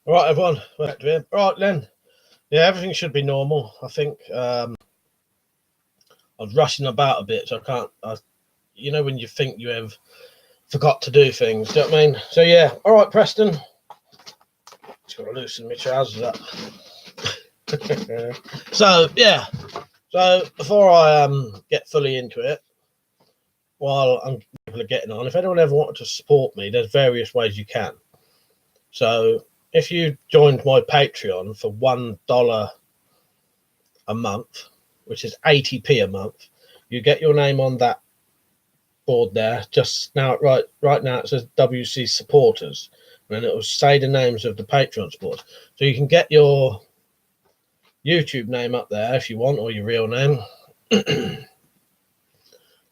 All right, everyone. Back to him. Right, then. Yeah, everything should be normal. I think I was rushing about a bit, so I can't. You know, when you think you have forgot to do things, do you know what I mean? So, yeah. All right, Preston. Just got to loosen my trousers up. So, yeah. So, before I get fully into it, while people are getting on, if anyone ever wanted to support me, there's various ways you can. So, if you joined my Patreon for $1 a month, which is 80p a month, you get your name on that board there. Just now, right now it says WC supporters, and then it will say the names of the Patreon supporters. So you can get your YouTube name up there if you want, or your real name.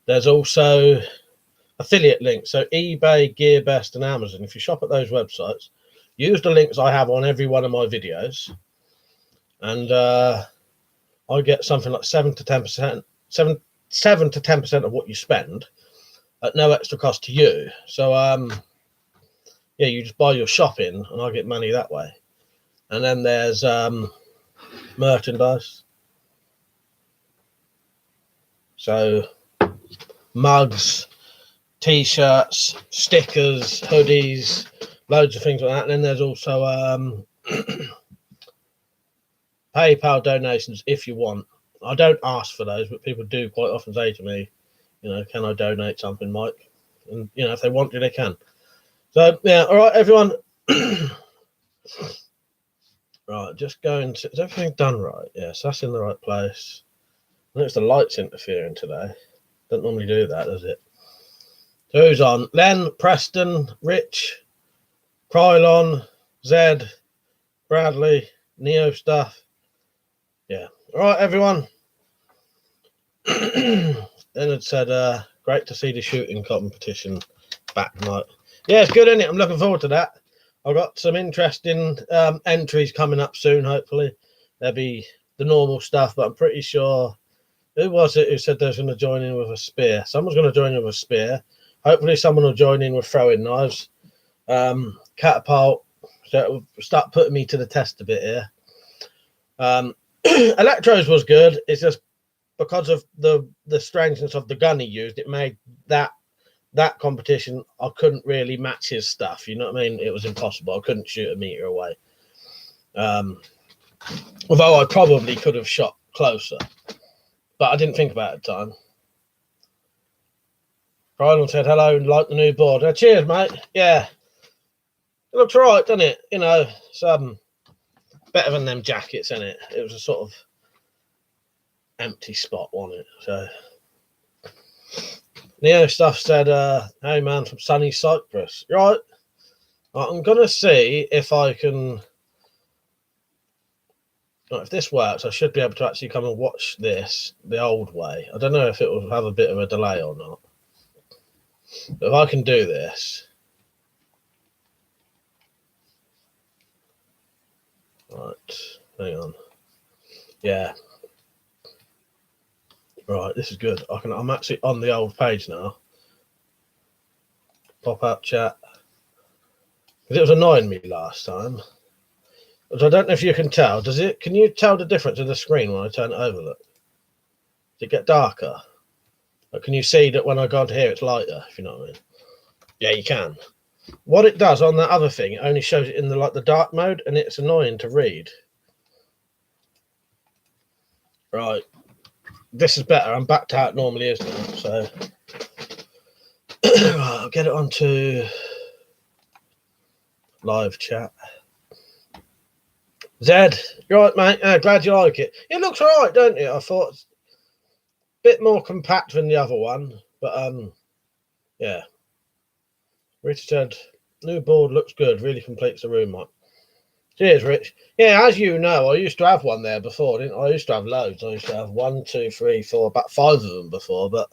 There's also affiliate links, so eBay, GearBest, and Amazon. If you shop at those websites, use the links I have on every one of my videos, and I get something like 7 to 10%, 7 to 10% of what you spend at no extra cost to you. So yeah, you just buy your shopping and I get money that way. And then there's merchandise. So mugs, t-shirts, stickers, hoodies, loads of things like that. And then there's also PayPal donations if you want. I don't ask for those, but people do quite often say to me, you know, can I donate something, Mike? And, you know, if they want to, they can. So, yeah, all right, everyone. Right, just going to... Is everything done right? Yes, that's in the right place. I notice the light's interfering today. Don't normally do that, does it? So who's on? Len, Preston, Rich, Krylon, Zed, Bradley, Neo Stuff. Yeah. All right, everyone. Leonard said, great to see the shooting competition back tonight. Yeah, it's good, isn't it? I'm looking forward to that. I've got some interesting entries coming up soon, hopefully. There'll be the normal stuff, but I'm pretty sure... Who was it who said they was going to join in with a spear? Someone's going to join in with a spear. Hopefully someone will join in with throwing knives. Catapult. So start putting me to the test a bit here. Electros was good. It's just because of the strangeness of the gun he used, it made that competition, I couldn't really match his stuff. You know what I mean? It was impossible. I couldn't shoot a meter away. Although I probably could have shot closer. But I didn't think about it at the time. Ryan said hello and like the new board. Cheers, mate. Yeah. It looks all right, doesn't it? You know, it's better than them jackets, isn't it? It was a sort of empty spot, wasn't it? So Neo Stuff said, hey man, from sunny Cyprus. Right. I'm gonna see if I can... If this works, I should be able to actually come and watch this the old way. I don't know if it will have a bit of a delay or not. But if I can do this... Right, hang on. Yeah. Right, this is good. I'm actually on the old page now. Pop up chat. Because it was annoying me last time. But I don't know if you can tell. Can you tell the difference in the screen when I turn it over? Look. Does it get darker? Or can you see that when I go into here it's lighter, if you know what I mean? Yeah, you can. What it does on that other thing, it only shows it in the dark mode, and it's annoying to read. Right. This is better. I'm back to how it normally is now, so I'll get it onto live chat. Zed, you're right, mate. Glad you like it. It looks all right, don't it? I thought it's a bit more compact than the other one, but yeah. Rich said, new board looks good. Really completes the room, Mike. Cheers, Rich. Yeah, as you know, I used to have one there before, didn't I? I used to have loads. I used to have 1, 2, 3, 4, about 5 of them before, but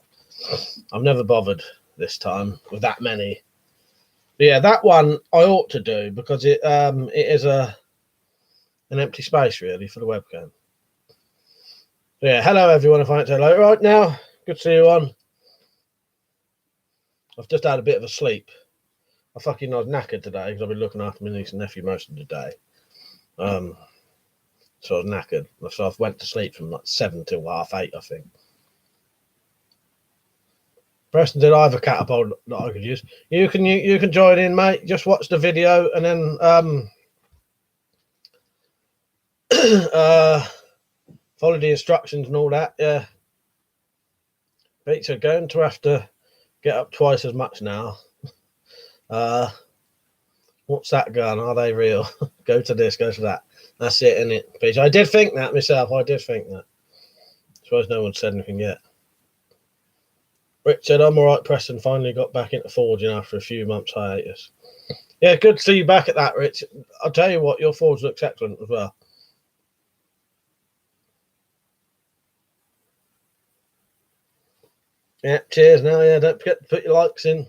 I've never bothered this time with that many. But yeah, that one I ought to do because it is an empty space really for the webcam. So yeah, hello everyone. If I don't say hello right now, good to see you on. I've just had a bit of a sleep. I was knackered today because I've been looking after my niece and nephew most of the day. So I was knackered. So I went to sleep from like 7 till 8:30, I think. Preston, did I have a catapult that I could use? You can join in, mate. Just watch the video and then follow the instructions and all that. Yeah. Peter, going to have to get up twice as much now. What's that gun? Are they real? Go to this, go to that. That's it, isn't it, Peter? I did think that myself. I did think that. I suppose no one said anything yet. Richard, I'm all right. Preston finally got back into forging after a few months hiatus. Yeah, good to see you back at that, Rich. I'll tell you what, your forge looks excellent as well. Yeah, cheers now. Yeah, don't forget to put your likes in.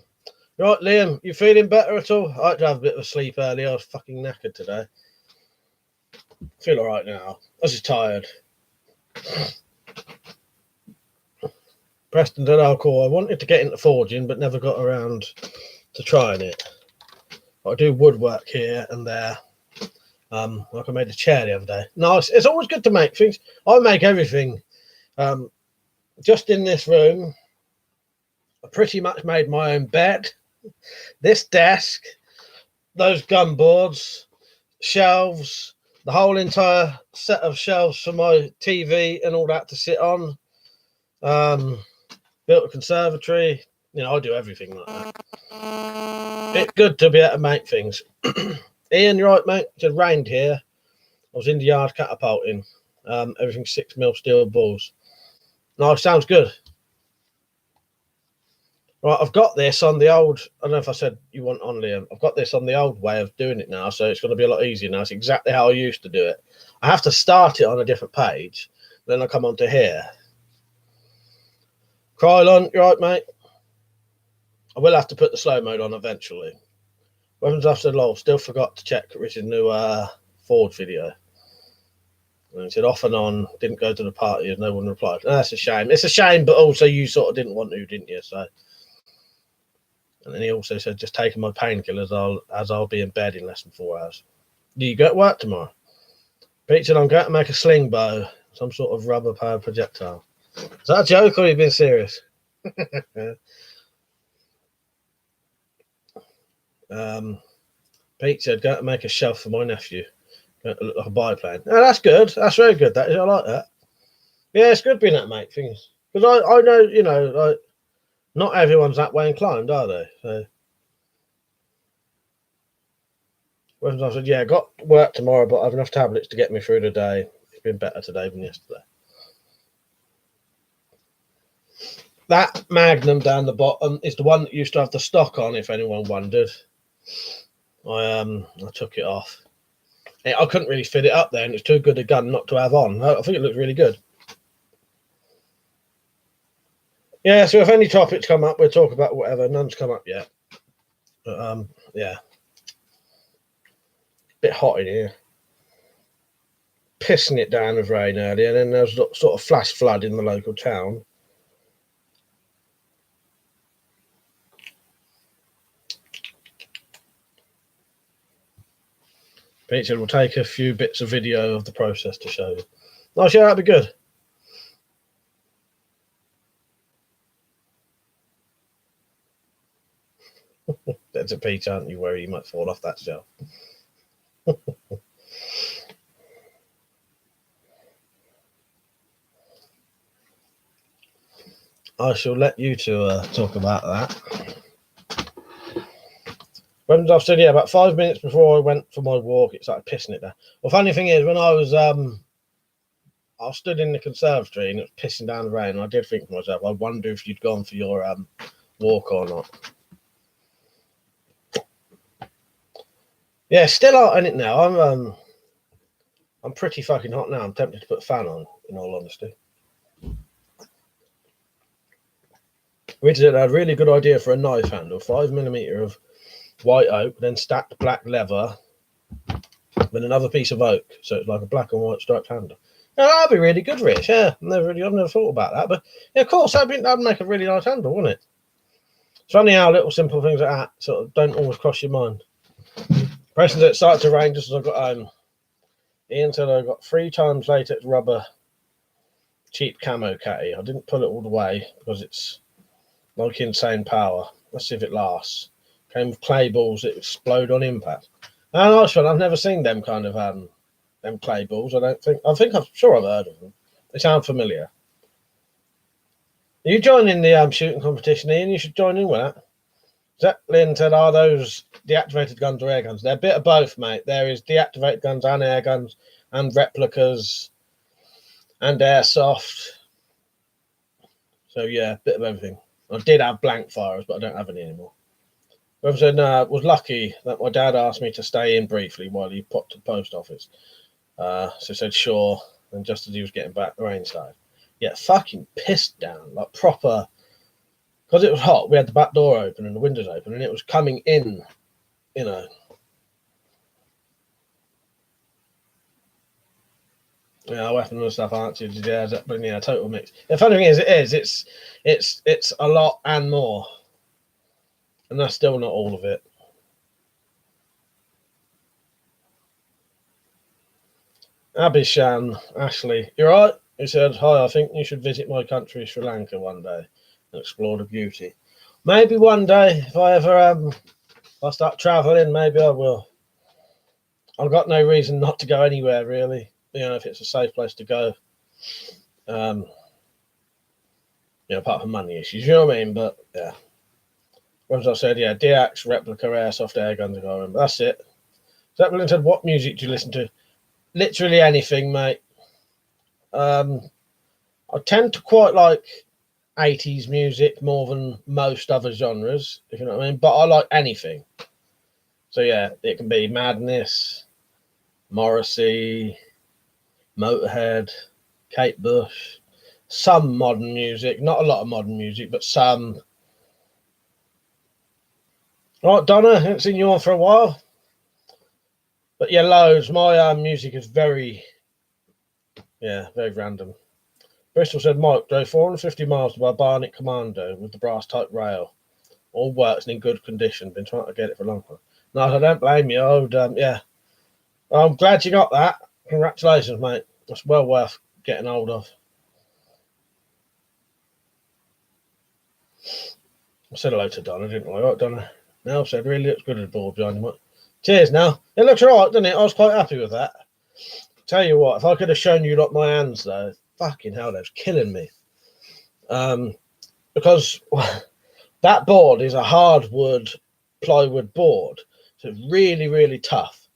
Right, Liam, you feeling better at all? I had to have a bit of a sleep early. I was fucking knackered today. Feel all right now. I was just tired. Preston did alcohol. I wanted to get into forging, but never got around to trying it. I do woodwork here and there. Like I made a chair the other day. No, it's always good to make things. I make everything. Just in this room, I pretty much made my own bed. This desk, those gun boards, shelves, the whole entire set of shelves for my TV and all that to sit on. Built a conservatory. You know, I do everything like that. It's good to be able to make things. Ian, you're right, mate. It rained here. I was in the yard catapulting. Everything 6mm steel balls. No, sounds good. Right, I've got this on the old. I don't know if I said you want on, Liam. I've got this on the old way of doing it now, so it's going to be a lot easier now. It's exactly how I used to do it. I have to start it on a different page, then I come onto here. Krylon, you right, mate? I will have to put the slow mode on eventually. Weapons after lol. Still forgot to check Richard's new Ford video. And he said off and on. Didn't go to the party as no one replied. Oh, that's a shame. It's a shame, but also you sort of didn't want to, didn't you? So. And then he also said, just taking my painkillers as I'll be in bed in less than 4 hours. Do you go to work tomorrow? Pete said, I'm going to make a sling bow, some sort of rubber powered projectile. Is that a joke or are you being serious? Pete said, going to make a shelf for my nephew. Going to look like a biplane. Oh, that's good. That's very good. That is. I like that. Yeah, it's good being that, mate. Things. Because I know, you know, like, not everyone's that way inclined, are they? So, I said, yeah, got work tomorrow, but I have enough tablets to get me through the day. It's been better today than yesterday. That Magnum down the bottom is the one that used to have the stock on, if anyone wondered. I took it off. I couldn't really fit it up there, and it's too good a gun not to have on. I think it looks really good. Yeah, so if any topics come up, we'll talk about whatever. None's come up yet. But, yeah. Bit hot in here. Pissing it down with rain earlier, and then there was sort of flash flood in the local town. Pete said we'll take a few bits of video of the process to show you. Oh, sure, that'd be good. There's a Pete, aren't you, where you might fall off that shelf. I shall let you two talk about that. When I said, yeah, about 5 minutes before I went for my walk, it started pissing it down. Well, funny thing is, when I was stood in the conservatory and it was pissing down the rain, and I did think to myself, I wonder if you'd gone for your walk or not. Yeah, still hot in it now. I'm pretty fucking hot now. I'm tempted to put a fan on, in all honesty. Richard had a really good idea for a knife handle, 5mm of white oak, then stacked black leather with another piece of oak, so it's like a black and white striped handle. Yeah, that'd be really good, Rich. Yeah, I've never thought about that, but yeah, of course, that'd make a really nice handle, wouldn't it? It's funny how little simple things like that sort of don't always cross your mind. Preston, it started to rain just as I got home. Ian said I got 3 times latex rubber cheap camo caddy. I didn't pull it all the way because it's like insane power. Let's see if it lasts. Came with clay balls that explode on impact. And nice one. I've never seen them kind of them clay balls. I'm sure I've heard of them. They sound familiar. Are you joining the shooting competition, Ian? You should join in with that. Zeppelin said, are those deactivated guns or air guns? They're a bit of both, mate. There is deactivated guns and air guns and replicas and airsoft. So, yeah, a bit of everything. I did have blank fires, but I don't have any anymore. Whoever said, no, I was lucky that my dad asked me to stay in briefly while he popped to the post office. So I said, sure. And just as he was getting back, the rain started. Yeah, fucking pissed down, like proper. Because it was hot, we had the back door open and the windows open, and it was coming in, you know. Yeah, weapon and stuff answered. Yeah, but yeah, total mix. The funny thing is, it's a lot and more, and that's still not all of it. Abhishan Ashley, you're right. He said, "Hi, I think you should visit my country, Sri Lanka, one day and explore the beauty. Maybe one day, if I ever if I start traveling, maybe I will. I've got no reason not to go anywhere, really. You know, if it's a safe place to go. You know, apart from money issues, you know what I mean? But yeah, as I said, yeah, DX, replica, airsoft, air guns, I can't remember. That's it. Zeppelin said, what music do you listen to? Literally anything, mate. I tend to quite like 80s music more than most other genres, if you know what I mean. But I like anything. So yeah, it can be Madness, Morrissey, Motorhead, Kate Bush, some modern music, not a lot of modern music, but some. Right, Donna, haven't seen you on for a while. But yeah, loads. My music is very random. Bristol said, Mike drove 450 miles to buy Barnet Commando with the brass type rail. All works and in good condition. Been trying to get it for a long time. No, I don't blame you. I would, yeah. I'm glad you got that. Congratulations, mate. That's well worth getting hold of. I said hello to Donna, didn't I? Right, Donna. Nell said, really looks good at the board behind him. Cheers, Nell. It looks all right, doesn't it? I was quite happy with that. Tell you what, if I could have shown you lot my hands, though, fucking hell, that was killing me. Because that board is a hardwood plywood board, so it's really, really tough.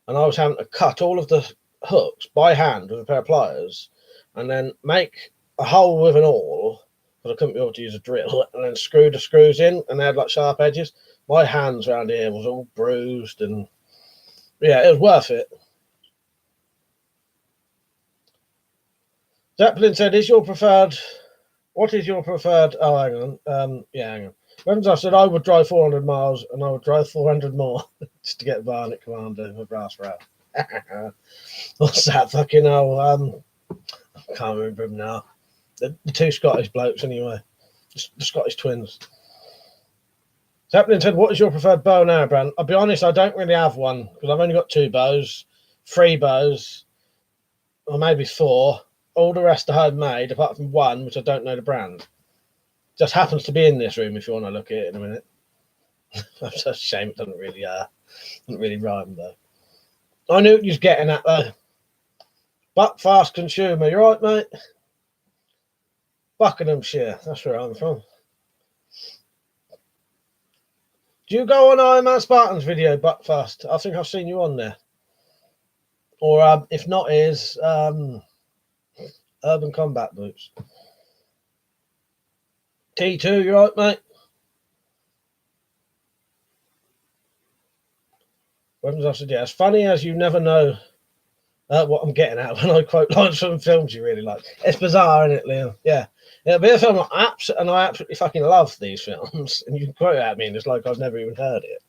And I was having to cut all of the hooks by hand with a pair of pliers and then make a hole with an awl, because I couldn't be able to use a drill, and then screw the screws in, and they had like sharp edges. My hands around here was all bruised, and yeah, it was worth it. Zeppelin said, what is your preferred, oh, hang on, hang on. When I said I would drive 400 miles and I would drive 400 more just to get Barnet Commander with brass rail. What's that fucking hell? I can't remember him now. The 2 Scottish blokes, anyway. The Scottish twins. Zeppelin said, what is your preferred bow and arrow brand? I'll be honest, I don't really have one because I've only got 2 bows, 3 bows, or maybe 4. All the rest are homemade, apart from one, which I don't know the brand. Just happens to be in this room if you want to look at it in a minute. That's a shame it doesn't really rhyme, though. I knew what you was getting at, though. Buckfast consumer, you right, mate? Buckinghamshire, that's where I'm from. Do you go on Iron Man Spartan's video, Buckfast? I think I've seen you on there. Or if not, is Urban Combat Boots. T2, you right, mate? Weapons I said, yeah, as funny as you never know what I'm getting at when I quote lines from films you really like. It's bizarre, isn't it, Liam? Yeah. It'll be a film I absolutely fucking love these films. And you can quote it at me and it's like I've never even heard it.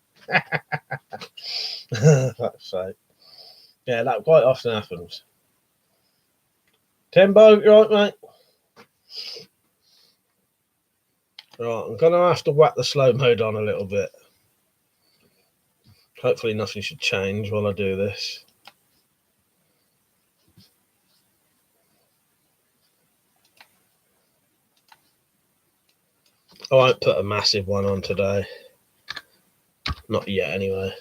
Fuck's sake. Yeah, that quite often happens. Timbo, you right, mate? Right, I'm going to have to whack the slow mode on a little bit. Hopefully nothing should change while I do this. I won't put a massive one on today. Not yet, anyway.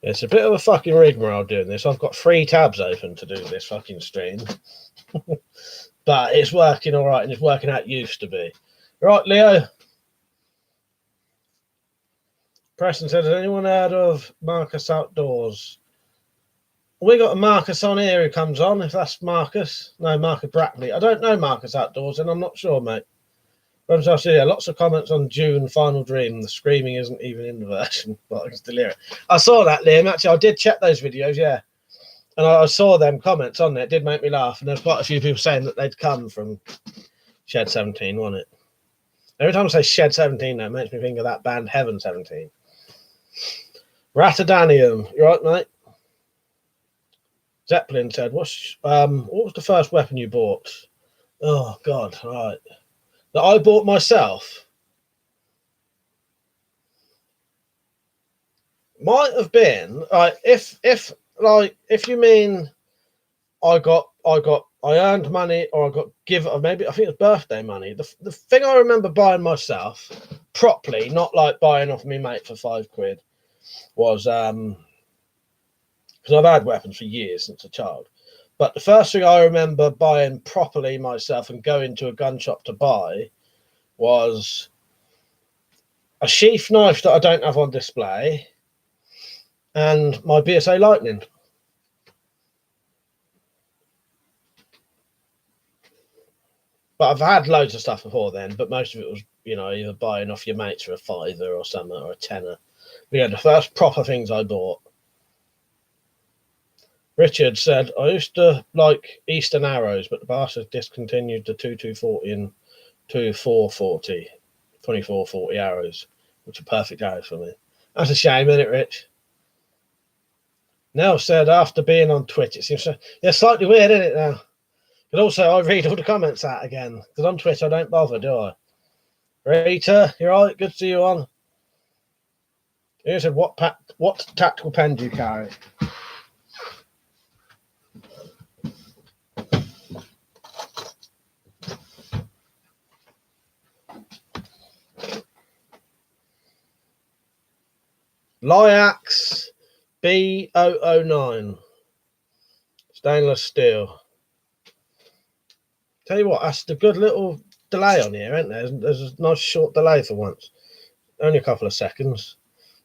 It's a bit of a fucking rigmarole doing this. I've got 3 tabs open to do this fucking stream. But it's working all right, and it's working how it used to be. Right, Leo? Preston said, has anyone heard of Marcus Outdoors? We got a Marcus on here who comes on, if that's Marcus. No, Marcus Brackley. I don't know Marcus Outdoors, and I'm not sure, mate. Yeah, lots of comments on June Final Dream. The screaming isn't even in the version, but I can still hear it. I saw that, Liam. Actually, I did check those videos, yeah. And I saw them comments on there. It did make me laugh. And there's quite a few people saying that they'd come from Shed 17, wasn't it? Every time I say Shed 17, that makes me think of that band Heaven 17. Ratadanium. You right, mate? Zeppelin said, what was the first weapon you bought? Oh, God, right. That I bought myself? Might have been, if you mean I earned money or I got given, maybe I think it was birthday money. The thing I remember buying myself properly, not like buying off me mate for £5, was because I've had weapons for years since a child. But the first thing I remember buying properly myself and going to a gun shop to buy was a sheath knife that I don't have on display and my BSA Lightning. But I've had loads of stuff before then, but most of it was, either buying off your mates for a £5 or something or a tenner. But yeah, the first proper things I bought. Richard said, I used to like Eastern arrows, but the bastard discontinued the 2240 and 2440, 2440 arrows, which are perfect arrows for me. That's a shame, isn't it, Rich? Nell said, after being on Twitch, it seems slightly weird, isn't it, now? But also, I read all the comments out again, because on Twitch I don't bother, do I? Rita, you're right, good to see you on. You said, what tactical pen do you carry? Lyax B009. Stainless steel. Tell you what, that's the good little delay on here, isn't there? There's a nice short delay for once. Only a couple of seconds.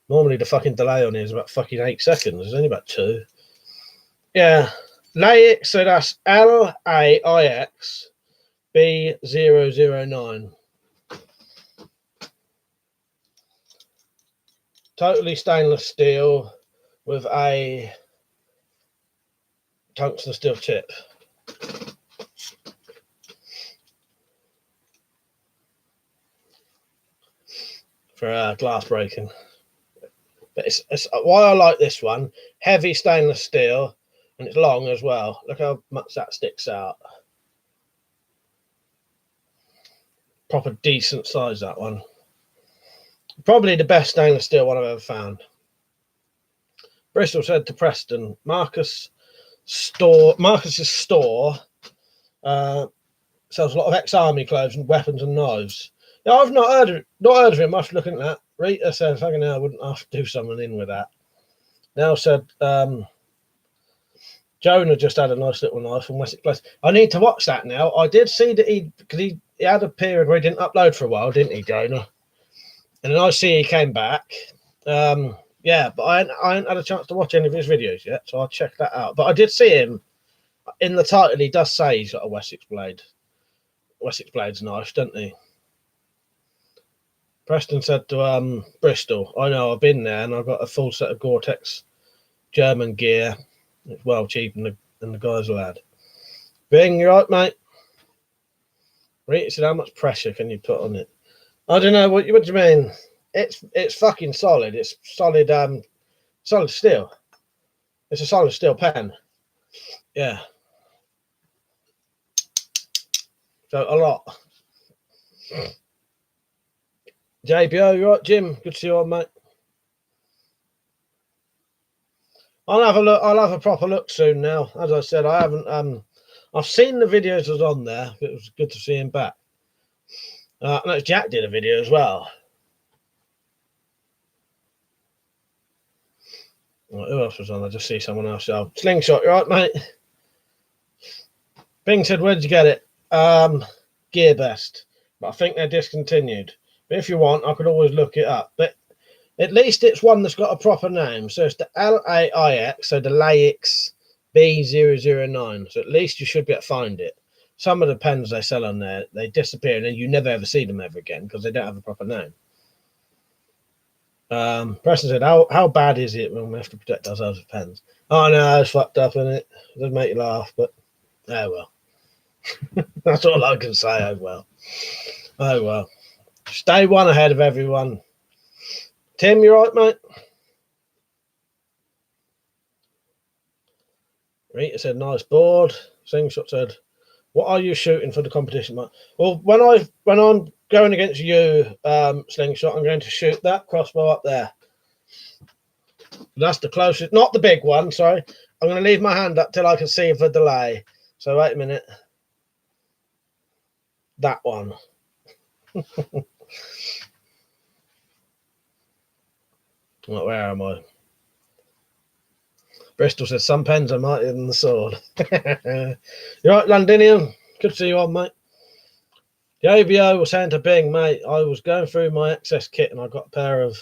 Normally the fucking delay on here is about fucking 8 seconds. It's only about 2. Yeah. Laix, so that's LAIX B009. Totally stainless steel with a tungsten steel tip. For glass breaking. But it's why I like this one. Heavy stainless steel, and it's long as well. Look how much that sticks out. Proper decent size, that one. Probably the best stainless steel one I've ever found. Bristol said to Preston, Marcus's store sells a lot of ex-army clothes and weapons and knives. Yeah, I've not heard of him. After looking at that, Rita said, "Fucking hell, I wouldn't have to do something in with that." Now said, Jonah just had a nice little knife from Wessex Place. I need to watch that now. I did see that because he had a period where he didn't upload for a while, didn't he, Jonah? And then I see he came back. Yeah, but I ain't had a chance to watch any of his videos yet, so I'll check that out. But I did see him in the title. He does say he's got a Wessex Blades knife, doesn't he? Preston said to Bristol, I know, I've been there and I've got a full set of Gore-Tex German gear. It's well cheaper than the guys will add. Bing, you right, mate? Rita said, how much pressure can you put on it? I don't know, what do you mean? It's fucking solid. It's solid solid steel. It's a solid steel pen. Yeah. So a lot. JBO, you right, Jim? Good to see you on, mate. I'll have a look. I'll have a proper look soon now. As I said, I haven't. I've seen the videos that was on there. It was good to see him back. No, Jack did a video as well. Right, who else was on? I just see someone else. Oh, Slingshot, you right, mate? Bing said, where'd you get it? GearBest. But I think they're discontinued. But if you want, I could always look it up. But at least it's one that's got a proper name. So it's the LAIX, so the LAIX B009. So at least you should be able to find it. Some of the pens they sell on there, they disappear and then you never ever see them ever again because they don't have a proper name. Preston said, how bad is it when we have to protect ourselves with pens? Oh no, it's fucked up, isn't it? It doesn't make you laugh, but oh well. That's all I can say. Oh well. Oh well. Stay one ahead of everyone. Tim, you right, mate? Rita said, nice board. Slingshot said, what are you shooting for the competition, mate? Well, when I'm going against you, Slingshot, I'm going to shoot that crossbow up there. That's the closest, not the big one, sorry. I'm going to leave my hand up till I can see the delay. So wait a minute. That one. Well, where am I? Bristol says, some pens are mightier than the sword. You right, Londinium? Good to see you on, mate. The ABO was saying to Bing, mate, I was going through my excess kit and I got a pair of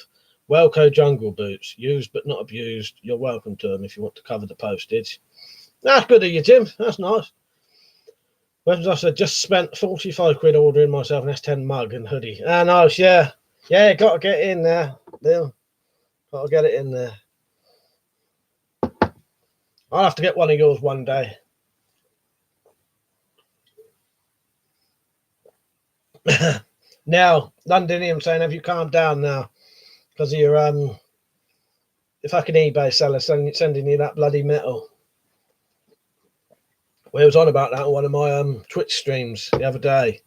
Welco jungle boots, used but not abused. You're welcome to them if you want to cover the postage. That's good of you, Jim. That's nice. Weapons I said, just spent 45 quid ordering myself an S10 mug and hoodie. Ah, nice, yeah. Yeah, got to get in there. Bill. Got to get it in there. I'll have to get one of yours one day. Now, Londinium saying, have you calmed down now? Because of your fucking eBay seller sending you that bloody metal. We was on about that on one of my Twitch streams the other day.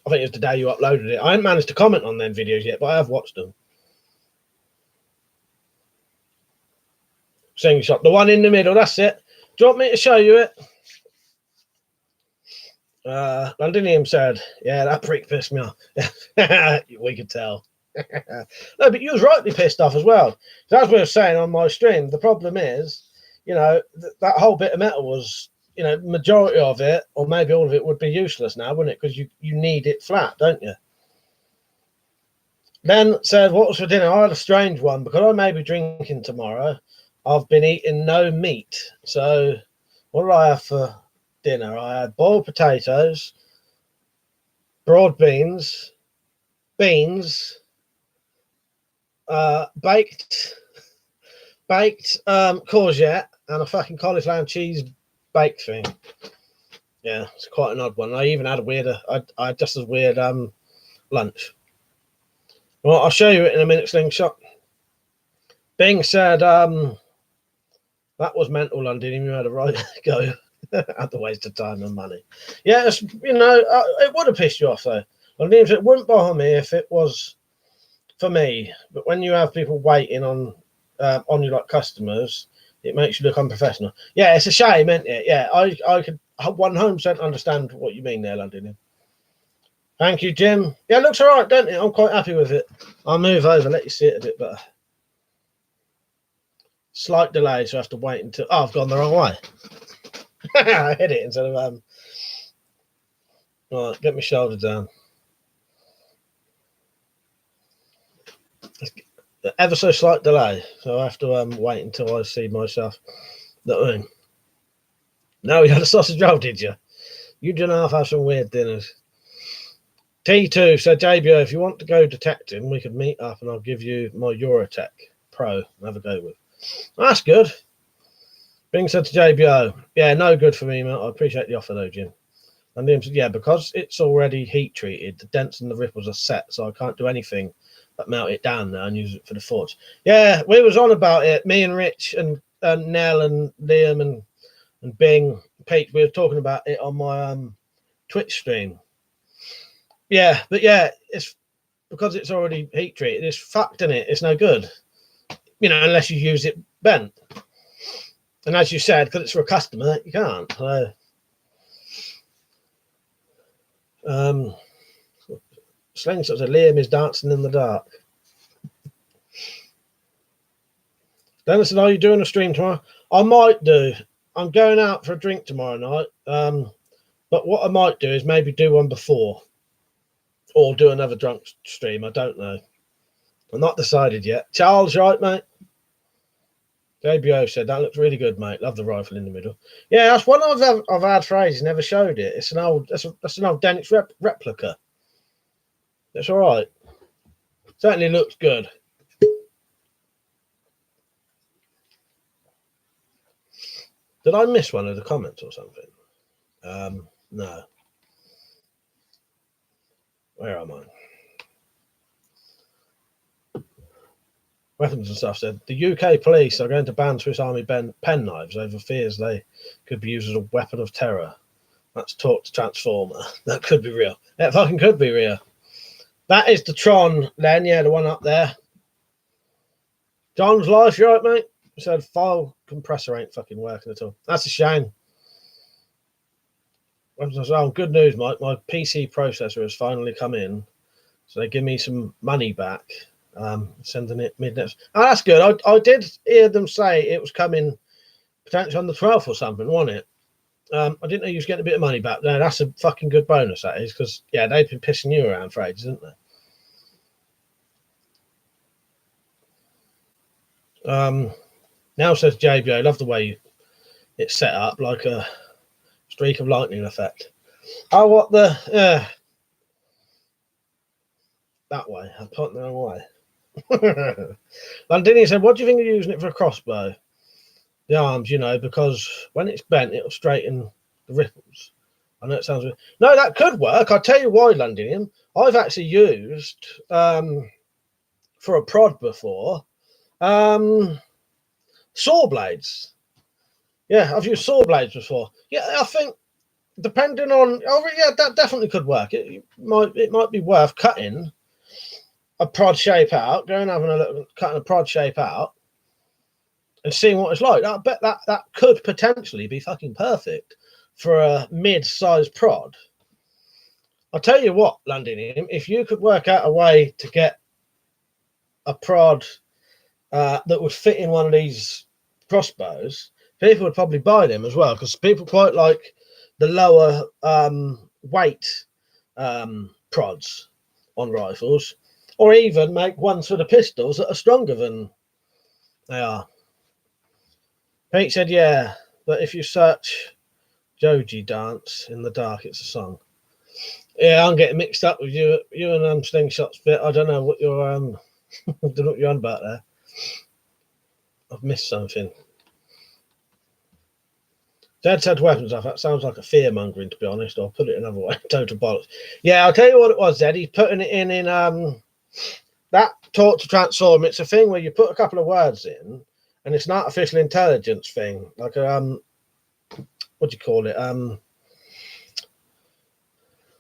I think it was the day you uploaded it. I haven't managed to comment on them videos yet, but I have watched them. Slingshot, the one in the middle, that's it. Do you want me to show you it? Londinium said, yeah, that prick pissed me off. We could tell. No, but you was rightly pissed off as well. So as we were saying on my stream, the problem is, you know, that whole bit of metal was, you know, majority of it, or maybe all of it, would be useless now, wouldn't it? Because you need it flat, don't you? Then said, what was for dinner? I had a strange one because I may be drinking tomorrow. I've been eating no meat. So what did I have for dinner? I had boiled potatoes, broad beans, baked courgette, and a fucking cauliflower cheese baked thing. Yeah, it's quite an odd one. I even had I had just as weird lunch. Well, I'll show you it in a minute, Slingshot. Bing said, that was mental, London. You had a right go. Had to waste of time and money. Yeah, it's, you know, it would have pissed you off, though. London, it wouldn't bother me if it was for me. But when you have people waiting on you like customers, it makes you look unprofessional. Yeah, it's a shame, isn't it? Yeah, I could 100% understand what you mean there, London. Thank you, Jim. Yeah, it looks all right, don't it? I'm quite happy with it. I'll move over, let you see it a bit better. Slight delay, so I have to wait until... Oh, I've gone the wrong way. I hit it instead of... Right, get my shoulder down. Ever so slight delay, so I have to wait until I see myself. No, you had a sausage roll, did you? You do not have some weird dinners. T2 said, JBO, if you want to go detecting, we could meet up and I'll give you my Eurotech Pro and have a go with. That's good. Bing said to JBO, yeah, no good for me, mate. I appreciate the offer though, Jim. And Liam said, yeah, because it's already heat treated, the dents and the ripples are set, so I can't do anything but melt it down now and use it for the forge. Yeah, we was on about it, me and Rich and Nell and Liam and Bing. Pete, we were talking about it on my Twitch stream. Yeah, but yeah, it's because it's already heat treated. It's fucked in it. It's no good, unless you use it bent. And as you said, because it's for a customer, you can't. So, Slingshot said Liam is dancing in the dark. Dennis said, "Are you doing a stream tomorrow?" I might do. I'm going out for a drink tomorrow night. But what I might do is maybe do one before, or do another drunk stream. I don't know. I'm not decided yet. Charles, right, mate? JBO said that looks really good, mate. Love the rifle in the middle. Yeah, that's one I've had for ages. Never showed it. It's an old. That's an old Dennis replica. That's all right. Certainly looks good. Did I miss one of the comments or something? No. Where am I? Weapons and stuff said the UK police are going to ban Swiss Army pen knives over fears they could be used as a weapon of terror. That's talk to Transformer. That could be real. That fucking could be real. That is the Tron, Len. Yeah, the one up there. John's life, you right, mate? He said file compressor ain't fucking working at all. That's a shame. Oh, good news, Mike. My PC processor has finally come in, so they give me some money back. Sending it mid next. Oh, that's good. I did hear them say it was coming potentially on the 12th or something, wasn't it? I didn't know you was getting a bit of money back. No, that's a fucking good bonus, that is, because yeah, they've been pissing you around for ages, haven't they? Now says JB, I love the way it's set up like a streak of lightning effect. Oh, what the that way. I put the wrong way. Londinian said, "What do you think of using it for a crossbow? The arms, because when it's bent, it'll straighten the ripples." I know it sounds weird. No, that could work. I'll tell you why, Londinian. I've actually used for a prod before saw blades. Yeah, I've used saw blades before. Yeah, I think depending on that definitely could work. It might be worth cutting a prod shape out, going and having a look, cutting a prod shape out, and seeing what it's like. I bet that could potentially be fucking perfect for a mid-sized prod. I'll tell you what, Londinian, if you could work out a way to get a prod that would fit in one of these crossbows, people would probably buy them as well, because people quite like the lower weight prods on rifles, or even make ones for the pistols that are stronger than they are. Pete said, yeah, but if you search Joji Dance in the Dark, it's a song. Yeah, I'm getting mixed up with you and Slingshot's bit. I don't know what you're I don't know what you're on about there. I've missed something. Dad said weapons off. That sounds like a fear mongering, to be honest. I'll put it another way. Total bollocks. Yeah, I'll tell you what it was, Dad. He's putting it in that talk to transform. It's a thing where you put a couple of words in, and it's an artificial intelligence thing, like a what do you call it?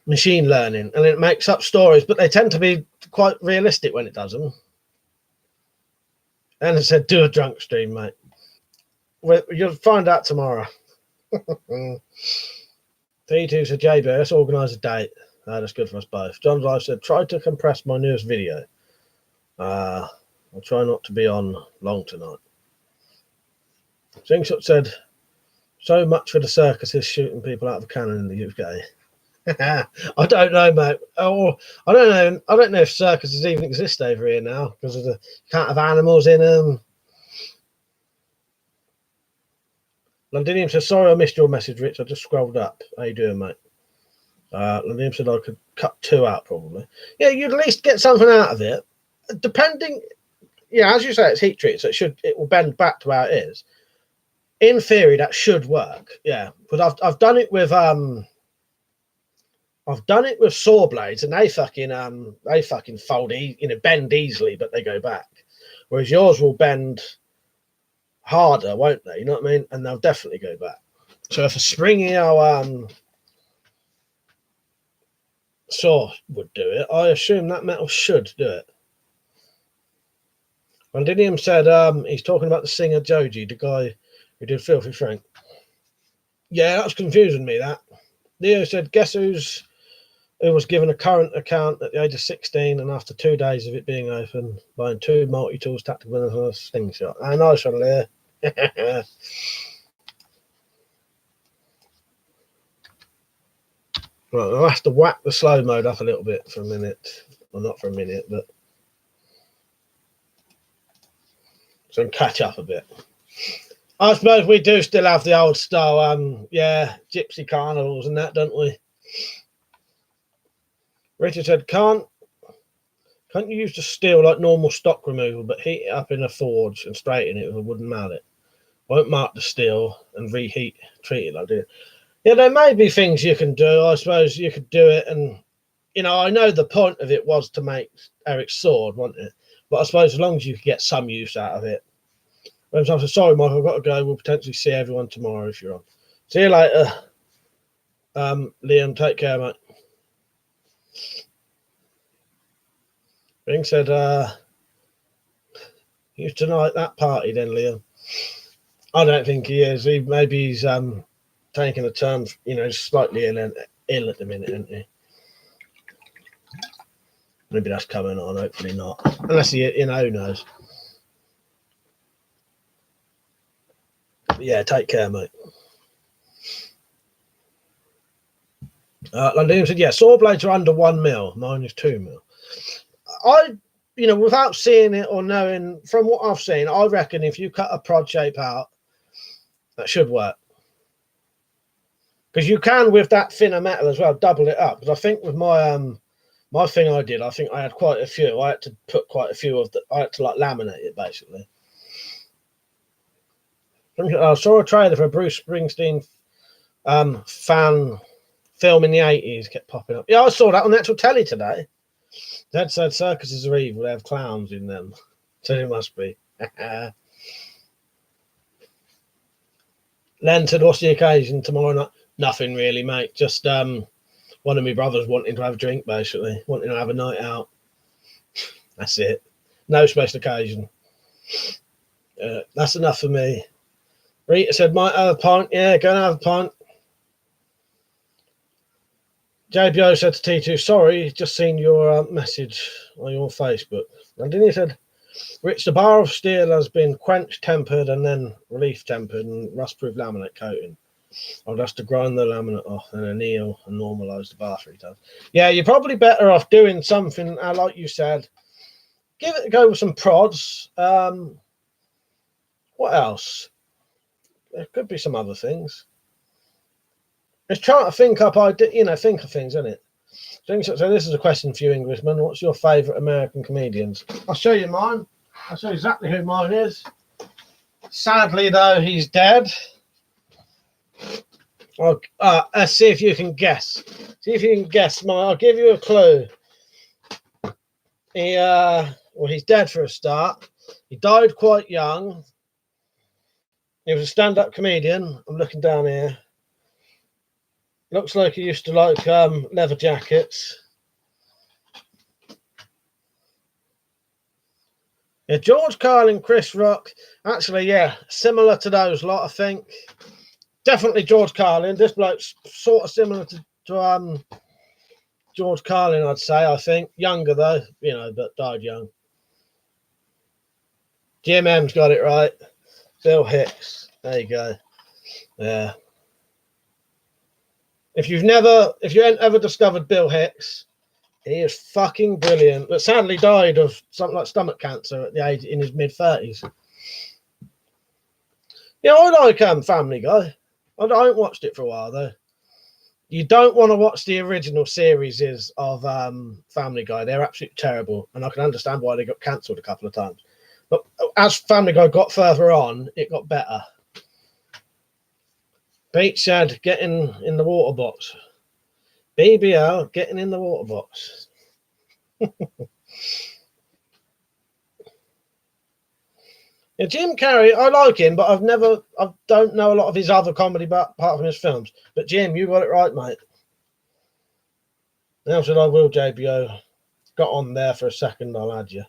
Machine learning, and it makes up stories, but they tend to be quite realistic when it does them. And it said, do a drunk stream, mate. Well, you'll find out tomorrow. 32 said, JB, let's organise a date. That's good for us both. John's Life said, try to compress my newest video. I'll try not to be on long tonight. Slingshot said, so much for the circuses shooting people out of a cannon in the UK. I don't know, mate. Oh, I don't know if circuses even exist over here now, because of you can't have animals in them. Londinium says, sorry I missed your message, Rich. I just scrolled up. How you doing, mate? Londinium said I could cut 2 out, probably. Yeah, you'd at least get something out of it. Depending, yeah, as you say, it's heat treated, so it will bend back to how it is. In theory, that should work. Yeah, because I've done it with saw blades, and they fucking fold, bend easily, but they go back. Whereas yours will bend harder, won't they? You know what I mean? And they'll definitely go back. So if a springy saw would do it, I assume that metal should do it. And Dinium said he's talking about the singer Joji, the guy who did Filthy Frank. Yeah, that's confusing me, that. Leo said, guess who was given a current account at the age of 16 and after 2 days of it being open, buying 2 multi-tools, tactical guns and a slingshot. Ah, nice one, Leo. Right, I'll have to whack the slow mode up a little bit for a minute. Well, not for a minute, but so I can catch up a bit. I suppose we do still have the old style, yeah, gypsy carnivals and that, don't we? Richard said, can't you use the steel like normal stock removal, but heat it up in a forge and straighten it with a wooden mallet? Won't mark the steel and reheat, treat it like this. Yeah, there may be things you can do. I suppose you could do it, and I know the point of it was to make Eric's sword, wasn't it? But I suppose as long as you could get some use out of it. I'm sorry, Mike, I've got to go. We'll potentially see everyone tomorrow if you're on. See you later. Liam, take care, mate. Bing said, you tonight that party then, Liam? I don't think he is. Maybe he's taking a turn, slightly ill at the minute, isn't he? Maybe that's coming on, hopefully not. Unless he, who knows. But yeah, take care, mate. Liam said, yeah, saw blades are under 1 mil. Mine is 2 mil. Without seeing it or knowing, from what I've seen, I reckon if you cut a prod shape out, that should work. Because you can, with that thinner metal as well, double it up. Because I think with my thing I did, I think I had quite a few. I had to put quite a few of the, I had to like laminate it basically. I saw a trailer for a Bruce Springsteen fan film in the 80s kept popping up. Yeah, I saw that on the actual telly today. Dad said circuses are evil, they have clowns in them. So it must be. Len said, what's the occasion tomorrow night? Nothing really, mate. Just one of my brothers wanting to have a drink, basically. Wanting to have a night out. That's it. No special occasion. That's enough for me. Rita said, might have a pint. Yeah, go and have a pint. JBO said to T2, sorry, just seen your message on your Facebook. And then he said, Rich, the bar of steel has been quenched, tempered, and then relief tempered and rust-proof laminate coating. I'll just to grind the laminate off and anneal and normalise the bar 3 times. Yeah, you're probably better off doing something, like you said. Give it a go with some prods. What else? There could be some other things. It's trying to think up ideas, think of things, isn't it? So this is a question for you, Englishman. What's your favourite American comedians? I'll show you mine. I'll show you exactly who mine is. Sadly, though, he's dead. Let's see if you can guess. See if you can guess mine. I'll give you a clue. He's dead for a start. He died quite young. He was a stand-up comedian. I'm looking down here. Looks like he used to like leather jackets. Yeah, George Carlin, Chris Rock. Actually, yeah, similar to those lot, I think. Definitely George Carlin. This bloke's sort of similar to George Carlin, I'd say, I think. Younger, though, but died young. Jim M's got it right. Bill Hicks. There you go. Yeah. If you ain't ever discovered Bill Hicks, he is fucking brilliant. But sadly died of something like stomach cancer at the age in his mid-30s. Yeah, I like Family Guy. I haven't watched it for a while though. You don't want to watch the original series of Family Guy. They're absolutely terrible, and I can understand why they got cancelled a couple of times. But as Family Guy got further on, it got better. Beach said, getting in the water box. BBL, getting in the water box. Yeah, Jim Carrey, I like him, but I don't know a lot of his other comedy, but apart from his films. But Jim, you got it right, mate. Now said I will, JBO. Got on there for a second, I'll add you.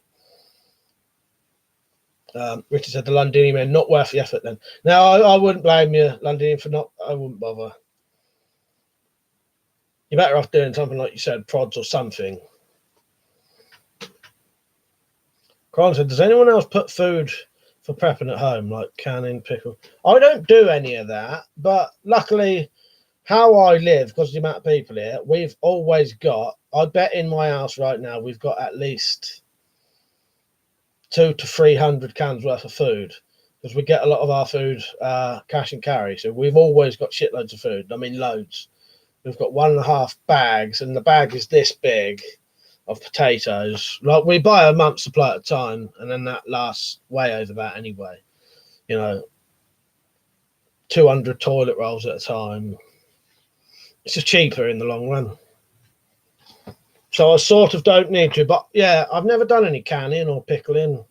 Richard said the Londinian men, not worth the effort then. Now, I wouldn't blame you, Londinian, for not, I wouldn't bother. You're better off doing something like you said, prods or something. Colin said, does anyone else put food for prepping at home, like canning, pickle? I don't do any of that, but luckily, how I live, because of the amount of people here, we've always got, I bet in my house right now, we've got at least 200 to 300 cans worth of food, because we get a lot of our food cash and carry. So we've always got shitloads of food. I mean, loads. We've got 1.5 bags, and the bag is this big of potatoes. Like, we buy a month's supply at a time, and then that lasts way over that anyway. 200 toilet rolls at a time. It's just cheaper in the long run. So I sort of don't need to, but yeah, I've never done any canning or pickling.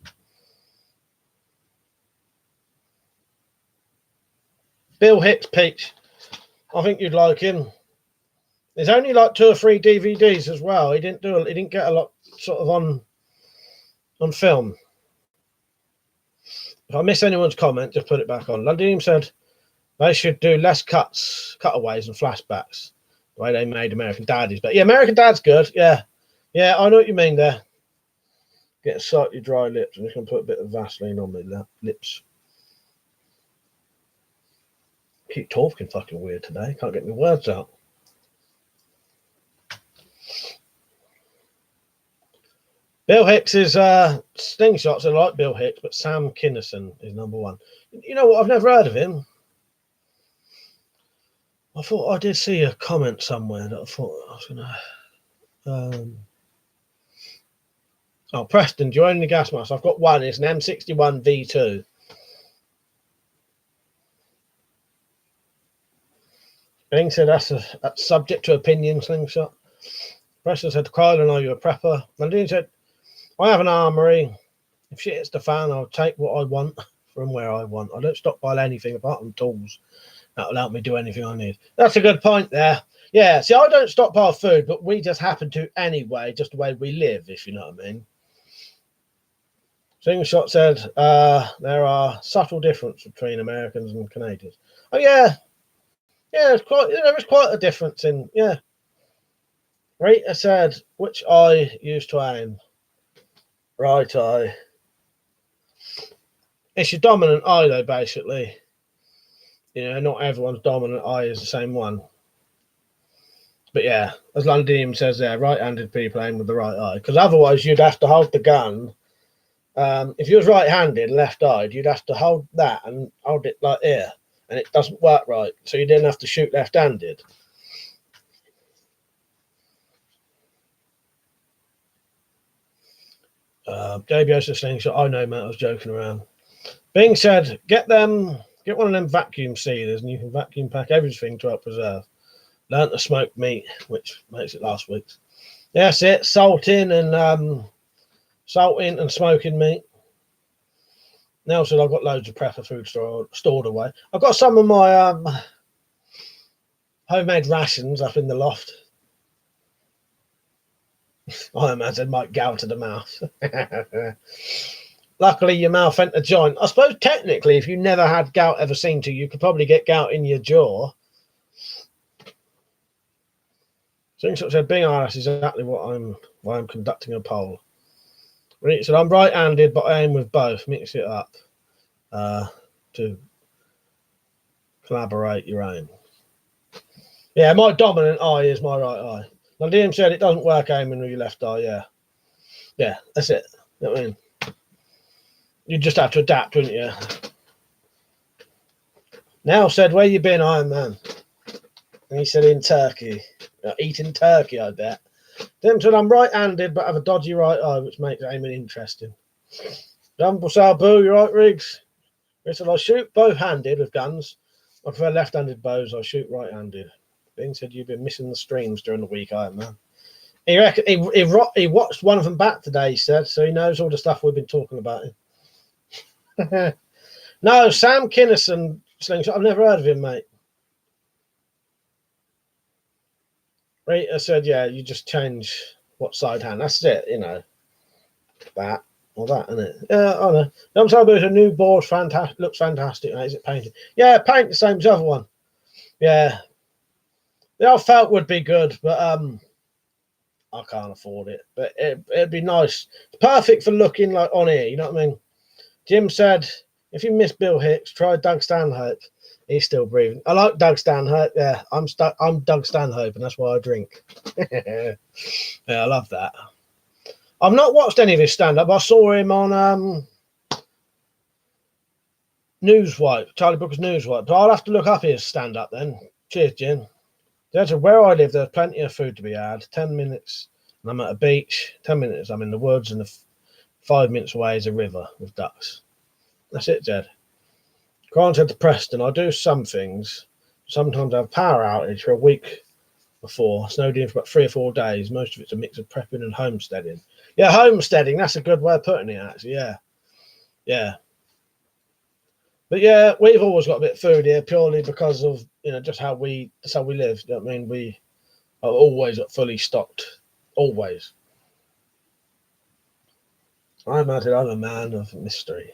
Bill Hicks, Peach, I think you'd like him. There's only like 2 or 3 DVDs as well. He didn't get a lot sort of on film. If I miss anyone's comment, just put it back on. London said they should do less cutaways and flashbacks, the way they made American Daddies. But yeah, American Dad's good. Yeah, I know what you mean there. Get slightly dry lips, and you can put a bit of Vaseline on my lips. Keep talking fucking weird today. Can't get my words out. Bill Hicks is sting shots. I like Bill Hicks, but Sam Kinison is number 1. You know what? I've never heard of him. I thought I did see a comment somewhere that I thought I was gonna. Oh, Preston, joining the gas mask. I've got one. It's an M61 V2. Bing said that's subject to opinion, slingshot. Preston said, Kyle, and are you a prepper? Mandine said, I have an armory. If shit hits the fan, I'll take what I want from where I want. I don't stockpile anything apart from tools. That'll help me do anything I need. That's a good point there. Yeah, see, I don't stockpile food, but we just happen to anyway, just the way we live, if you know what I mean. Slingshot said, there are subtle differences between Americans and Canadians. Oh, yeah. Yeah, there is quite a difference in, yeah. Rita said, which eye used to aim? Right eye. It's your dominant eye, though, basically. Not everyone's dominant eye is the same one. But yeah, as Londinium says there, right-handed people aim with the right eye. Because otherwise you'd have to hold the gun. If you was right-handed, left-eyed, you'd have to hold that and hold it like here. And it doesn't work right. So you didn't have to shoot left-handed. JBO says slingshot. I know, mate, I was joking around. Bing said, get one of them vacuum sealers and you can vacuum pack everything to help preserve. Learn to smoke meat, which makes it last week's. That's it. Salting and smoking meat. Now said I've got loads of prepper food stored away. I've got some of my homemade rations up in the loft. I imagine might go to the mouth. Luckily, your mouth ain't a joint. I suppose technically, if you never had gout ever seen to you, could probably get gout in your jaw. Slingshot said, being honest is exactly why I'm conducting a poll. He said, I'm right-handed, but I aim with both. Mix it up to collaborate your aim. Yeah, my dominant eye is my right eye. Now, DM said it doesn't work aiming with your left eye, yeah. Yeah, that's it. You know what I mean? You just have to adapt, wouldn't you? Now said, where you been, Iron Man? And he said, in Turkey. Eating turkey, I bet. Dem said, I'm right-handed, but have a dodgy right eye, which makes aiming interesting. Dumble Salboo, you right, Riggs? He said, I shoot both-handed with guns. I prefer left-handed bows. I shoot right-handed. Bing said, you've been missing the streams during the week, Iron Man. He watched one of them back today, he said, so he knows all the stuff we've been talking about. No, Sam Kinison slingshot. I've never heard of him, mate. Rita said, yeah, you just change what side hand. That's it, you know. That or that, isn't it? Yeah, I know. I'm talking about a new board. Fantastic. Looks fantastic, mate. Is it painted? Yeah, paint the same as the other one. Yeah. The old felt would be good, but I can't afford it. But it'd be nice. It's perfect for looking like on here, you know what I mean? Jim said, if you miss Bill Hicks, try Doug Stanhope. He's still breathing. I like Doug Stanhope. Yeah, I'm Doug Stanhope, and that's why I drink. Yeah, I love that. I've not watched any of his stand-up. I saw him on Newswipe, Charlie Brooker's Newswipe. But I'll have to look up his stand-up then. Cheers, Jim. Where I live, there's plenty of food to be had. 10 minutes, and I'm at a beach. 10 minutes, I'm in the woods, and 5 minutes away is a river with ducks. That's it, Jed. Grant said to Preston, I do some things. Sometimes I have power outage for a week before. Snowed in for about 3 or 4 days. Most of it's a mix of prepping and homesteading. Yeah, homesteading. That's a good way of putting it, actually. Yeah. Yeah. But yeah, we've always got a bit of food here purely because of, you know, just how that's how we live. You know what I mean? We are always fully stocked. Always. I imagine I'm a man of mystery.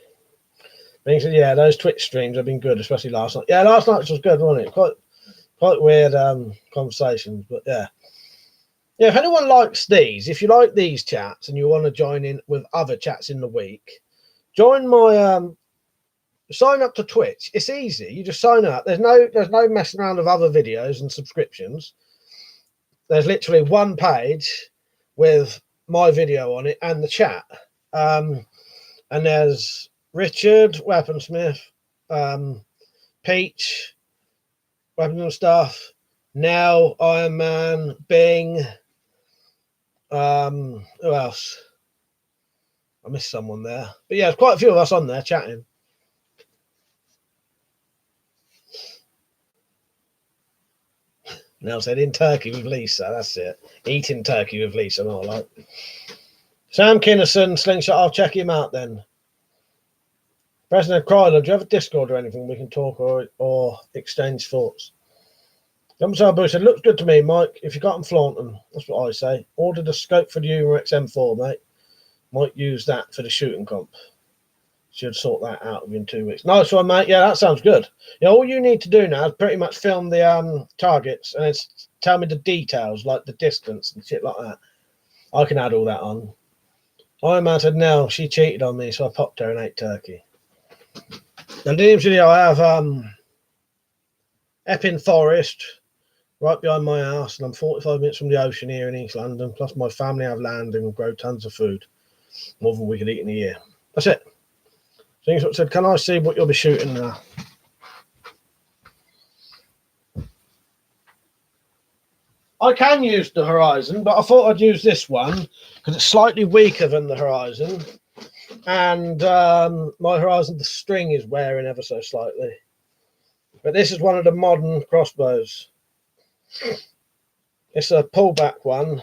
Being said, yeah, those Twitch streams have been good, especially last night. Yeah, last night was good, wasn't it? Quite weird conversations, but yeah. Yeah, if anyone likes these, if you like these chats and you want to join in with other chats in the week, join my sign up to Twitch. It's easy. You just sign up. There's no messing around with other videos and subscriptions. There's literally one page with my video on it and the chat. And there's Richard, Weaponsmith, Peach, Weapons and Stuff, Now, Iron Man, Bing. Who else? I missed someone there. But yeah, there's quite a few of us on there chatting. Now said in Turkey with Lisa. That's it. Eating turkey with Lisa. Not like Sam Kinison, Slingshot. I'll check him out then. President Kryler, do you have a Discord or anything we can talk or exchange thoughts? Jumpstar said, looks good to me, Mike. If you got them, flaunt them. That's what I say. Order the scope for the Humor XM4, mate. Might use that for the shooting comp. Should sort that out within 2 weeks. Nice one, mate. Yeah, that sounds good. Yeah, all you need to do now is pretty much film the targets and it's tell me the details, like the distance and shit like that. I can add all that on. Iron Man said, no, she cheated on me, so I popped her and ate turkey. And in video, I have Epping Forest right behind my house, and I'm 45 minutes from the ocean here in East London. Plus, my family have land and grow tons of food, more than we could eat in a year. That's it. So said, can I see what you'll be shooting now? I can use the Horizon, but I thought I'd use this one because it's slightly weaker than the Horizon. And my Horizon, the string is wearing ever so slightly. But this is one of the modern crossbows. It's a pullback one.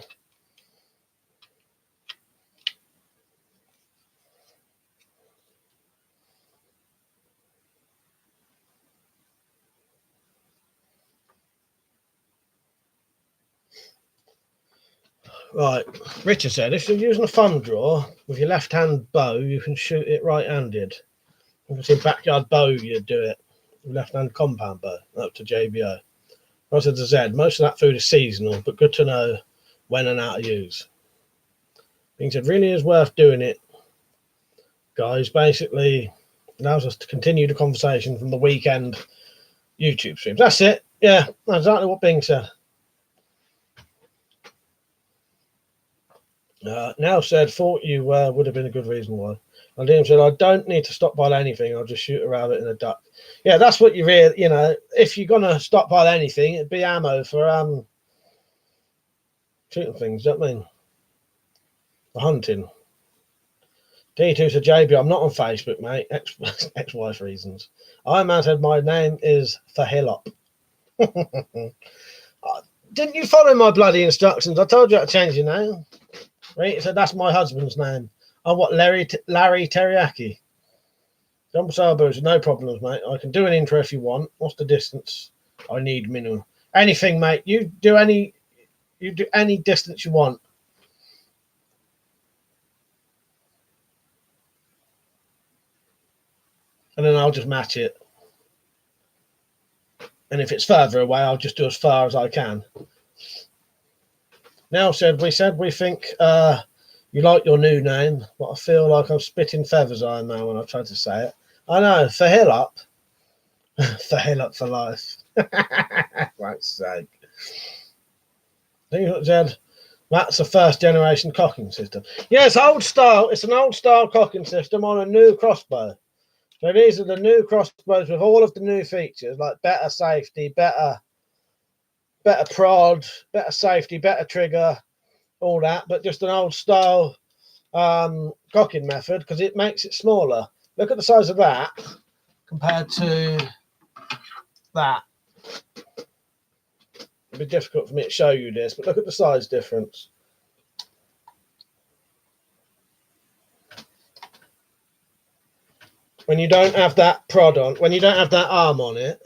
Right, Richard said, if you're using a thumb draw with your left-hand bow, you can shoot it right-handed. If it's a backyard bow, you'd do it. Left-hand compound bow, up to JBO. I said to Z, most of that food is seasonal, but good to know when and how to use. Being said, really is worth doing it, guys. Basically, allows us to continue the conversation from the weekend YouTube streams. That's it. Yeah, that's exactly what Bing said. Now said, thought you would have been a good reason why. And Liam said, I don't need to stockpile anything. I'll just shoot a rabbit and a duck. Yeah, that's what you really, you know, if you're going to stockpile anything, it'd be ammo for shooting things, do you know what I mean? For hunting. D2 to JB, I'm not on Facebook, mate. Ex-wife reasons. Iron Man said, my name is Fahilop. Didn't you follow my bloody instructions? I told you how to change your name. Right? So that's my husband's name. I'm what, Larry Teriyaki. Jump sail boots, no problems, mate. I can do an intro if you want. What's the distance? I need minimum. Anything, mate. You do any distance you want. And then I'll just match it. And if it's further away, I'll just do as far as I can. Now we think you like your new name, but I feel like I'm spitting feathers on now when I try to say it. I know, for Hill Up. For Hill Up for life. Fuck's sake. Said, that's a first generation cocking system. Yeah, it's old style. It's an old style cocking system on a new crossbow. So these are the new crossbows with all of the new features, like better safety, better prod, better safety, better trigger, all that, but just an old style cocking method because it makes it smaller. Look at the size of that compared to that. It'd be difficult for me to show you this, but look at the size difference. When you don't have that prod on, when you don't have that arm on it,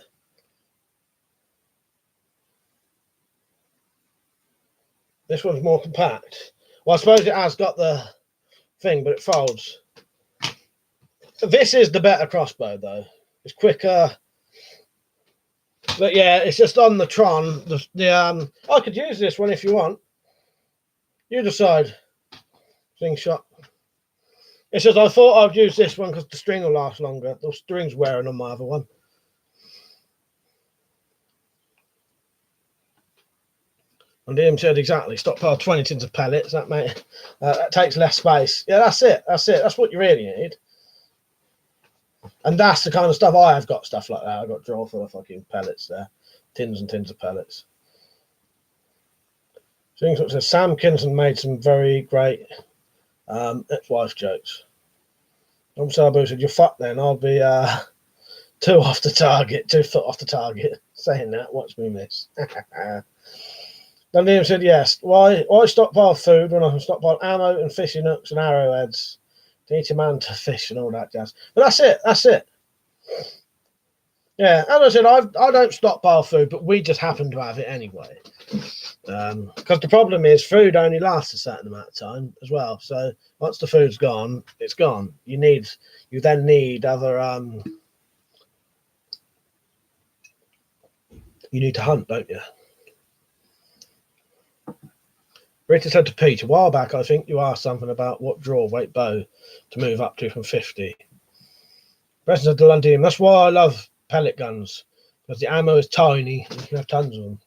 this one's more compact. Well, I suppose it has got the thing, but it folds. This is the better crossbow, though. It's quicker. But yeah, it's just on the Tron. I could use this one if you want. You decide. Slingshot. It's just I thought I'd use this one because the string will last longer. The string's wearing on my other one. And Liam said exactly. Stockpile 20 tins of pellets. That takes less space. Yeah, that's it. That's what you really need. And that's the kind of stuff I have got. Stuff like that. I've got a drawer full of fucking pellets there. Tins and tins of pellets. Things that says Sam Kinson made some very great ex-wife jokes. Tom Sarbo said, "You're fucked then. I'll be 2 off the target, 2 foot off the target." Saying that, watch me miss. Then Liam said, "Yes. Why stockpile food when I can stockpile ammo and fishing hooks and arrowheads? Teach a man to fish and all that jazz." But that's it. Yeah, as I said, I don't stockpile food, but we just happen to have it anyway. Because the problem is food only lasts a certain amount of time as well. So once the food's gone, it's gone. You then need other you need to hunt, don't you? Rita said to Pete a while back, I think you asked something about what draw weight bow to move up to from 50. Preston said to London, that's why I love pellet guns, because the ammo is tiny and you can have tons of them.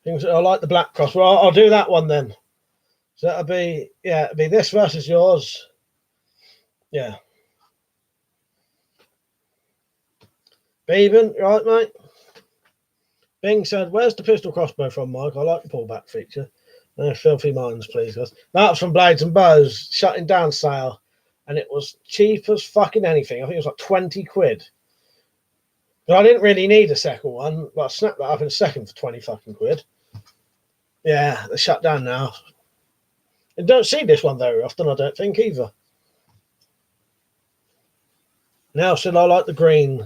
Things I like the black cross. Well, I'll do that one then. So that'll be this versus yours. Yeah. Beaven, right, mate? Bing said, where's the pistol crossbow from, Mike? I like the pullback feature. No filthy minds, please. That was from Blades and Bows, shutting down sale. And it was cheap as fucking anything. I think it was like 20 quid. But I didn't really need a second one, but I snapped that up in a second for 20 fucking quid. Yeah, they're shut down now. You don't see this one very often, I don't think, either. Now said I like the green.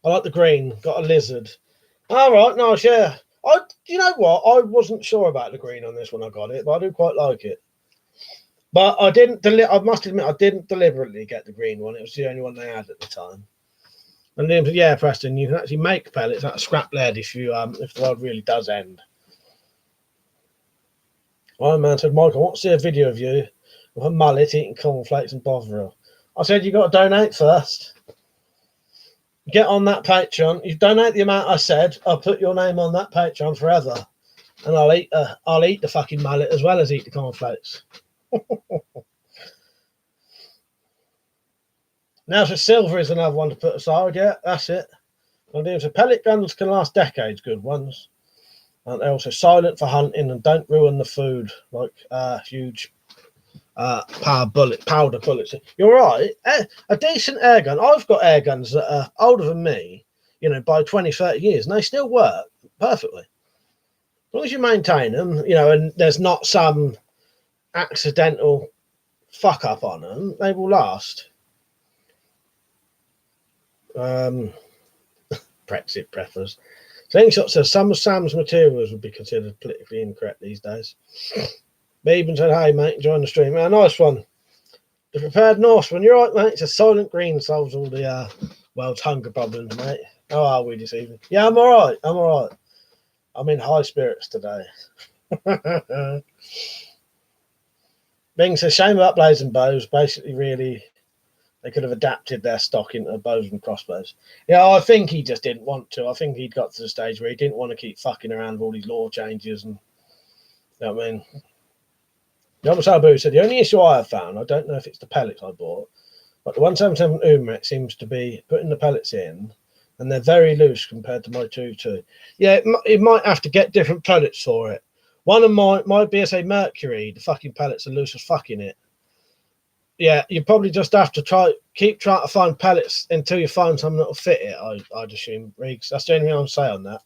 Got a lizard. All right, nice, yeah. You know what? I wasn't sure about the green on this when I got it, but I do quite like it. But I must admit, I didn't deliberately get the green one. It was the only one they had at the time. And then, yeah, Preston, you can actually make pellets out of scrap lead if the world really does end. One man said, Michael, I want to see a video of you with a mullet eating cornflakes and Bovril. I said, you got to donate first. Get on that Patreon. You donate the amount I said, I'll put your name on that Patreon forever, and I'll eat the fucking mullet as well as eat the cornflakes. Now, so silver is another one to put aside. Yeah, that's it. And so pellet guns can last decades, good ones, and they're also silent for hunting and don't ruin the food like huge powder bullets. You're right. A decent air gun. I've got air guns that are older than me, by 20, 30 years, and they still work perfectly. As long as you maintain them, and there's not some accidental fuck up on them, they will last. Brexit prefers. Slingshot says some of Sam's materials would be considered politically incorrect these days. Beeben said, hey mate, enjoying the stream. Yeah, nice one. The prepared Norseman, you're right, mate. It's a silent green solves all the world's hunger problems, mate. How are we this evening? Yeah, I'm alright. I'm in high spirits today. Bing says, shame about blades and bows. Basically, really, they could have adapted their stock into bows and crossbows. Yeah, I think he just didn't want to. I think he'd got to the stage where he didn't want to keep fucking around with all these law changes and, you know what I mean? Yama Sabu said, the only issue I have found, I don't know if it's the pellets I bought, but the 177 Umret seems to be putting the pellets in, and they're very loose compared to my 2.2. Yeah, it might have to get different pellets for it. One of my BSA Mercury, the fucking pellets are loose as fucking it. Yeah, you probably just have to keep trying to find pellets until you find something that'll fit it. I'd assume, Riggs. That's the only thing I'll say on that.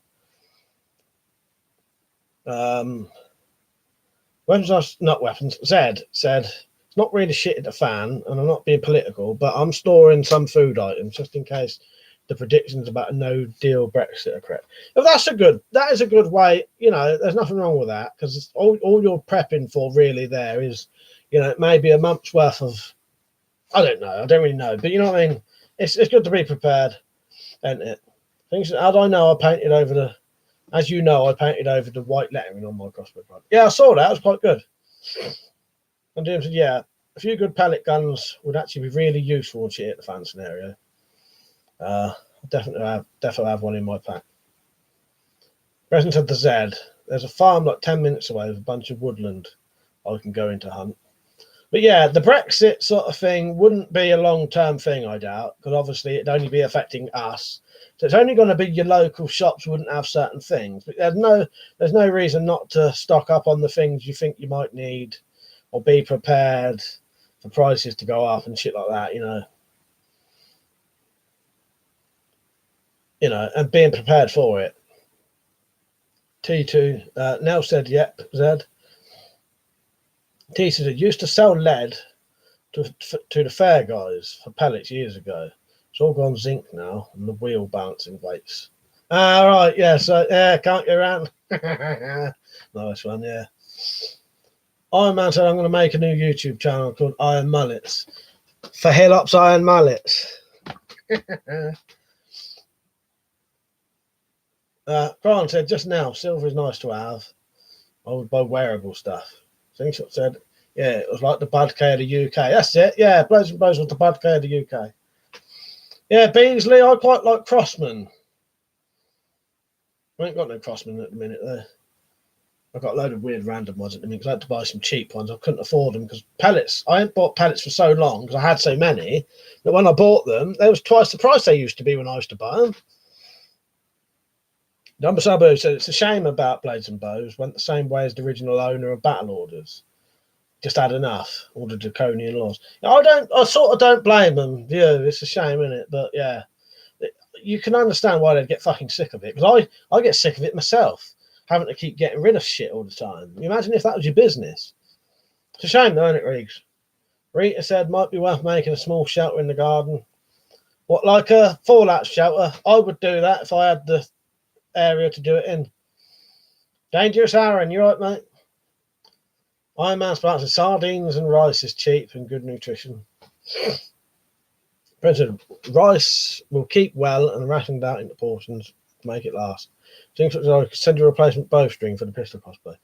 Weapons, not weapons. Zed said, it's not really shit at a fan, and I'm not being political, but I'm storing some food items just in case the predictions about a no-deal Brexit are correct. If that is a good way, you know, there's nothing wrong with that, because all you're prepping for really there is, you know, maybe a month's worth of, I don't know, I don't really know, but you know what I mean? It's good to be prepared, isn't it? Things, as I know, I painted over the white lettering on my crossbow. Yeah, I saw that. It was quite good. And Jim said, yeah, a few good pellet guns would actually be really useful once you hit the fan scenario. Definitely have one in my pack. President of the Z. There's a farm like 10 minutes away with a bunch of woodland I can go into hunt. But yeah, the Brexit sort of thing wouldn't be a long-term thing, I doubt, because obviously it'd only be affecting us. So it's only going to be your local shops wouldn't have certain things. But there's no reason not to stock up on the things you think you might need, or be prepared for prices to go up and shit like that, you know. You know, and being prepared for it. T2 Nell said, yep, Zed. T said, used to sell lead to the fair guys for pellets years ago. It's all gone zinc now, and the wheel balancing weights. Ah, right, yeah, so, yeah, can't get around. Nice one, yeah. Iron Man said, I'm going to make a new YouTube channel called Iron Mullets. For Hillops Iron Mullets. Grant said, just now, silver is nice to have. I would buy wearable stuff. Slingshot said, yeah, it was like the Bud K of the UK. That's it, yeah, Blades and Bows was the Bud K of the UK. Yeah, Beasley, I quite like Crossman. I ain't got no Crossman at the minute, though. I've got a load of weird random ones at the minute because I had to buy some cheap ones. I couldn't afford them because pellets, I hadn't bought pellets for so long because I had so many that when I bought them, they was twice the price they used to be when I used to buy them. Number Sabu said it's a shame about Blades and Bows went the same way as the original owner of Battle Orders. Just had enough, all the draconian laws. I sort of don't blame them. Yeah, it's a shame, isn't it? But yeah, you can understand why they'd get fucking sick of it. Because I get sick of it myself, having to keep getting rid of shit all the time. You imagine if that was your business. It's a shame, though, isn't it, Riggs? Rita said might be worth making a small shelter in the garden. What, like a fallout shelter? I would do that if I had the area to do it in. Dangerous Aaron, you right, mate? Iron Man sponsors sardines and rice is cheap and good nutrition. President, rice will keep well and rationed out into portions to make it last. Things such as I could send you a replacement bowstring for the pistol crossbow.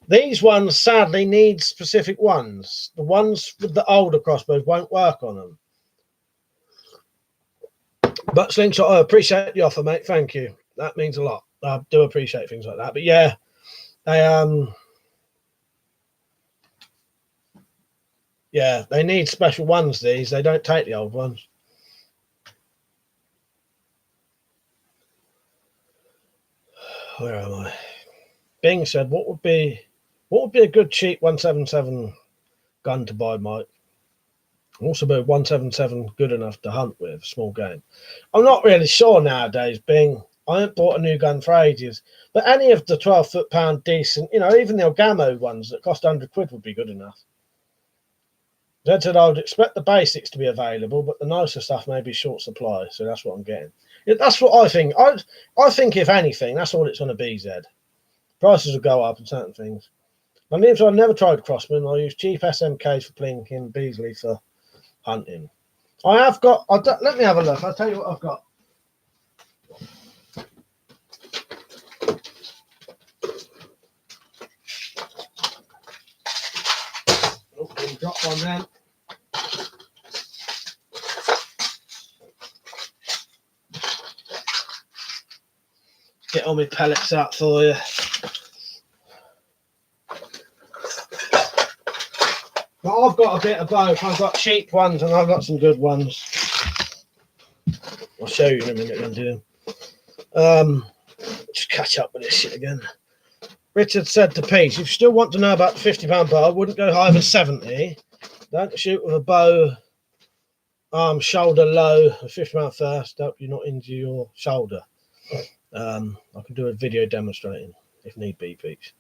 These ones sadly need specific ones. The ones with the older crossbows won't work on them. But Slingshot, I appreciate the offer, mate. Thank you. That means a lot. I do appreciate things like that. But yeah, they need special ones, these. They don't take the old ones. Where am I? Bing said, what would be a good cheap 177 gun to buy, Mike? Also, be 177 good enough to hunt with, small game. I'm not really sure nowadays, Bing. I haven't bought a new gun for ages. But any of the 12 foot-pound decent, you know, even the Orgamo ones that cost 100 quid would be good enough. Zed said I would expect the basics to be available, but the nicer stuff may be short supply. So that's what I'm getting. Yeah, that's what I think. I think if anything, that's all it's going to be. Zed prices will go up on certain things. My name's I never tried Crossman. I use cheap SMKs for plinking, Beasley for hunting. I have got. Let me have a look. I'll tell you what I've got. Oh, drop one then. Get all my pellets out for you. But I've got a bit of both. I've got cheap ones and I've got some good ones. I'll show you in a minute when I do them. Just catch up with this shit again. Richard said to Pete, if you still want to know about the £50 bow, I wouldn't go higher than 70. Don't shoot with a bow, shoulder low, a £50 first. Hope you're not injure your shoulder. I can do a video demonstrating if need be, Pete.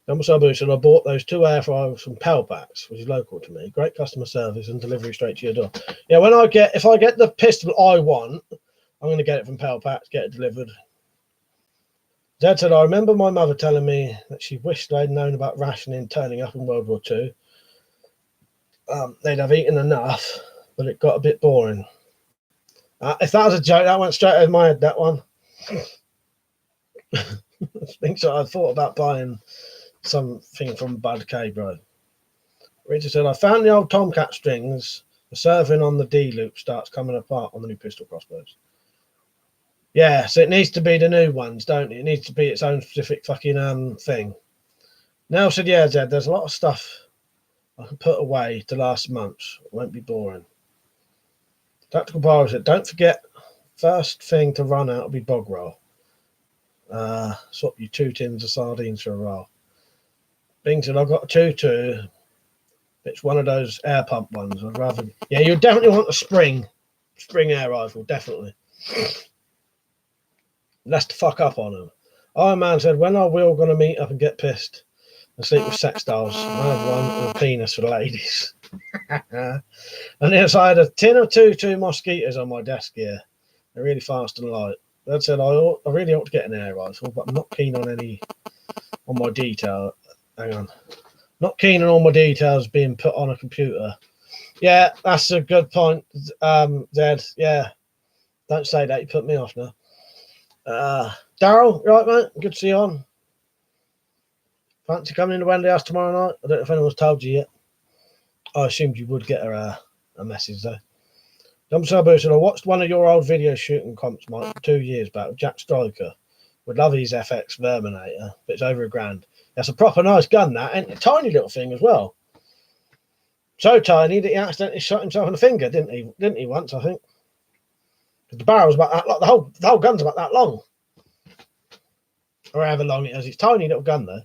Said I bought those 2 air fryers from Pelpacks, which is local to me. Great customer service and delivery straight to your door. Yeah, if I get the pistol I want, I'm going to get it from Pelpacks, get it delivered. Dad said, I remember my mother telling me that she wished they'd known about rationing turning up in World War II. They'd have eaten enough, but it got a bit boring. If that was a joke, that went straight over my head, that one. I think so. I thought about buying something from Bud K, bro. Richard said, I found the old Tomcat strings. The serving on the D loop starts coming apart on the new pistol crossbows. Yeah, so it needs to be the new ones, don't it? It needs to be its own specific fucking thing. Nell said, yeah, Zed, there's a lot of stuff I can put away to last months. It won't be boring. Tactical Power said, don't forget, first thing to run out will be bog roll. Swap you 2 tins of sardines for a roll. Bing said, I've got a 2-2. It's one of those air pump ones. I'd rather. Yeah, you definitely want a spring air rifle, definitely. That's to fuck up on them. Iron Man said, when are we all going to meet up and get pissed and sleep with sex dolls? I have one and a penis for the ladies. And yes, I had a tin of 2-2 mosquitoes on my desk here. They're really fast and light. That said, I really ought to get an air rifle, but I'm not keen on my detail. Hang on. Not keen on all my details being put on a computer. Yeah, that's a good point, Zed. Yeah, don't say that. You put me off now. Daryl, right, mate? Good to see you on. Fancy coming into Wendy House tomorrow night? I don't know if anyone's told you yet. I assumed you would get her a message, though. Said, I watched one of your old video shooting comps, Mike, 2 years back with Jack Striker. Would love his FX Verminator, but it's over $1,000. That's a proper nice gun, that, and a tiny little thing as well. So tiny that he accidentally shot himself in the finger, didn't he? Once, I think. Because the barrel's about that long. The whole gun's about that long, or however long it is. It's a tiny little gun though,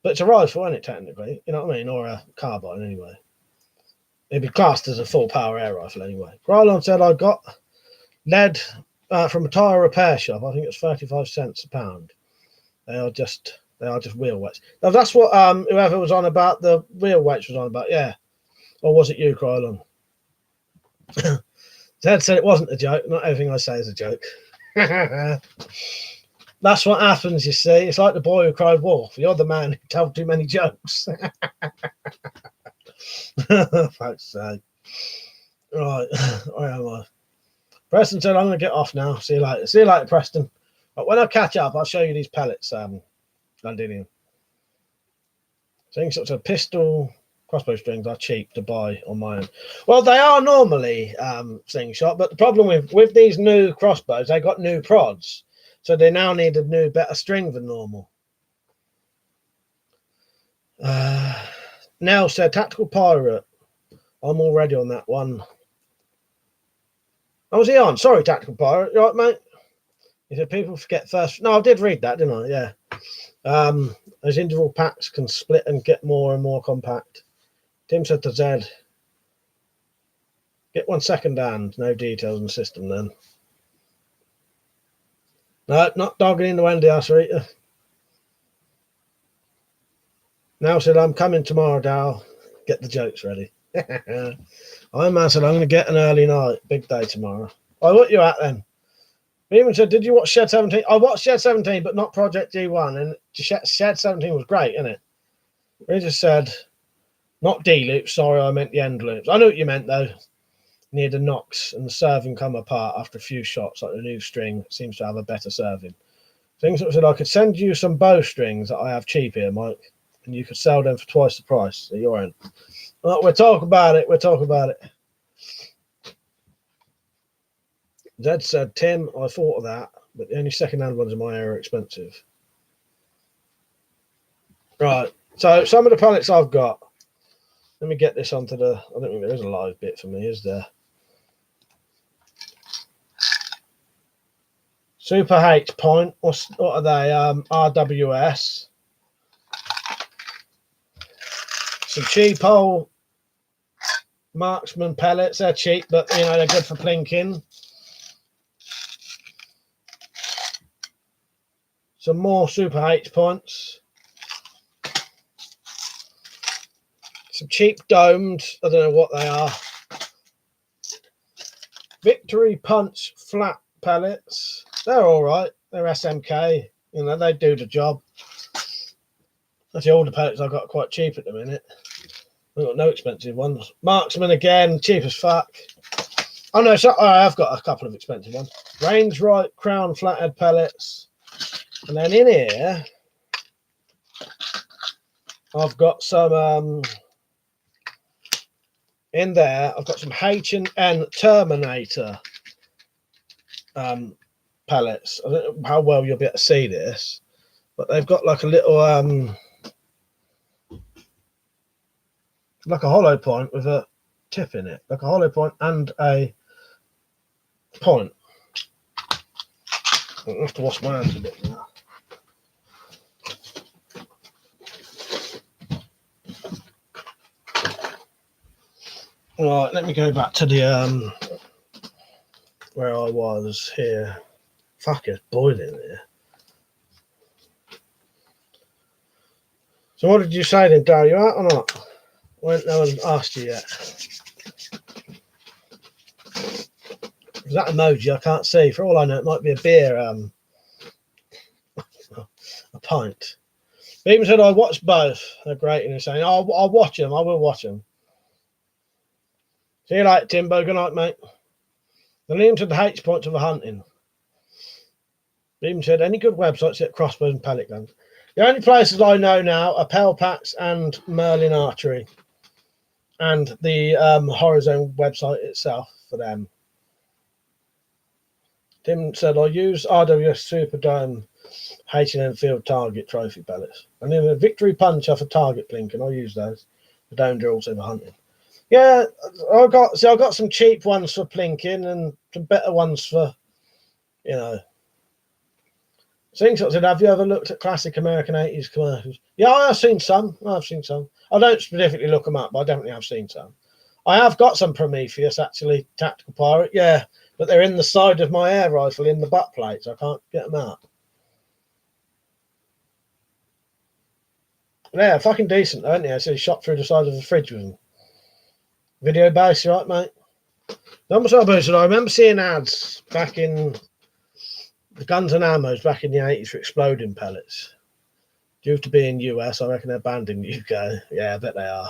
but it's a rifle, isn't it? Technically, you know what I mean, or a carbine anyway. It'd be classed as a full power air rifle anyway. Grylon said I got lead from a tyre repair shop. I think it's 35 cents a pound. They are just wheel weights. Now, that's what whoever was on about the wheel weights was on about, yeah. Or was it you, Krylon? Ted said it wasn't a joke. Not everything I say is a joke. That's what happens, you see. It's like the boy who cried wolf. You're the man who told too many jokes. Fuck's sake. Right, where am I? Preston said, I'm going to get off now. See you later. See you later, Preston. But when I catch up, I'll show you these pellets, Londinium. Things such as pistol crossbow strings are cheap to buy on my own. Well, they are normally slingshot, but the problem with these new crossbows, they got new prods. So they now need a new, better string than normal. Nell said, Tactical Pirate. I'm already on that one. Oh, was he on? Sorry, Tactical Pirate. You all right, mate? He said, people forget first. No, I did read that, didn't I? Yeah. Those interval packs can split and get more and more compact. Tim said to Zed, get one second hand. No details in the system then. No, not dogging in the Wendy House, Rita. Now said, I'm coming tomorrow, Dal. Get the jokes ready. I man said I'm going to get an early night. Big day tomorrow. Oh, what you at then? Even said, did you watch Shed 17? I watched Shed 17, but not Project G1. And Shed 17 was great, isn't it? He just said, not D loops. Sorry, I meant the end loops. I know what you meant, though. Near the knocks and the serving come apart after a few shots, like the new string seems to have a better serving. Things that said, I could send you some bowstrings that I have cheap here, Mike, and you could sell them for twice the price at your end. Well, we'll talk about it. We'll talk about it. Zed said, Tim, I thought of that, but the only second-hand ones in my area are expensive. Right, so some of the pallets I've got. Let me get this onto the... I don't think there is a live bit for me, is there? Super H point. What are they? RWS. Some cheap old Marksman pellets. They're cheap, but, you know, they're good for plinking. Some more Super H points. Some cheap domed. I don't know what they are. Victory Punch flat pellets. They're all right. They're SMK. You know, they do the job. Actually, all the pellets I've got quite cheap at the minute. I've got no expensive ones. Marksman again, cheap as fuck. Oh no, so I have got a couple of expensive ones. Range Right Crown flathead pellets. And then in here, I've got some, in there, I've got some H&N Terminator pellets. I don't know how well you'll be able to see this, but they've got like a little, like a hollow point with a tip in it, like a hollow point and a point. I have to wash my hands a bit now. Right, let me go back to the where I was here. Fuck, it's boiling here. So what did you say then, Darryl? You out or not? Well, no one asked you yet. That emoji I can't see. For all I know, it might be a beer, a pint. But even said I watched both. They're great, and they're saying, oh, I'll watch them. I will watch them. See you later, Timbo. Good night, mate. The name to the H points of the hunting. Even said, any good websites that crossbows and pellet guns? The only places I know now are Pelpax and Merlin Archery, and the Horizon website itself for them. Tim said, I use RWS Superdome H&M Field Target trophy pellets. And then the Victory Puncher for target plinking. I use those. The domed are also for hunting. Yeah, I've got some cheap ones for plinking and some better ones for, you know. Things I said, have you ever looked at classic American 80s commercials? Yeah, I've seen some. I don't specifically look them up, but I definitely have seen some. I have got some Prometheus, actually, Tactical Pirate, yeah, but they're in the side of my air rifle in the butt plate, so I can't get them out. Yeah, fucking decent, aren't they? So he shot through the side of the fridge with them. Video base, right, mate? I remember seeing ads back in the Guns and Ammos back in the 80s for exploding pellets. Due to be in US, I reckon they're banned in UK. Yeah, I bet they are.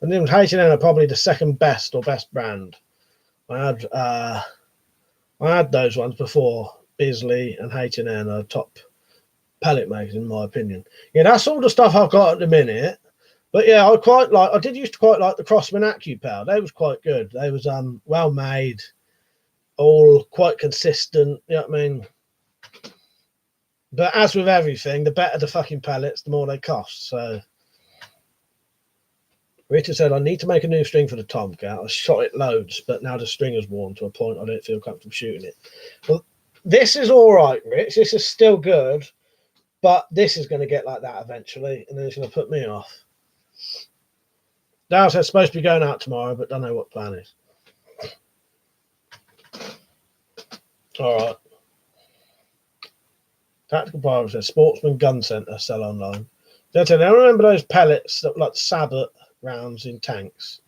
And then H&M are probably the second best or best brand. I had those ones before. Bisley and H&M are top pellet makers in my opinion. Yeah, that's all the stuff I've got at the minute. But yeah, I did used to quite like the Crossman AccuPower. They was quite good. They was well made, all quite consistent, you know what I mean? But as with everything, the better the fucking pellets, the more they cost. So Richard said, I need to make a new string for the Tomcat. I shot it loads, but now the string is worn to a point I don't feel comfortable shooting it. Well, this is all right, Rich. This is still good, but this is going to get like that eventually, and then it's going to put me off. Dale said it's supposed to be going out tomorrow, but don't know what plan is. All right. Tactical Pirate says Sportsman Gun Centre sell online. I remember those pellets that were like Sabot rounds in tanks.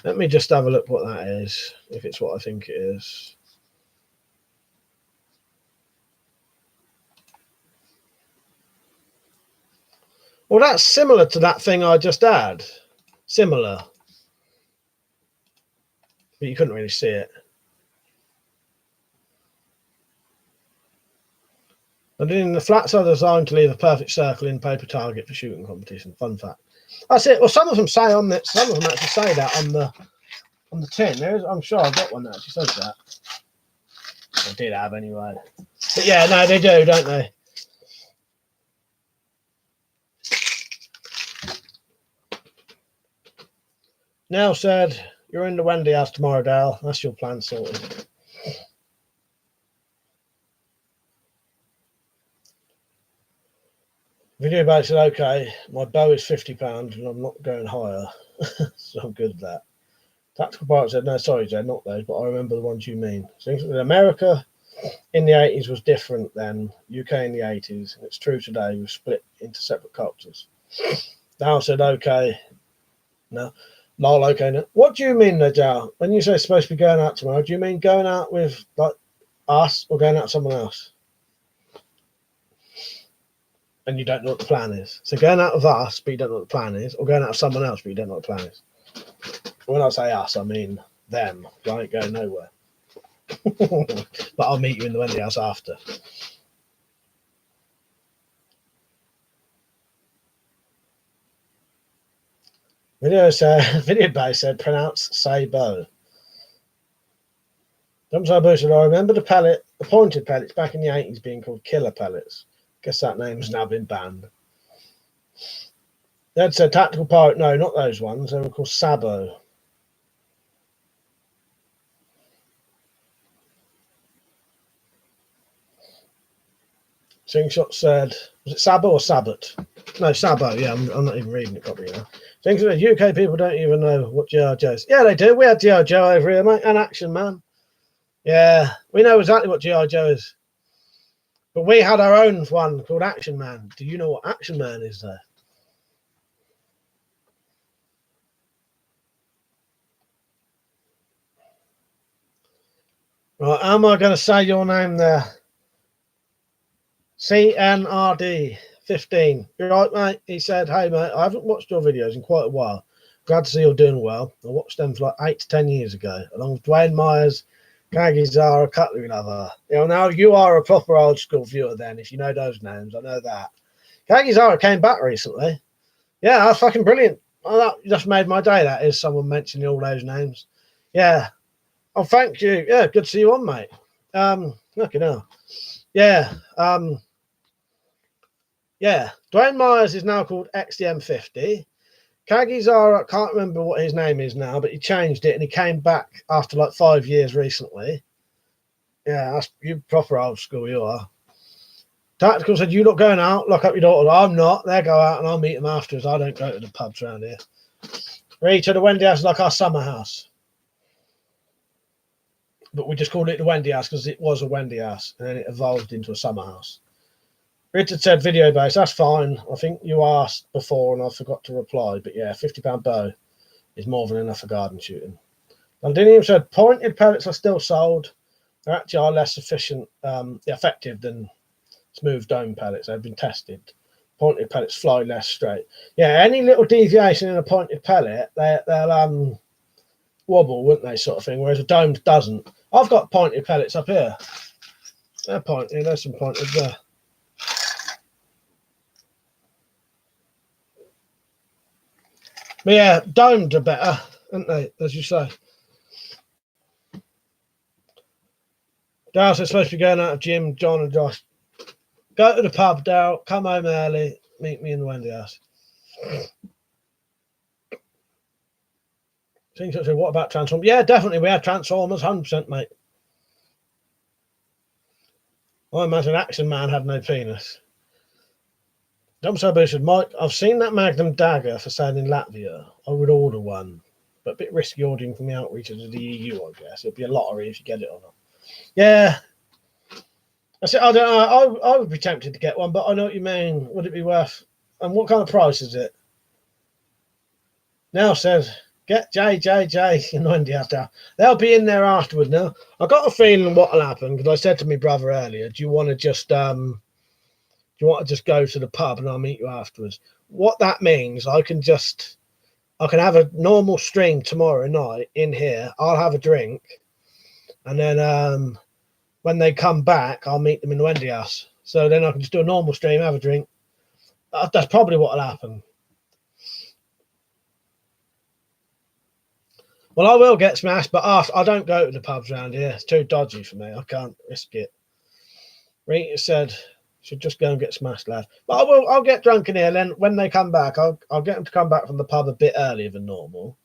Let me just have a look what that is, if it's what I think it is. Well, that's similar to that thing I just had. Similar. But you couldn't really see it. And then the flats are designed to leave a perfect circle in paper target for shooting competition. Fun fact. That's it. Well, some of them say on that. Some of them actually say that on the tin. I'm sure I got one that actually says that. I did have anyway. But yeah, no, they do, don't they? Nell said, "You're in the Wendy house tomorrow, Dale. That's your plan sorted." Video base said, "Okay, my bow is £50 and I'm not going higher." So I'm good with that. Tactical Pilot said, "No, sorry, Jed, not those, but I remember the ones you mean." So in America in the 80s was different than UK in the 80s. And it's true today. We've split into separate cultures. Dal said, "Okay." No. Lol, okay. No. What do you mean, Dal? When you say supposed to be going out tomorrow, do you mean going out with like us or going out with someone else? And you don't know what the plan is. So going out with us, but you don't know what the plan is, or going out with someone else, but you don't know what the plan is. When I say us, I mean them. I ain't going nowhere. But I'll meet you in the Wendy house after. Video base said pronounce Sabo. Dumsabo said, "I remember the pointed pellets back in the 80s being called killer pellets. Guess that name's now been banned." Dad said Tactical Pirate, no, not those ones. They were called Sabo. Slingshot said, was it Sabo or Sabot? No, Sabo, yeah, I'm not even reading it properly now. Slingshot said, UK people don't even know what G.I. Joe is. Yeah, they do. We had G.I. Joe over here, mate, and Action Man. Yeah, we know exactly what G.I. Joe is. But we had our own one called Action Man. Do you know what Action Man is there? Right, how am I going to say your name there? CNRD 15. You're right, mate. He said, "Hey, mate, I haven't watched your videos in quite a while. Glad to see you're doing well. I watched them for like 8 to 10 years ago, along with Dwayne Myers, Kagi Zara, Cutler, and other. You know, now you are a proper old school viewer then, if you know those names. I know that. Kagi Zara came back recently. Yeah, that's fucking brilliant. Oh, that just made my day, that is, someone mentioning all those names. Yeah. Oh, thank you. Yeah, good to see you on, mate. Look, you know. Yeah. Yeah. Dwayne Myers is now called XDM50. Kagizara, I can't remember what his name is now, but he changed it and he came back after like 5 years recently. Yeah, that's you proper old school, you are. Tactical said, "You not going out, lock up your daughter." I'm not. They go out and I'll meet them afterwards. I don't go to the pubs around here. Rita, the Wendy house is like our summer house. But we just called it the Wendy house because it was a Wendy house and then it evolved into a summer house. Richard said video base, that's fine. I think you asked before and I forgot to reply. But yeah, £50 bow is more than enough for garden shooting. Londinium said pointed pellets are still sold. They actually are less effective than smooth dome pellets. They've been tested. Pointed pellets fly less straight. Yeah, any little deviation in a pointed pellet, they'll wobble, wouldn't they, sort of thing, whereas a dome doesn't. I've got pointed pellets up here. They're pointed. There's some pointed there. But yeah, domed are better, aren't they, as you say. Dale's supposed to be going out of gym, John and Josh. Go to the pub, Dale. Come home early. Meet me in the Wendy house. What about Transformers? Yeah, definitely. We had Transformers, 100%, mate. I imagine Action Man had no penis. Dumb said, "Mike, I've seen that Magnum dagger for sale in Latvia. I would order one, but a bit risky ordering from the outreaches of the EU, I guess. It'll be a lottery if you get it or not." Yeah. I said, I don't know. I would be tempted to get one, but I know what you mean. Would it be worth? And what kind of price is it? Now says, get JJJ in Wendy after. They'll be in there afterward now. I got a feeling what'll happen because I said to my brother earlier, do you want to just go to the pub and I'll meet you afterwards? What that means, I can have a normal stream tomorrow night in here. I'll have a drink, and then when they come back, I'll meet them in the Wendy house. So then I can just do a normal stream, have a drink. That's probably what'll happen. Well, I will get smashed, but I don't go to the pubs around here. It's too dodgy for me. I can't risk it. Rita said, should just go and get smashed, lad. But I'll get drunk in here. Then when they come back, I'll get them to come back from the pub a bit earlier than normal.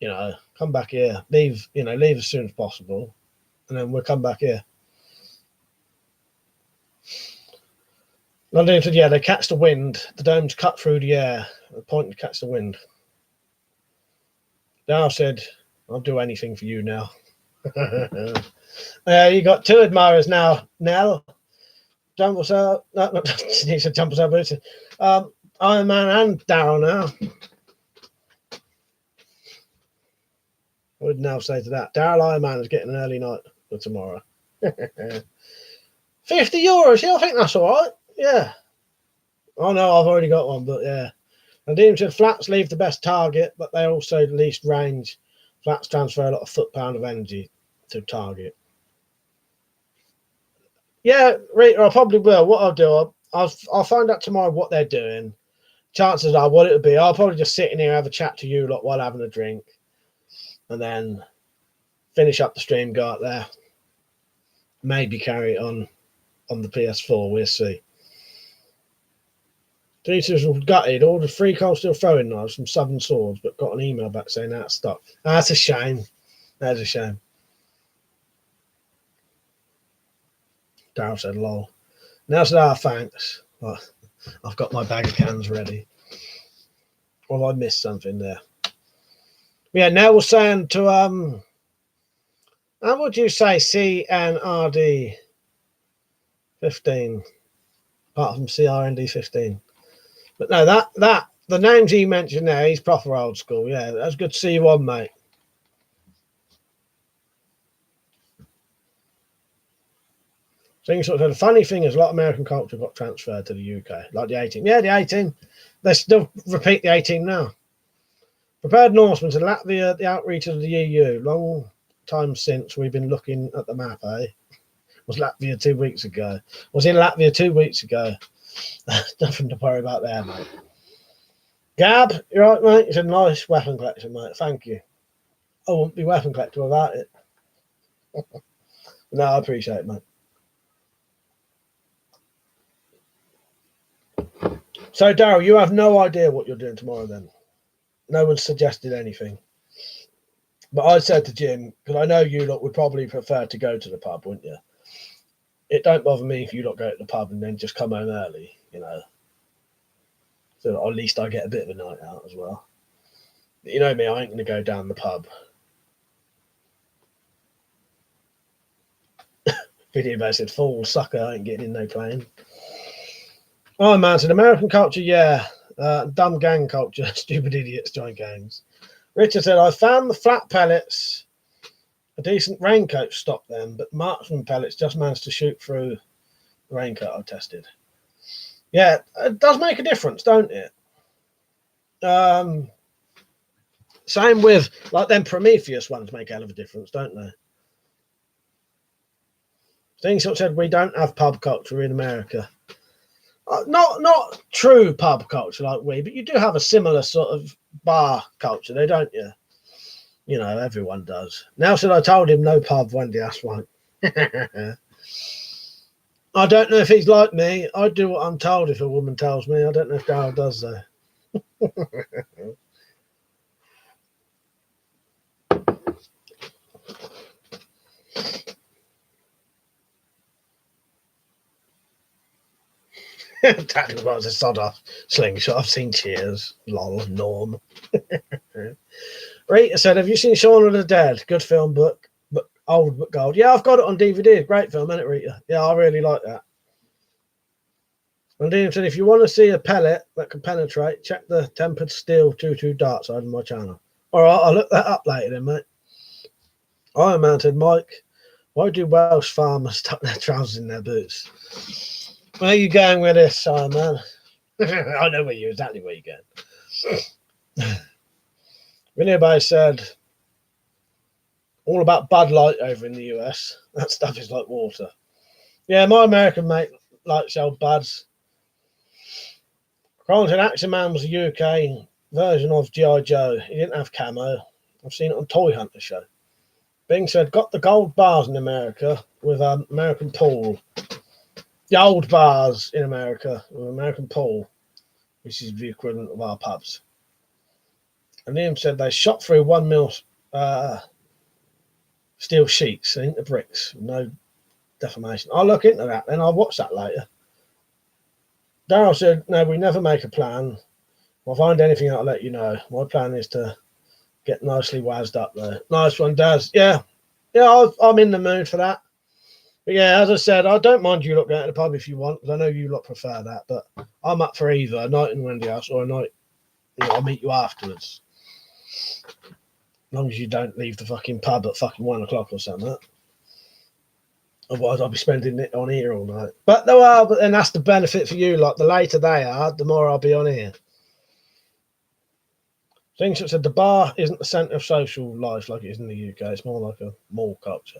You know, come back here, leave as soon as possible, and then we'll come back here. London said, yeah, they catch the wind. The dome's cut through the air. The point to catch the wind. Now said, I'll do anything for you now. You got two admirers now. Nell, jump us out. No, he said jump us out. Iron Man and Daryl now. What did Nell say to that? Daryl Iron Man is getting an early night for tomorrow. 50 euros. Yeah, I think that's all right. Yeah. Oh no, I've already got one, but yeah. And Dean said flats leave the best target, but they also the least range. Flats transfer a lot of foot-pound of energy to target. Yeah, Rita, I probably will. What I'll do, I'll find out tomorrow what they're doing. Chances are what it'll be, I'll probably just sit in here and have a chat to you lot while having a drink. And then finish up the stream, go out there. Maybe carry it on the PS4, we'll see. Jesus was gutted, ordered 3 cold steel throwing knives from Southern Swords, but got an email back saying out of stock. That's a shame. That's a shame. Darryl said, lol. Now said, thanks. Well, I've got my bag of cans ready. Well, I missed something there. Yeah, now we're saying to, how would you say CNRD 15, apart from CRND 15? But no, that the names he mentioned there, he's proper old school. Yeah, that's good to see you on, mate. So sort of the funny thing is a lot of American culture got transferred to the UK, like the 18. Yeah, the 18. They still repeat the 18 now. Prepared Norsemen to Latvia, the outreach of the EU. Long time since we've been looking at the map, eh? Was Latvia 2 weeks ago. Was in Latvia 2 weeks ago. Nothing to worry about there, mate. Gab, you right, mate? It's a nice weapon collection, mate. Thank you. I wouldn't be weapon collector without it. No, I appreciate it, mate. So, Daryl, you have no idea what you're doing tomorrow then? No one suggested anything. But I said to Jim, because I know you lot would probably prefer to go to the pub, wouldn't you? It don't bother me if you lot go to the pub and then just come home early, you know. So at least I get a bit of a night out as well. But you know me, I ain't going to go down the pub. Video man said, fool, sucker, I ain't getting in no plane. Oh, man, said American culture, yeah. Dumb gang culture, stupid idiots join gangs. Richard said, I found the flat pellets. A decent raincoat stopped them, but marksman pellets just managed to shoot through the raincoat I tested. Yeah, it does make a difference, don't it? Same with, like, them Prometheus ones make a hell of a difference, don't they? Things sort of said we don't have pub culture in America. Not true pub culture like we, but you do have a similar sort of bar culture, though, don't you? You know, everyone does. Now said I told him no pub Wendy, that's right. I don't know if he's like me. I do what I'm told if a woman tells me. I don't know if Darryl does, though. Tactical was a sod off slingshot. I've seen Cheers. Lol, Norm. Rita said, have you seen Shaun of the Dead? Good film, but old but gold. Yeah, I've got it on DVD. Great film, isn't it, Rita? Yeah, I really like that. And Dean said, if you want to see a pellet that can penetrate, check the tempered steel 2-2 dart side of my channel. All right, I'll look that up later then, mate. Iron Man said, Mike, why do Welsh farmers tuck their trousers in their boots? Where are you going with this, Iron Man? I know exactly where you're going. Vinny said, all about Bud Light over in the US. That stuff is like water. Yeah, my American mate likes old Buds. Granted, Action Man was a UK version of G.I. Joe. He didn't have camo. I've seen it on Toy Hunter show. Bing said, got the gold bars in America with American Pool. The old bars in America with American Pool, which is the equivalent of our pubs. And Liam said they shot through 1 mil steel sheets into bricks. No deformation. I'll look into that then. I'll watch that later. Darryl said, no, we never make a plan. If I find anything, I'll let you know. My plan is to get nicely wazzed up there. Nice one, Daz. Yeah, I'm in the mood for that. But yeah, as I said, I don't mind you lot going to the pub if you want, because I know you lot prefer that. But I'm up for either a night in Wendy House or a night, I'll meet you afterwards. As long as you don't leave the fucking pub at fucking 1 o'clock or something. Otherwise, I'll be spending it on here all night. But and that's the benefit for you. Like, the later they are, the more I'll be on here. Things that said the bar isn't the centre of social life like it is in the UK. It's more like a mall culture.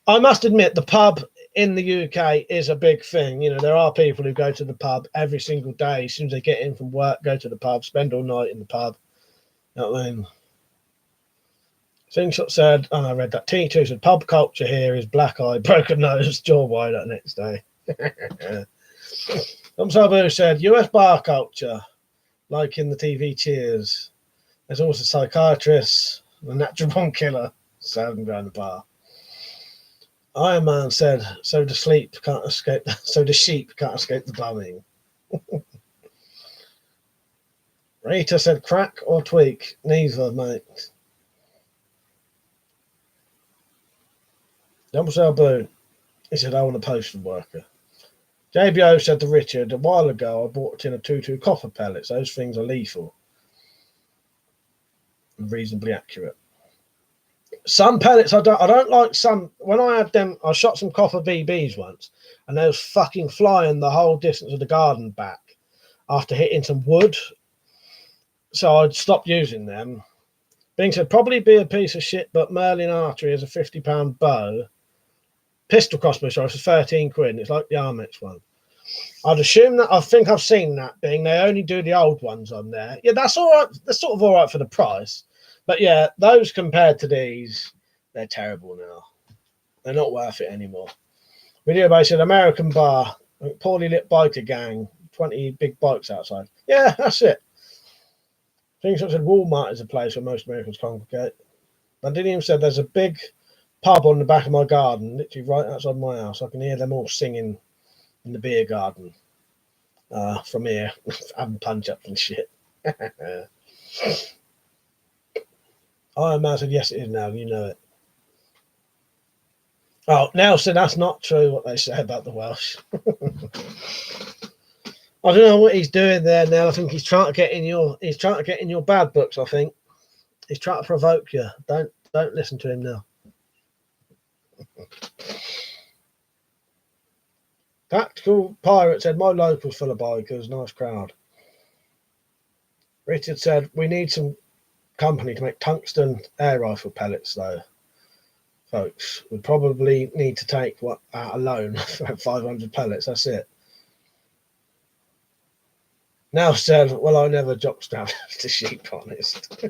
I must admit, the pub in the UK is a big thing. There are people who go to the pub every single day. As soon as they get in from work, go to the pub, spend all night in the pub. You know what I mean? Things that said, and I read that T2 said, pub culture here is black eye, broken nose, jaw wide that next day. Sabu said, US bar culture, like in the TV Cheers. There's also psychiatrists, the natural born killer, serving around the bar. Iron Man said, so the sheep can't escape the bumming. Rita said, crack or tweak? Neither, mate. Boo. He said, I want a postal worker. JBO said to Richard, a while ago, I bought in a 2-2 copper pellets. Those things are lethal and reasonably accurate. Some pellets I don't like. Some, when I had them, I shot some copper BBs once, and they was fucking flying the whole distance of the garden back after hitting some wood. So I'd stopped using them. Bing said, probably be a piece of shit, but Merlin Archery is a £50 bow. Pistol crossbow, sorry, for 13 quid. And it's like the Armex one. I'd assume that. I think I've seen that Bing. They only do the old ones on there. Yeah, that's all right. That's sort of all right for the price. But yeah, those compared to these, they're terrible now. They're not worth it anymore. Video base said American bar, poorly lit biker gang, 20 big bikes outside. Yeah, that's it. Things such as Walmart is a place where most Americans congregate. Vandinium said there's a big pub on the back of my garden, literally right outside my house. I can hear them all singing in the beer garden from here, having punch-ups and shit. Iron Man said, yes, it is now. You know it. Oh, Nelson, that's not true what they say about the Welsh. I don't know what he's doing there now. I think he's trying to get in your bad books, I think. He's trying to provoke you. Don't listen to him now. Tactical Pirate said, my local's full of bikers, nice crowd. Richard said, we need some company to make tungsten air rifle pellets though, folks. We probably need to take a loan for 500 pellets. That's it. Now said, well, I never jockstrap to sheep, honest.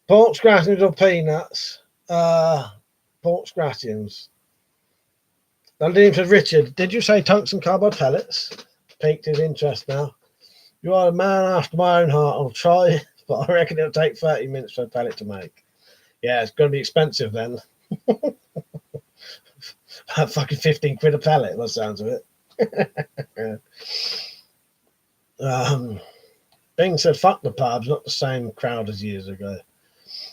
Pork scratchings or peanuts? Pork scratchings. Landine said, Richard, did you say tungsten carbide pellets? Piqued his interest now. You are a man after my own heart. I'll try, but I reckon it'll take 30 minutes for a pellet to make. Yeah, it's going to be expensive then. Fucking 15 quid a pellet, by the sounds of it. Bing said, fuck the pubs, not the same crowd as years ago.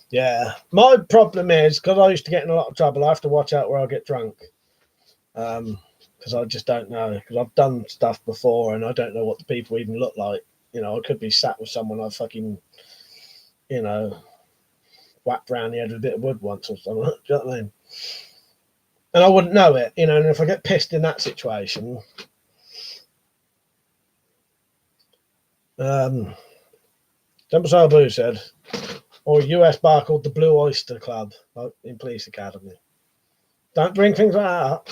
Yeah, my problem is, because I used to get in a lot of trouble, I have to watch out where I get drunk. because I just don't know. Because I've done stuff before and I don't know what the people even look like. You know, I could be sat with someone I fucking, you know, whacked round the head with a bit of wood once or something. Do you know what I mean? And I wouldn't know it, you know. And if I get pissed in that situation, Jumper Blue said, or a US bar called the Blue Oyster Club, like in Police Academy. Don't bring things like that up.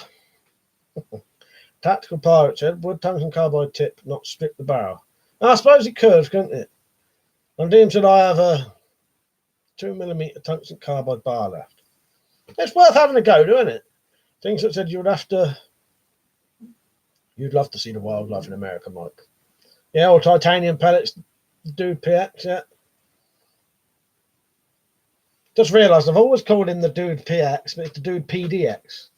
Tactical Pirate said, would tungsten carbide tip not strip the barrel? I suppose it could, couldn't it? And Dean said, I have a 2mm tungsten carbide bar left. It's worth having a go, isn't it? Things that said you'd love to see the wildlife in America, Mike. Yeah, or titanium pellets, Dude PX, yeah. Just realised I've always called him the Dude PX, but it's the Dude PDX.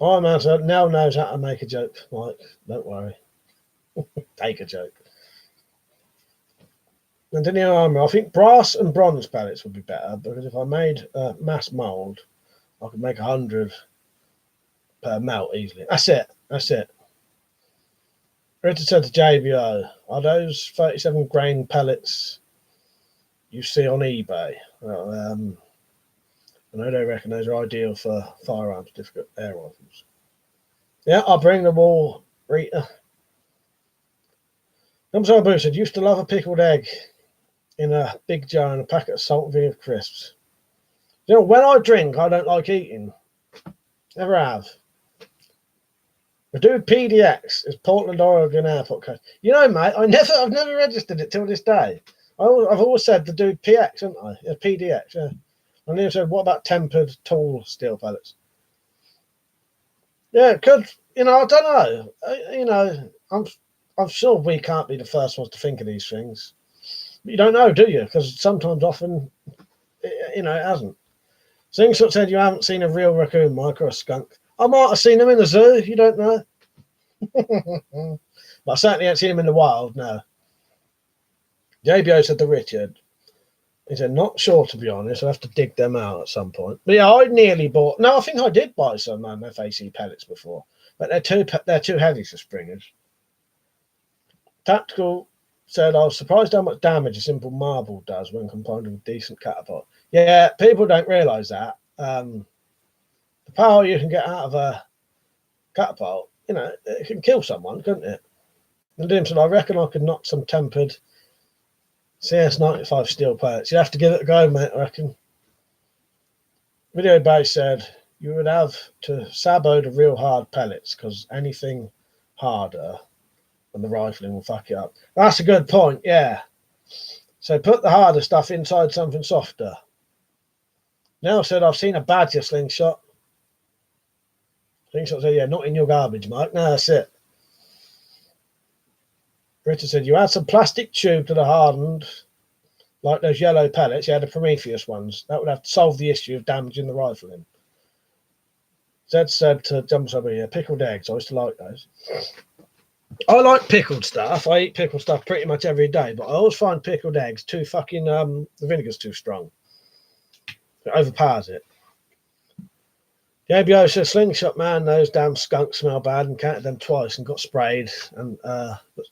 Oh man, so Nell knows how to make a joke, Mike. Don't worry. Take a joke. And in the armour, I think brass and bronze pellets would be better, because if I made a mass mould, I could make 100 per melt easily. That's it. Richard said to JBO, are those 37 grain pellets you see on eBay? Well, I know they reckon those are ideal for firearms, difficult air rifles. Yeah, I'll bring them all, Rita. Number Boo said, used to love a pickled egg in a big jar and a packet of salt and vinegar crisps. You know, when I drink, I don't like eating. Never have. The Dude PDX is Portland, Oregon airport code. You know, mate, I've never registered it till this day. I've always said the Dude PX, haven't I? Yeah, PDX, yeah. I never said, what about tempered tall steel pellets? Yeah, it could. You know, I don't know. You know, I'm sure we can't be the first ones to think of these things. But you don't know, do you? Because often, you know, it hasn't. Slingshot said you haven't seen a real raccoon, Mike, or a skunk. I might have seen them in the zoo, you don't know. But I certainly haven't seen them in the wild, no. JBO said to Richard, he said, not sure to be honest, I'll have to dig them out at some point. But yeah, I nearly bought, no, I think I did buy some FAC pellets before, but they're too heavy for springers. Tactical said, I was surprised how much damage a simple marble does when combined with a decent catapult. Yeah, people don't realise that. The power you can get out of a catapult, you know, it can kill someone, couldn't it? And Dim said, I reckon I could knock some tempered CS95 steel pellets. You have to give it a go, mate, I reckon. Video Bay said, you would have to sabo the real hard pellets because anything harder than the rifling will fuck it up. That's a good point, yeah. So put the harder stuff inside something softer. Now said, I've seen a badger slingshot. Slingshot said, yeah, not in your garbage, Mike. No, that's it. Richard said, you add some plastic tube to the hardened, like those yellow pellets. You had the Prometheus ones. That would have to solve the issue of damaging the rifling. Zed said to Jumps over here, pickled eggs. I used to like those. I like pickled stuff. I eat pickled stuff pretty much every day, but I always find pickled eggs too fucking, the vinegar's too strong. It overpowers it. The ABO says, slingshot man, those damn skunks smell bad and counted them twice and got sprayed and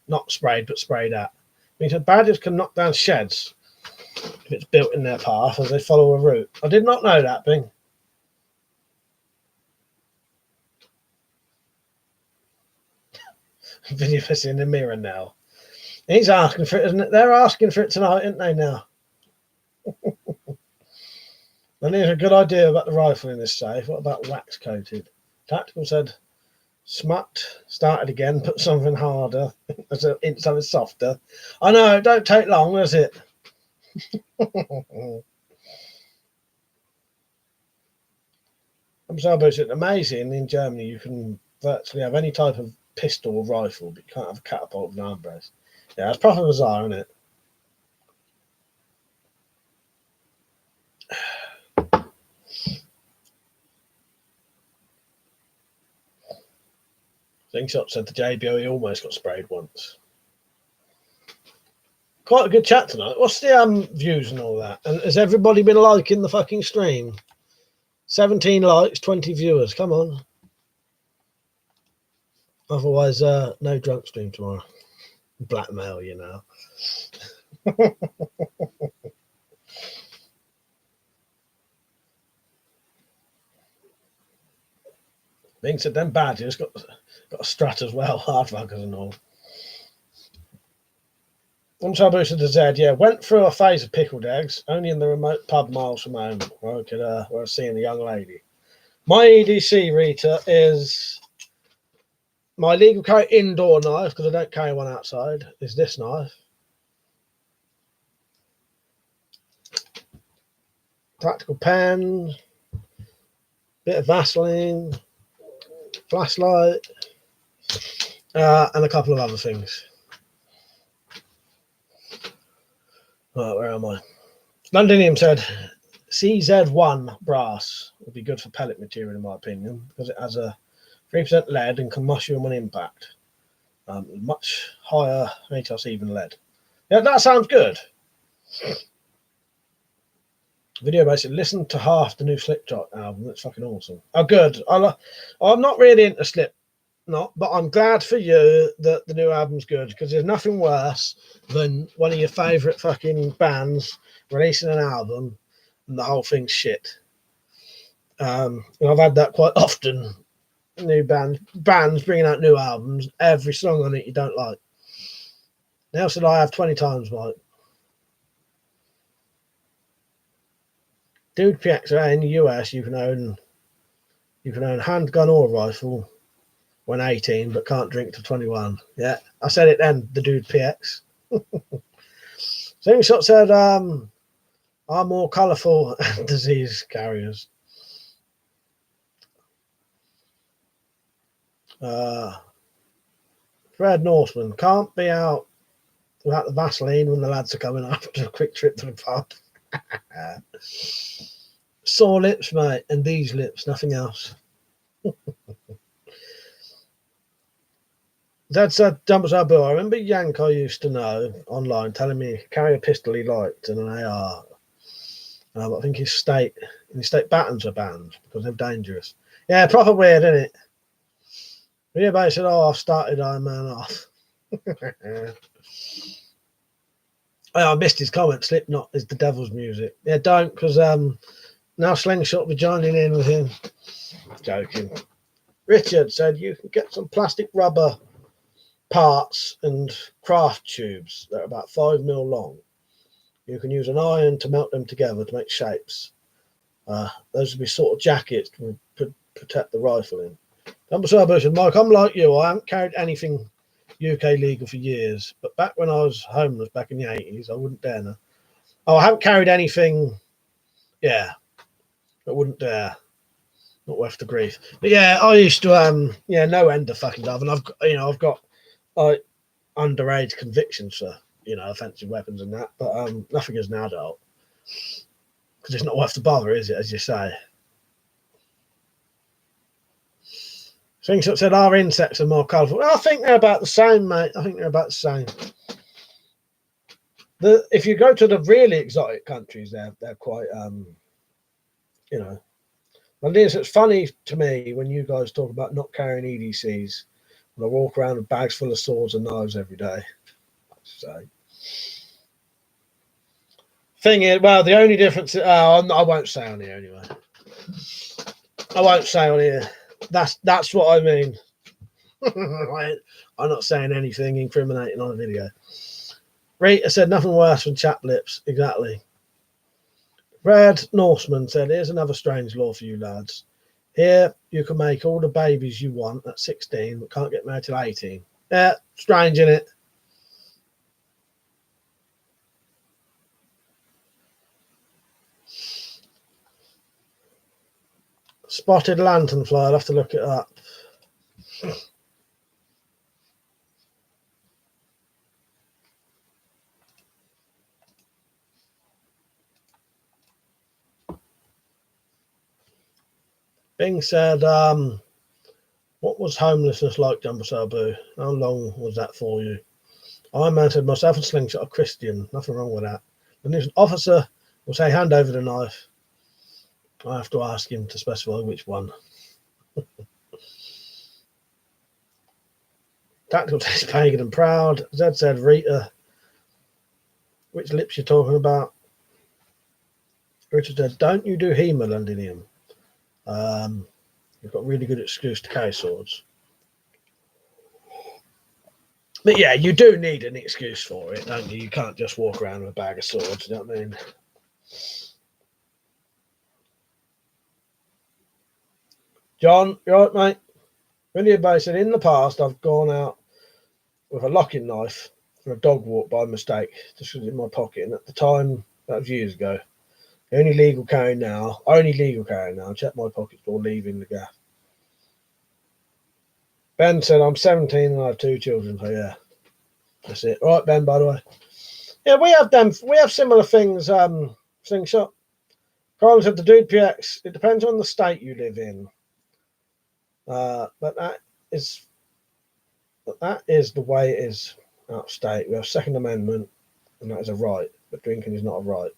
not sprayed but sprayed at. He said badgers can knock down sheds if it's built in their path as they follow a route. I did not know that, Bing. Video is in the mirror now. He's asking for it, isn't it? They're asking for it tonight, aren't they now? And here's a good idea about the rifle in this safe. What about wax coated? Tactical said, smut, started again, put something harder, something softer. I know, it don't take long, does it? I'm sorry, it's amazing in Germany you can virtually have any type of pistol or rifle, but you can't have a catapult with an arm brace. Yeah, it's proper bizarre, isn't it? Slingshot said to JBO he almost got sprayed once. Quite a good chat tonight. What's the views and all that? And has everybody been liking the fucking stream? 17 likes, 20 viewers. Come on. Otherwise, no drunk stream tomorrow. Blackmail, you know. Being said, them badges got a strat as well, hardfuckers and all. I'm so boosted to Z, yeah. Went through a phase of pickled eggs, only in the remote pub miles from home, where I was seeing a young lady. My EDC, Rita, is my legal carry indoor knife, because I don't carry one outside, is this knife. Practical pen, bit of Vaseline, flashlight, and a couple of other things. Right, where am I? Londinium said CZ1 brass would be good for pellet material, in my opinion, because it has a 3% lead and can mush you on impact. Much higher HRC than lead. Yeah, that sounds good. Video basically, listen to half the new Slipknot album. That's fucking awesome. Oh, good. I'm not really into Slipknot, but I'm glad for you that the new album's good, because there's nothing worse than one of your favourite fucking bands releasing an album and the whole thing's shit. And I've had that quite often. New bands bringing out new albums, every song on it you don't like. Now said I have 20 times, Mike. Dude PXA in the US, you can own handgun or rifle when 18, but can't drink till 21. Yeah, I said it then, the Dude PX. Slingshot said, are more colourful disease carriers. Fred Norseman, can't be out without the Vaseline when the lads are coming after a quick trip to the pub. Sore lips, mate, and these lips, nothing else. Dad said, Jumpers are blue. I remember Yank I used to know online telling me carry a pistol he liked and an AR. But I think his state battens are banned because they're dangerous. Yeah, proper weird, isn't it? Everybody said, I've started Iron Man off. I missed his comment. Slipknot is the devil's music. Yeah, don't, because now Slingshot will be joining in with him. Joking. Richard said you can get some plastic rubber parts and craft tubes that are about 5 mil long. You can use an iron to melt them together to make shapes. Those would be sort of jackets to protect the rifle in. Mike, I'm like you. I haven't carried anything UK legal for years, but back when I was homeless back in the 80s, I wouldn't dare now. Oh, I haven't carried anything. Yeah, I wouldn't dare. Not worth the grief. But yeah, I used to no end of fucking love, and I've got like underage convictions for offensive weapons and that, but nothing as an adult because it's not worth the bother, is it? As you say. Things that said our insects are more colourful. Well, I think they're about the same, mate. I think they're about the same. If you go to the really exotic countries, they're quite Well, it's funny to me when you guys talk about not carrying EDCs. When I walk around with bags full of swords and knives every day. So, thing is, well, the only difference. I won't say on here anyway. I won't say on here. That's what I mean. I'm not saying anything incriminating on a video. Rita said nothing worse than chap lips. Exactly. Red Norseman said, here's another strange law for you lads. Here you can make all the babies you want at 16, but can't get married till 18. Yeah, strange, isn't it? Spotted lanternfly, I'll have to look it up. Bing said, what was homelessness like, Jumbo Sabu? How long was that for you? Iron Man said, myself and Slingshot are Christian. Nothing wrong with that. And this officer will say, hand over the knife. I have to ask him to specify which one. Tactical taste pagan and proud. Zed said Rita. Which lips you talking about? Richard said, don't you do Hema, Londinium? You've got really good excuse to carry swords. But yeah, you do need an excuse for it, don't you? You can't just walk around with a bag of swords, you know what I mean? John, you all right, mate? Really about said, in the past, I've gone out with a locking knife for a dog walk by mistake, just in my pocket. And at the time, that was years ago. Only legal carry now. Check my pockets before leaving the gaff. Ben said, I'm 17 and I have 2 children. So yeah, that's it. All right, Ben, by the way. Yeah, we have similar things, Slingshot. Carl said the Dude PX, it depends on the state you live in. But that is the way it is out of state. We have Second Amendment, and that is a right, but drinking is not a right.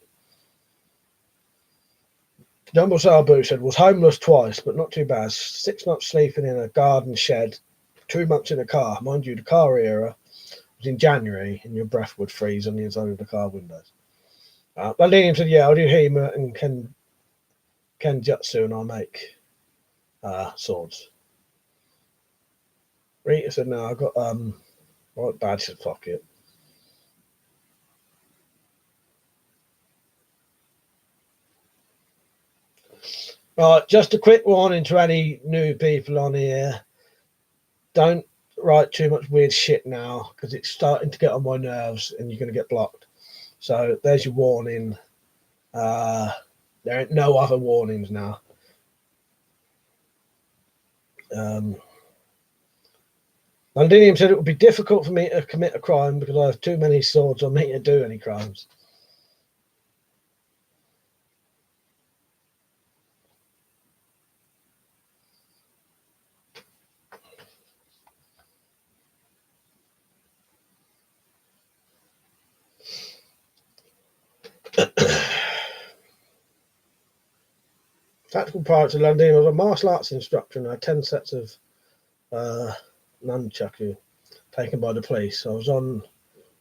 Jumbo Sabu said, was homeless twice, but not too bad. 6 months sleeping in a garden shed, 2 months in a car. Mind you, the car era was in January, and your breath would freeze on the inside of the car windows. But Liam said, yeah, I'll do Hema and Kenjutsu, and I'll make swords. Rita said, no, I've got right badge to pocket. Right, just a quick warning to any new people on here. Don't write too much weird shit now, because it's starting to get on my nerves and you're going to get blocked. So there's your warning. There ain't no other warnings now. Londinium said it would be difficult for me to commit a crime because I have too many swords on me to do any crimes. Tactical Pirates of London. I was a martial arts instructor and I had 10 sets of nunchaku taken by the police. I was on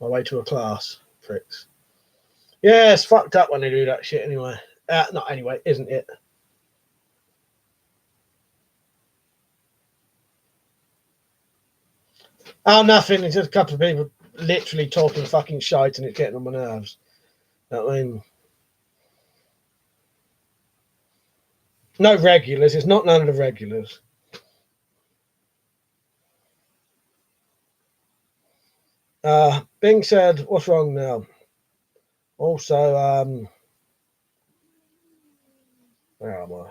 my way to a class, pricks. Yeah, it's fucked up when they do that shit anyway. Not anyway, isn't it? Oh, nothing. It's just a couple of people literally talking fucking shite and it's getting on my nerves. You know what I mean? No regulars. It's not none of the regulars. Bing said, what's wrong now? Also, where am I?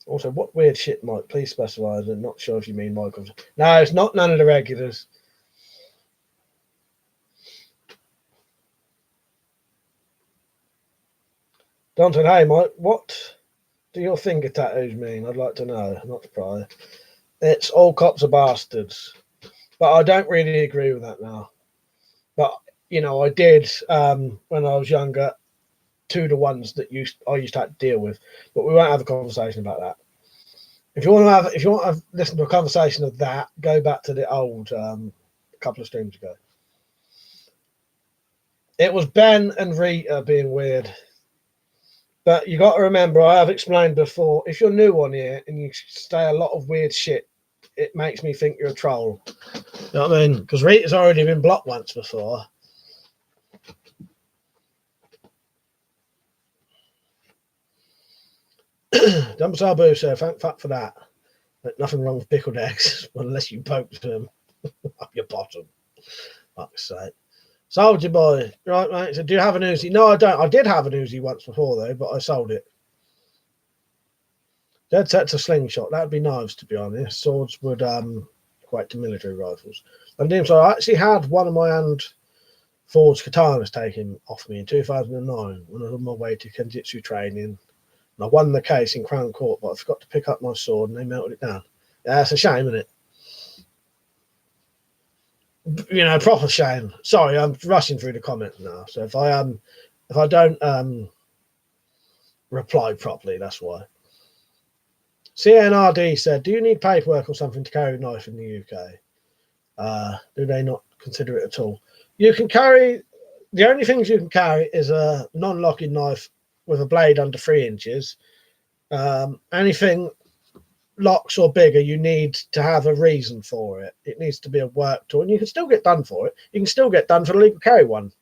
Also, what weird shit, Mike? Please specify. I'm not sure if you mean Michael. No, it's not none of the regulars. Don said, hey, Mike, what do your finger tattoos mean? I'd like to know. Not to pry. It's all cops are bastards. But I don't really agree with that now. But, you know, I did when I was younger, 2 of the ones that I used to have to deal with. But we won't have a conversation about that. If you want to listen to a conversation of that, go back to the old couple of streams ago. It was Ben and Rita being weird. But you got to remember, I have explained before, if you're new on here and you say a lot of weird shit, it makes me think you're a troll. You know what I mean? Because Rita's already been blocked once before. Dump Sabu said, thank fuck for that. But nothing wrong with pickled eggs unless you poked them up your bottom. Fuck's sake. Soldier boy, right, mate? So, do you have an Uzi? No, I don't. I did have an Uzi once before, though, but I sold it. Dead set to slingshot. That'd be knives, to be honest. Swords would equate to military rifles. And so I actually had one of my hand forged katanas taken off me in 2009 when I was on my way to Kenjutsu training. And I won the case in Crown Court, but I forgot to pick up my sword and they melted it down. Yeah, it's a shame, isn't it? You know, proper shame. Sorry, I'm rushing through the comments now. So if I don't reply properly. That's why. CNRD said, "Do you need paperwork or something to carry a knife in the UK? Do they not consider it at all? You can carry. The only things you can carry is a non-locking knife with a blade under 3 inches. Anything locks or bigger, you need to have a reason for it. It needs to be a work tool, and you can still get done for it. You can still get done for the legal carry one."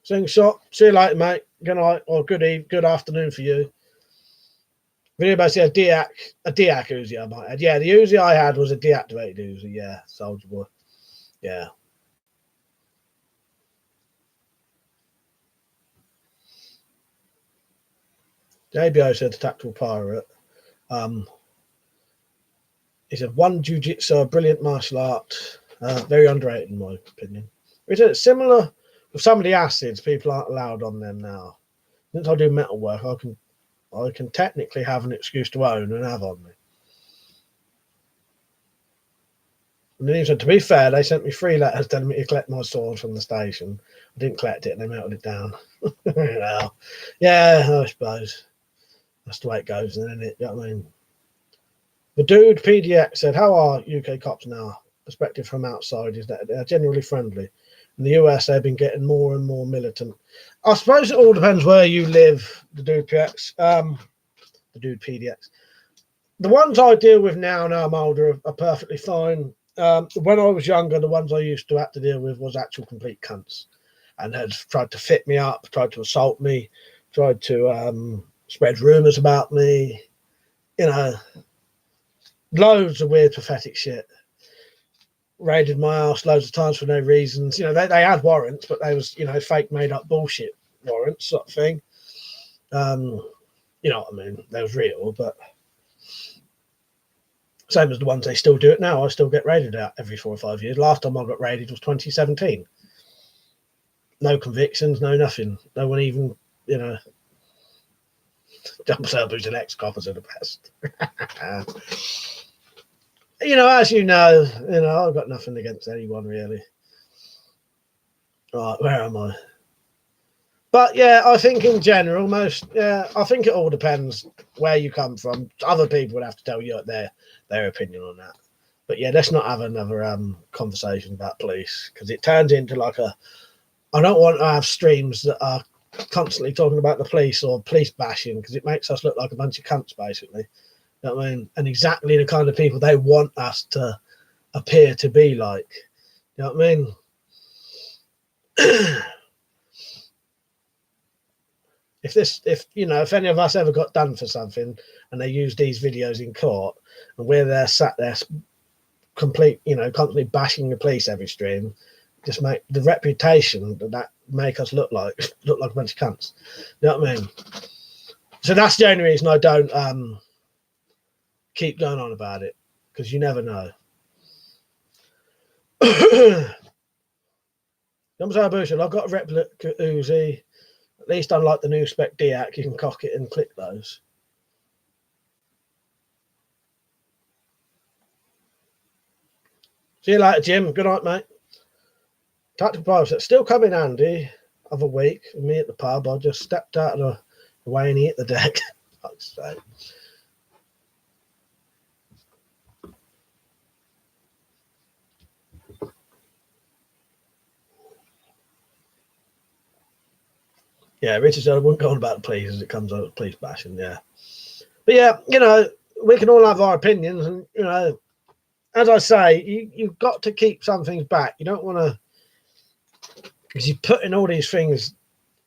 Sing shot. See you later, mate. Good night or good afternoon for you. Video about a Diak Uzi I might add. Yeah, the Uzi I had was a deactivated Uzi. Yeah, Soldier Boy. Yeah. JBO said the Tactical Pirate. He said one jiu-jitsu, a brilliant martial art, very underrated in my opinion. It's similar with some of the acids. People aren't allowed on them now. Since I do metal work, I can technically have an excuse to own and have on me. And then he said, to be fair, they sent me 3 letters telling me to collect my sword from the station. I didn't collect it and they melted it down. Yeah, I suppose. That's the way it goes, isn't it? You know what I mean? The dude PDX said, "How are UK cops now? Perspective from outside is that they're generally friendly. In the US, they've been getting more and more militant." I suppose it all depends where you live, the dude PX. The dude PDX. The ones I deal with now I'm older, are perfectly fine. When I was younger, the ones I used to have to deal with was actual complete cunts and had tried to fit me up, tried to assault me, tried to spread rumours about me, you know, loads of weird, pathetic shit. Raided my house loads of times for no reasons. You know, they had warrants, but they was, fake made up bullshit warrants sort of thing. You know what I mean? They was real, but same as the ones they still do it now. I still get raided out every 4 or 5 years. Last time I got raided was 2017. No convictions, no nothing. No one even, double sale boots and ex-coppers are the best. As I've got nothing against anyone really. Right, where am I? But yeah, I think in general, I think it all depends where you come from. Other people would have to tell you their opinion on that. But yeah, let's not have another conversation about police because it turns into I don't want to have streams that are constantly talking about the police or police bashing because it makes us look like a bunch of cunts, basically. You know what I mean? And exactly the kind of people they want us to appear to be like. You know what I mean? If any of us ever got done for something and they use these videos in court and we're there sat there constantly bashing the police every stream, just make the reputation that make us look like a bunch of cunts. You know what I mean? So that's the only reason I don't keep going on about it, because you never know. I've got a replica Uzi. At least unlike the new spec Diak, you can cock it and click those. See you later, Jim. Good night, mate. Tactical Pirate still come in handy of a week with me at the pub. I just stepped out of the way and he hit the deck. Yeah, Richard said I wouldn't go on about the police as it comes out of police bashing, yeah. But yeah, we can all have our opinions and, as I say, you've got to keep some things back. You don't want to, because you're putting all these things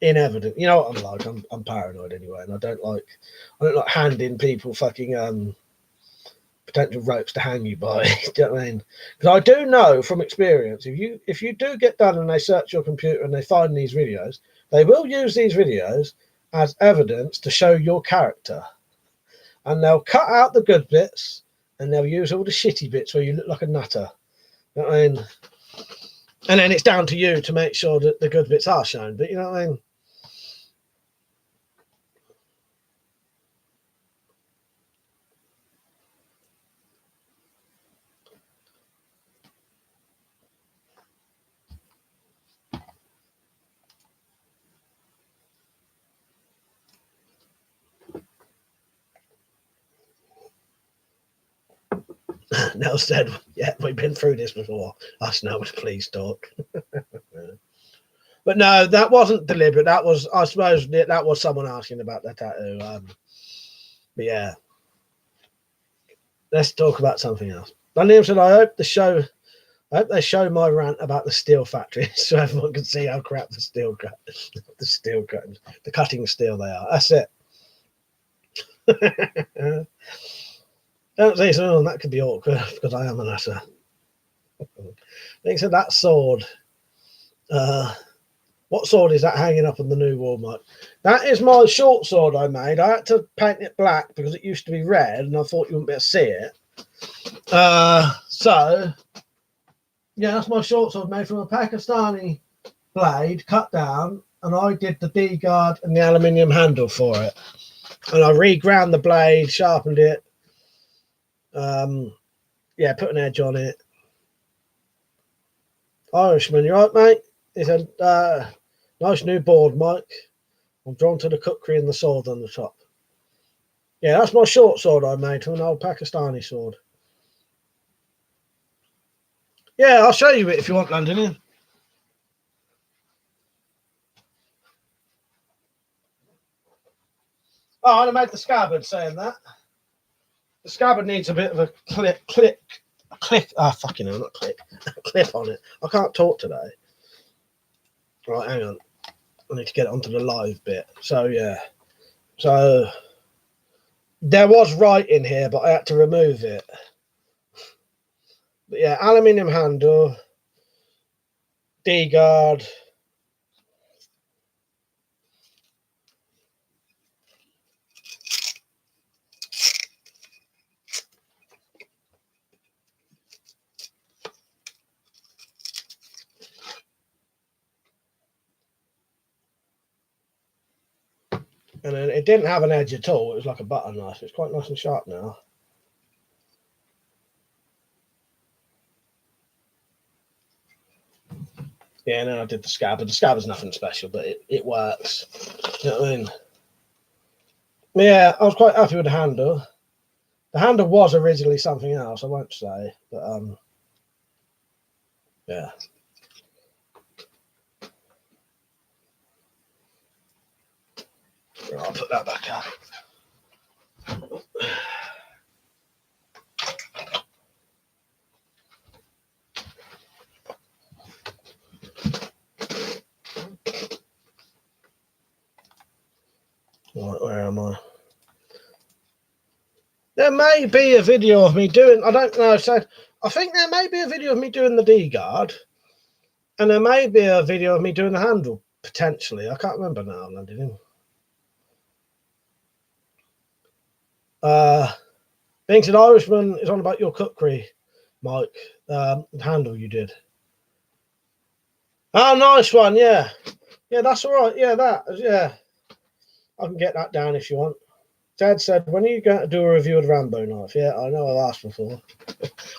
in evidence. You know what I'm like? I'm paranoid anyway, and I don't like handing people fucking potential ropes to hang you by. Do you know what I mean? Because I do know from experience, if you do get done and they search your computer and they find these videos, they will use these videos as evidence to show your character, and they'll cut out the good bits and they'll use all the shitty bits where you look like a nutter. You know what I mean? And then it's down to you to make sure that the good bits are shown. But you know what I mean? Nell said, yeah, we've been through this before. Us now, please talk. But no, that wasn't deliberate. That was, I suppose, that was someone asking about the tattoo. But yeah, let's talk about something else. Liam said, I hope they show my rant about the steel factory so everyone can see how crap the cutting steel they are. That's it. Don't say so. That could be awkward because I am an asser. They said that sword. What sword is that hanging up on the new wall, Mike? That is my short sword I made. I had to paint it black because it used to be red, and I thought you wouldn't be able to see it. So yeah, that's my short sword made from a Pakistani blade cut down, and I did the D guard and the aluminium handle for it, and I reground the blade, sharpened it. Yeah, put an edge on it. Irishman, you right, mate? He said, nice new board, Mike. I'm drawn to the cookery and the sword on the top. Yeah, that's my short sword I made from an old Pakistani sword. Yeah, I'll show you it if you want, Londonian. Oh, I'd have made the scabbard saying that. The scabbard needs a bit of a clip. Fucking hell, not clip. Clip on it. I can't talk today. Right, hang on. I need to get it onto the live bit. So, yeah. So, there was writing here, but I had to remove it. But yeah, aluminium handle, D-guard. And then it didn't have an edge at all. It was like a butter knife. It's quite nice and sharp now. Yeah, and then I did the scabbard. The scabbard's nothing special, but it works. You know what I mean? Yeah, I was quite happy with the handle. The handle was originally something else, I won't say, but yeah. Right, I'll put that back up. Right, where am I? There may be a video of me doing, I don't know, so I think there may be a video of me doing the D-guard, and there may be a video of me doing the handle, potentially. I can't remember now, London. Thinks an Irishman is on about your cookery, Mike. The handle you did. Oh, nice one, yeah. Yeah, that's all right. Yeah, I can get that down if you want. Dad said, when are you going to do a review of the Rambo knife? Yeah, I know I've asked before.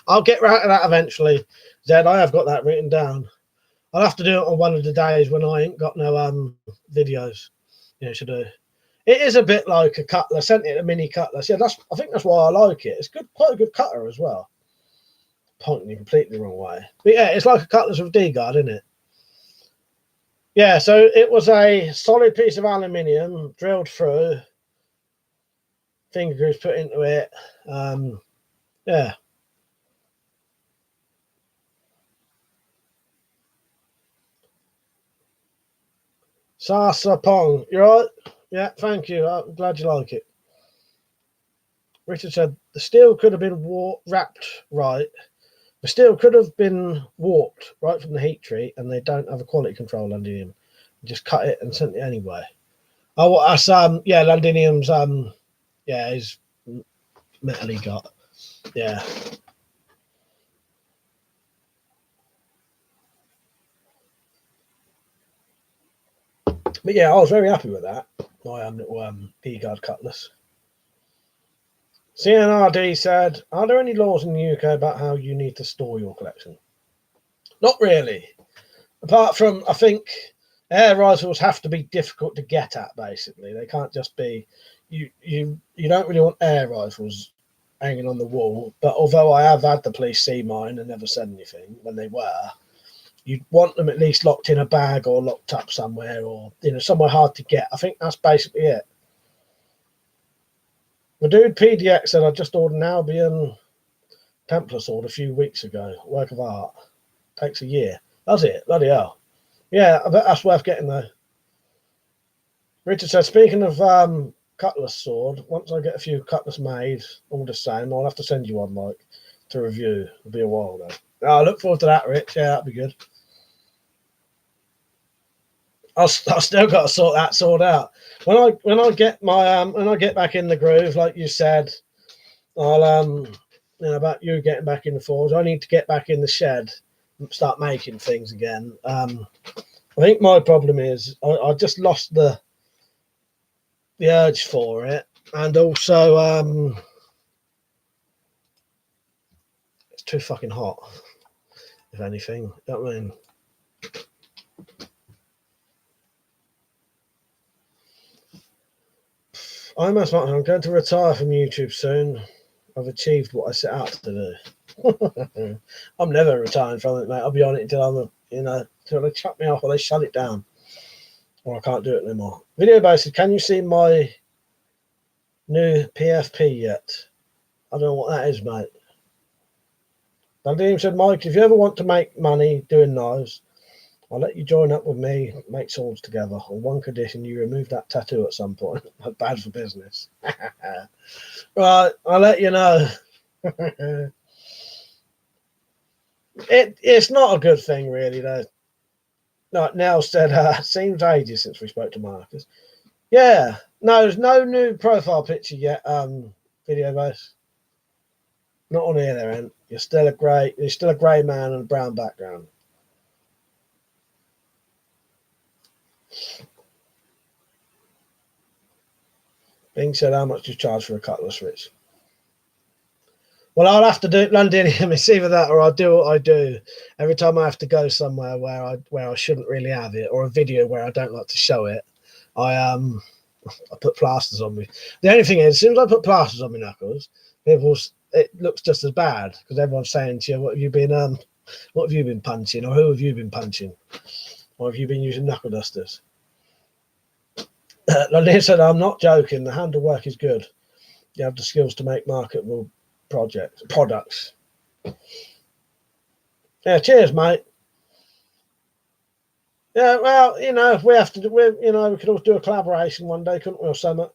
I'll get right to that eventually. Zed, I have got that written down. I'll have to do it on one of the days when I ain't got no videos. Yeah, to do. It is a bit like a cutlass, isn't it? A mini cutlass. Yeah, I think that's why I like it. It's quite a good cutter as well. Pointing you completely the wrong way. But yeah, it's like a cutlass with D-guard, isn't it? Yeah, so it was a solid piece of aluminium drilled through. Finger grooves put into it. Yeah. Sasa Pong, you right? Yeah, thank you. I'm glad you like it. Richard said the steel could have been wrapped right. The steel could have been warped right from the heat treat, and they don't have a quality control Londinium. Just cut it and sent it anyway. Oh, that's yeah, Londinium's yeah, his metal he got. Yeah. But yeah, I was very happy with that. My little D-guard cutlass. CNRD said, are there any laws in the UK about how you need to store your collection? Not really. Apart from, I think, air rifles have to be difficult to get at, basically. They can't just be... You don't really want air rifles hanging on the wall. But although I have had the police see mine and never said anything when they were, you'd want them at least locked in a bag or locked up somewhere, or somewhere hard to get. I think that's basically it. The dude PDX said I just ordered an Albion Templar sword a few weeks ago. Work of art. Takes a year. Does it? Bloody hell. Yeah, I bet that's worth getting though. Richard said, speaking of cutlass sword, once I get a few cutlass made, all the same, I'll have to send you one, Mike, to review. It'll be a while though. I look forward to that, Rich. Yeah, that'd be good. I still got to sort that sword out. When I get my when I get back in the groove, like you said, I'll about you getting back in the forge. I need to get back in the shed and start making things again. I think my problem is I just lost the urge for it, and also it's too fucking hot. If anything, you know what I mean. I'm going to retire from YouTube soon. I've achieved what I set out to do. I'm never retiring from it, mate. I'll be on it until until they chuck me off or they shut it down, or I can't do it anymore. Video based. Can you see my new PFP yet? I don't know what that is, mate. Nadim said, Mike, if you ever want to make money doing knives, I'll let you join up with me, make swords together. On one condition, you remove that tattoo at some point. Bad for business. Right, I'll let you know. It's not a good thing, really, though. Like Nell said, seems ages since we spoke to Marcus. Yeah, no, there's no new profile picture yet. Video base. Not on here, there, Ant. You're still a grey man on a brown background. Bing said, how much do you charge for a cutlass, Rich? Well, I'll have to do it Londinium. It's either that or I'll do what I do. Every time I have to go somewhere where I shouldn't really have it, or a video where I don't like to show it, I put plasters on me. The only thing is, as soon as I put plasters on my knuckles, it looks just as bad because everyone's saying to you, what have you been punching, or who have you been punching, or have you been using knuckle dusters? Londinium said, I'm not joking. The handle work is good. You have the skills to make marketable products. Yeah, cheers, mate. Yeah, well, if we have to do, we could always do a collaboration one day, couldn't we, or something?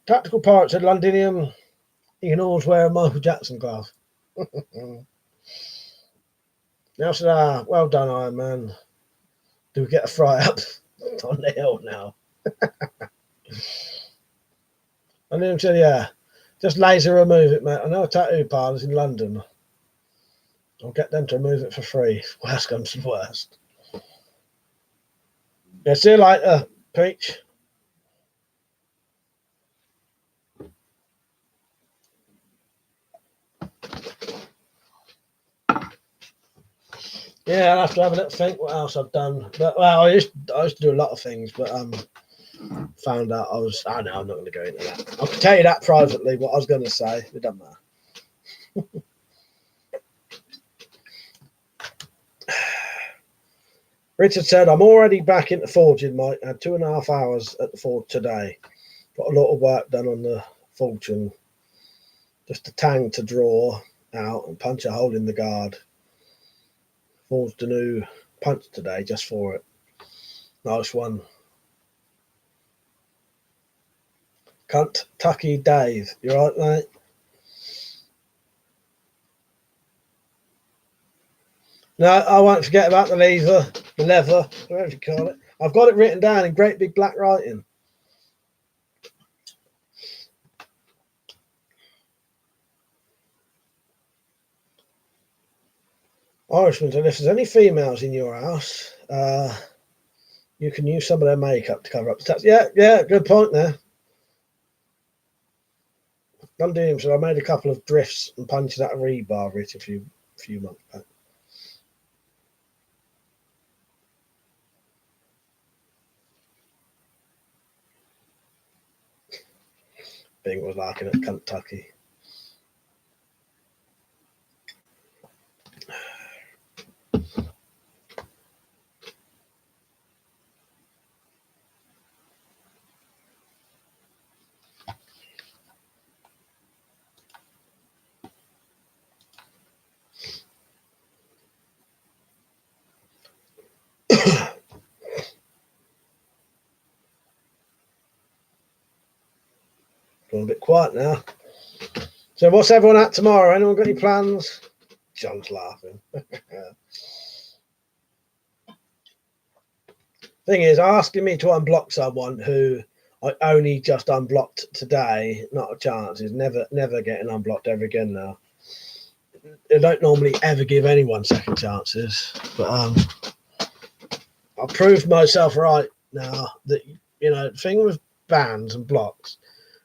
Tactical Pirate said, Londinium, you can always wear a Michael Jackson glove. Now said, well done, Iron Man. Do we get a fry up on the hill now? Londinium said, yeah, just laser remove it, mate. I know a tattoo parlours in London. I'll get them to remove it for free. Worst comes to worst. Yeah, see you later, Peach. Yeah, I'll have to have a little think what else I've done. But I used to do a lot of things, but found out I'm not going to go into that. I can tell you that privately. What I was going to say, it doesn't matter. Richard said, I'm already back into forging, Mike. I had 2.5 hours at the forge today. Got a lot of work done on the fortune. Just a tang to draw out and punch a hole in the guard. Forged a new punch today just for it. Nice one. Kentucky Dave. You right, mate? No, I won't forget about the leather, whatever you call it. I've got it written down in great big black writing. Irishman said, if there's any females in your house, you can use some of their makeup to cover up the tats. Yeah, good point there. London said, I made a couple of drifts and punches out of rebar, Rich, a few months back. Bing was liking at Kentucky. Going a bit quiet now. So what's everyone at tomorrow? Anyone got any plans? John's laughing. Thing is, asking me to unblock someone who I only just unblocked today, not a chance. Is never getting unblocked ever again now. They don't normally ever give anyone second chances, but I've proved myself right now that, you know, the thing with bans and blocks,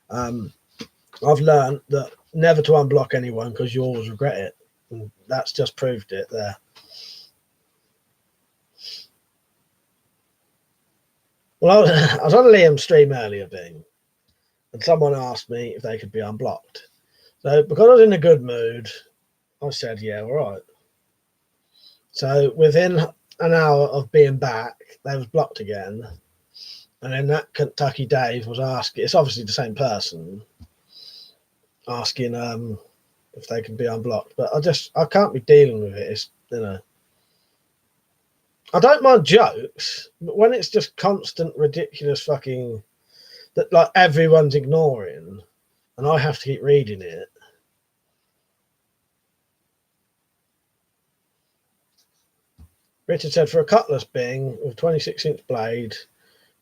I've learned that never to unblock anyone because you always regret it. And that's just proved it there. Well, I was on Liam's stream earlier, Bing, and someone asked me if they could be unblocked. So because I was in a good mood, I said, yeah, all right. So within an hour of being back, they was blocked again. And then that Kentucky Dave was asking, it's obviously the same person, asking if they can be unblocked. But I can't be dealing with it. It's, you know, I don't mind jokes, but when it's just constant, ridiculous fucking, that like everyone's ignoring and I have to keep reading it. Richard said for a cutlass Bing with 26-inch blade,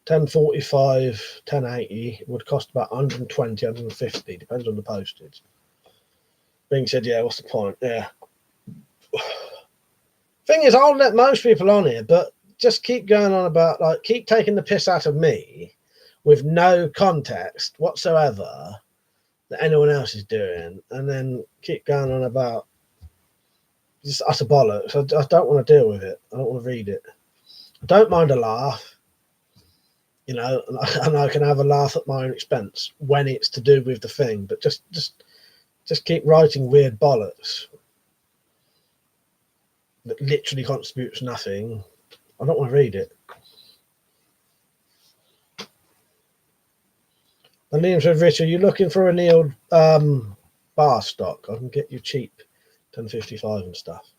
1045, 1080 would cost about 120, 150, depends on the postage. Bing said, yeah, what's the point? Yeah. Thing is, I'll let most people on here, but just keep going on about, like, keep taking the piss out of me with no context whatsoever that anyone else is doing, and then keep going on about just utter bollocks. I don't want to deal with it. I don't want to read it. I don't mind a laugh, you know, and I can have a laugh at my own expense when it's to do with the thing, but just keep writing weird bollocks that literally contributes nothing. I don't want to read it. And Liam said, Rich, are you looking for a Neil bar stock? I can get you cheap 1055 and stuff.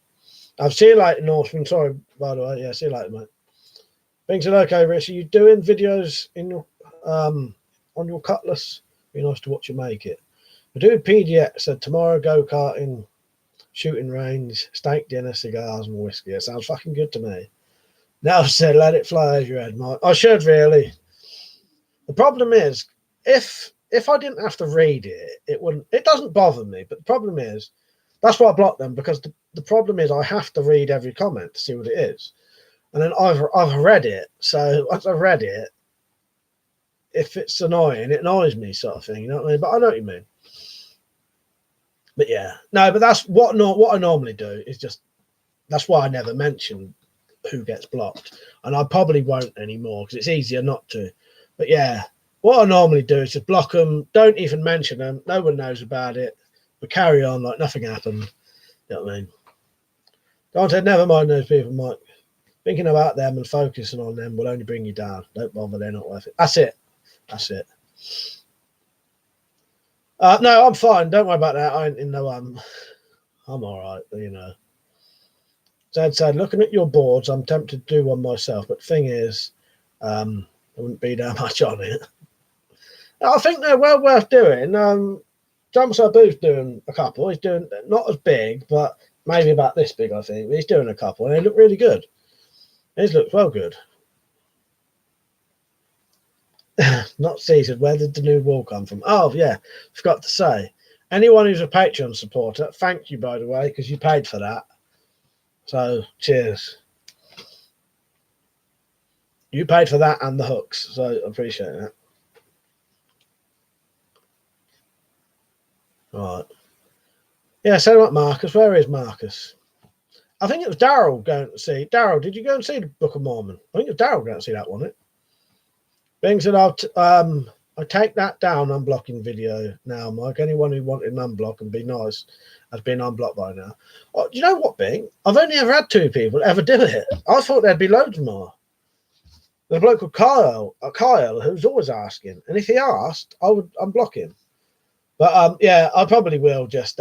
I've see you later, Northman. Sorry, by the way. Yeah, see you later, mate. Bing said, okay, Rich, are you doing videos in your on your cutlass? Be nice to watch you make it. I do PDX said tomorrow, go-karting, shooting range, steak dinner, cigars and whiskey. It sounds fucking good to me. Now I said, let it fly over your head, Mike. I should really. The problem is, if I didn't have to read it, it wouldn't. It doesn't bother me. But the problem is, that's why I blocked them, because the problem is I have to read every comment to see what it is, and then I've read it. So once I've read it, if it's annoying, it annoys me, sort of thing. You know what I mean? But I know what you mean. But yeah, no. But that's what I normally do is just. That's why I never mention who gets blocked, and I probably won't anymore because it's easier not to. But yeah, what I normally do is just block them, don't even mention them, no one knows about it, but carry on like nothing happened. You know what I mean? Dante, never mind those people, Mike. Thinking about them and focusing on them will only bring you down. Don't bother, they're not worth it. That's it. That's it. No, I'm fine. Don't worry about that. I ain't in no I'm all right, you know. Dad said, looking at your boards, I'm tempted to do one myself, but the thing is, there wouldn't be that much on it. I think they're well worth doing. John Sabu's doing a couple. He's doing not as big, but maybe about this big, I think. But he's doing a couple, and they look really good. His looks well good. Not seated. Where did the new wall come from? Oh, yeah. Forgot to say. Anyone who's a Patreon supporter, thank you, by the way, because you paid for that. So, cheers. You paid for that and the hooks, so I appreciate that. Right. Yeah, so what, Marcus? Where is Marcus? I think it was Daryl going to see. Daryl, did you go and see the Book of Mormon? I think it was Daryl going to see that one. Bing said, I take that down, unblocking video now, Mike. Anyone who wanted an unblock and be nice has been unblocked by now. Oh, do you know what, Bing? I've only ever had 2 people ever do it. I thought there'd be loads more. There's a bloke called Kyle, who's always asking. And if he asked, I would unblock him. But yeah, I probably will just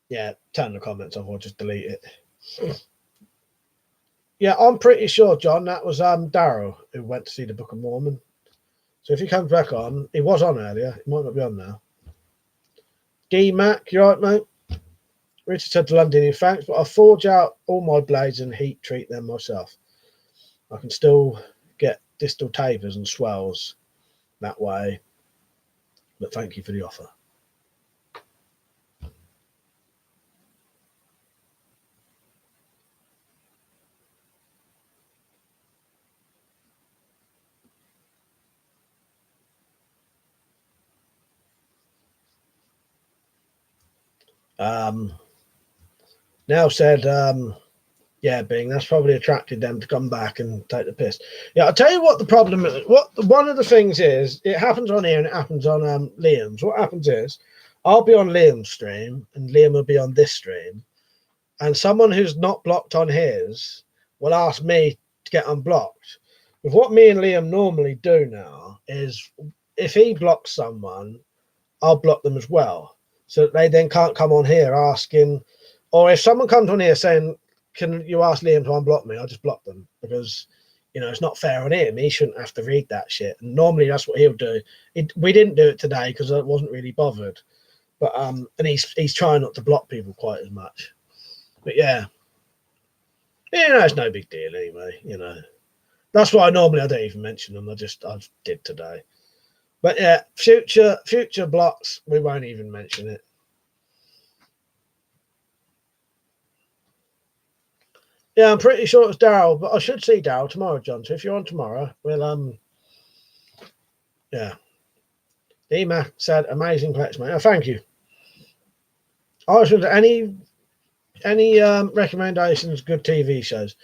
yeah, turn the comments off or just delete it. Yeah, I'm pretty sure, John, that was Daryl who went to see the Book of Mormon. So if he comes back on, he was on earlier. He might not be on now. D Mac, you right, mate? Richard said to London, thanks, but I forge out all my blades and heat treat them myself. I can still get distal tapers and swells that way. But thank you for the offer. Now said, yeah, Bing, that's probably attracted them to come back and take the piss. Yeah, I'll tell you what the problem is. One of the things is, it happens on here and it happens on Liam's. What happens is, I'll be on Liam's stream and Liam will be on this stream, and someone who's not blocked on his will ask me to get unblocked. With what me and Liam normally do now is, if he blocks someone, I'll block them as well, so that they then can't come on here asking. Or if someone comes on here saying, can you ask Liam to unblock me, I'll just block them, because it's not fair on him. He shouldn't have to read that shit, and normally that's what he'll do. We didn't do it today because I wasn't really bothered, but and he's trying not to block people quite as much. But yeah, it's no big deal anyway. That's why normally I don't even mention them. I did today. But yeah, future blocks, we won't even mention it. Yeah, I'm pretty sure it's Daryl, but I should see Daryl tomorrow, John. So if you're on tomorrow, we'll yeah. Ema said amazing collection, mate. Oh, thank you. I was any recommendations, good TV shows.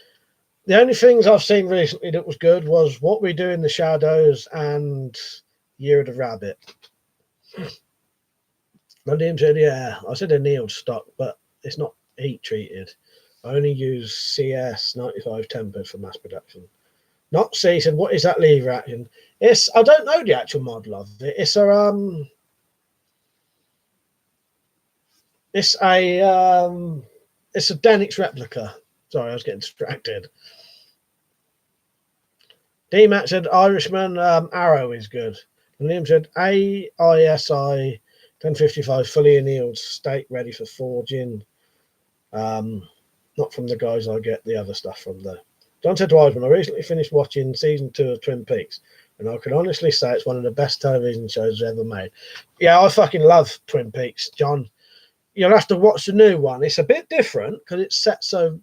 The only things I've seen recently that was good was What We Do in the Shadows and Year of the Rabbit. Liam said, yeah, I said annealed stock, but it's not heat treated. I only use CS 95 tempered for mass production. Not C said, what is that lever action? I don't know the actual model of it. It's a Denix replica. Sorry, I was getting distracted. D-Matt said Irishman Arrow is good. And Liam said AISI 1055 fully annealed, steak ready for forging. Not from the guys I get the other stuff from though. John said to Wiseman, I recently finished watching season 2 of Twin Peaks, and I can honestly say it's one of the best television shows ever made. Yeah, I fucking love Twin Peaks, John. You'll have to watch the new one. It's a bit different because it's set so,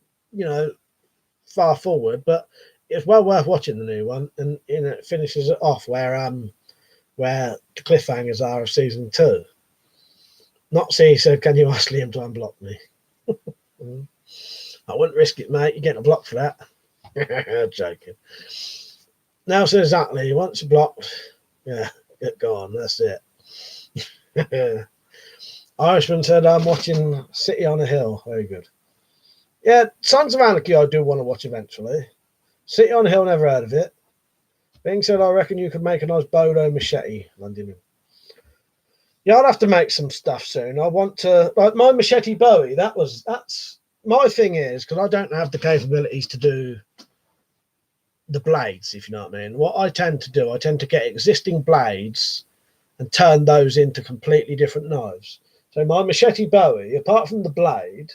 far forward, but it's well worth watching the new one. And it finishes it off where the cliffhangers are of season 2. Not C said, can you ask Liam to unblock me? I wouldn't risk it, mate. You're getting a block for that. Joking. Now says exactly. Once you're blocked, yeah, get gone. That's it. Irishman said, I'm watching City on a Hill. Very good. Yeah, Sons of Anarchy I do want to watch eventually. City on a Hill, never heard of it. Being said, I reckon you could make a nice Bodo machete, London. Yeah, I'll have to make some stuff soon. I want to, like my machete Bowie, that's my thing is, because I don't have the capabilities to do the blades, if you know what I mean. What I tend to do, I tend to get existing blades and turn those into completely different knives. So my machete Bowie, apart from the blade,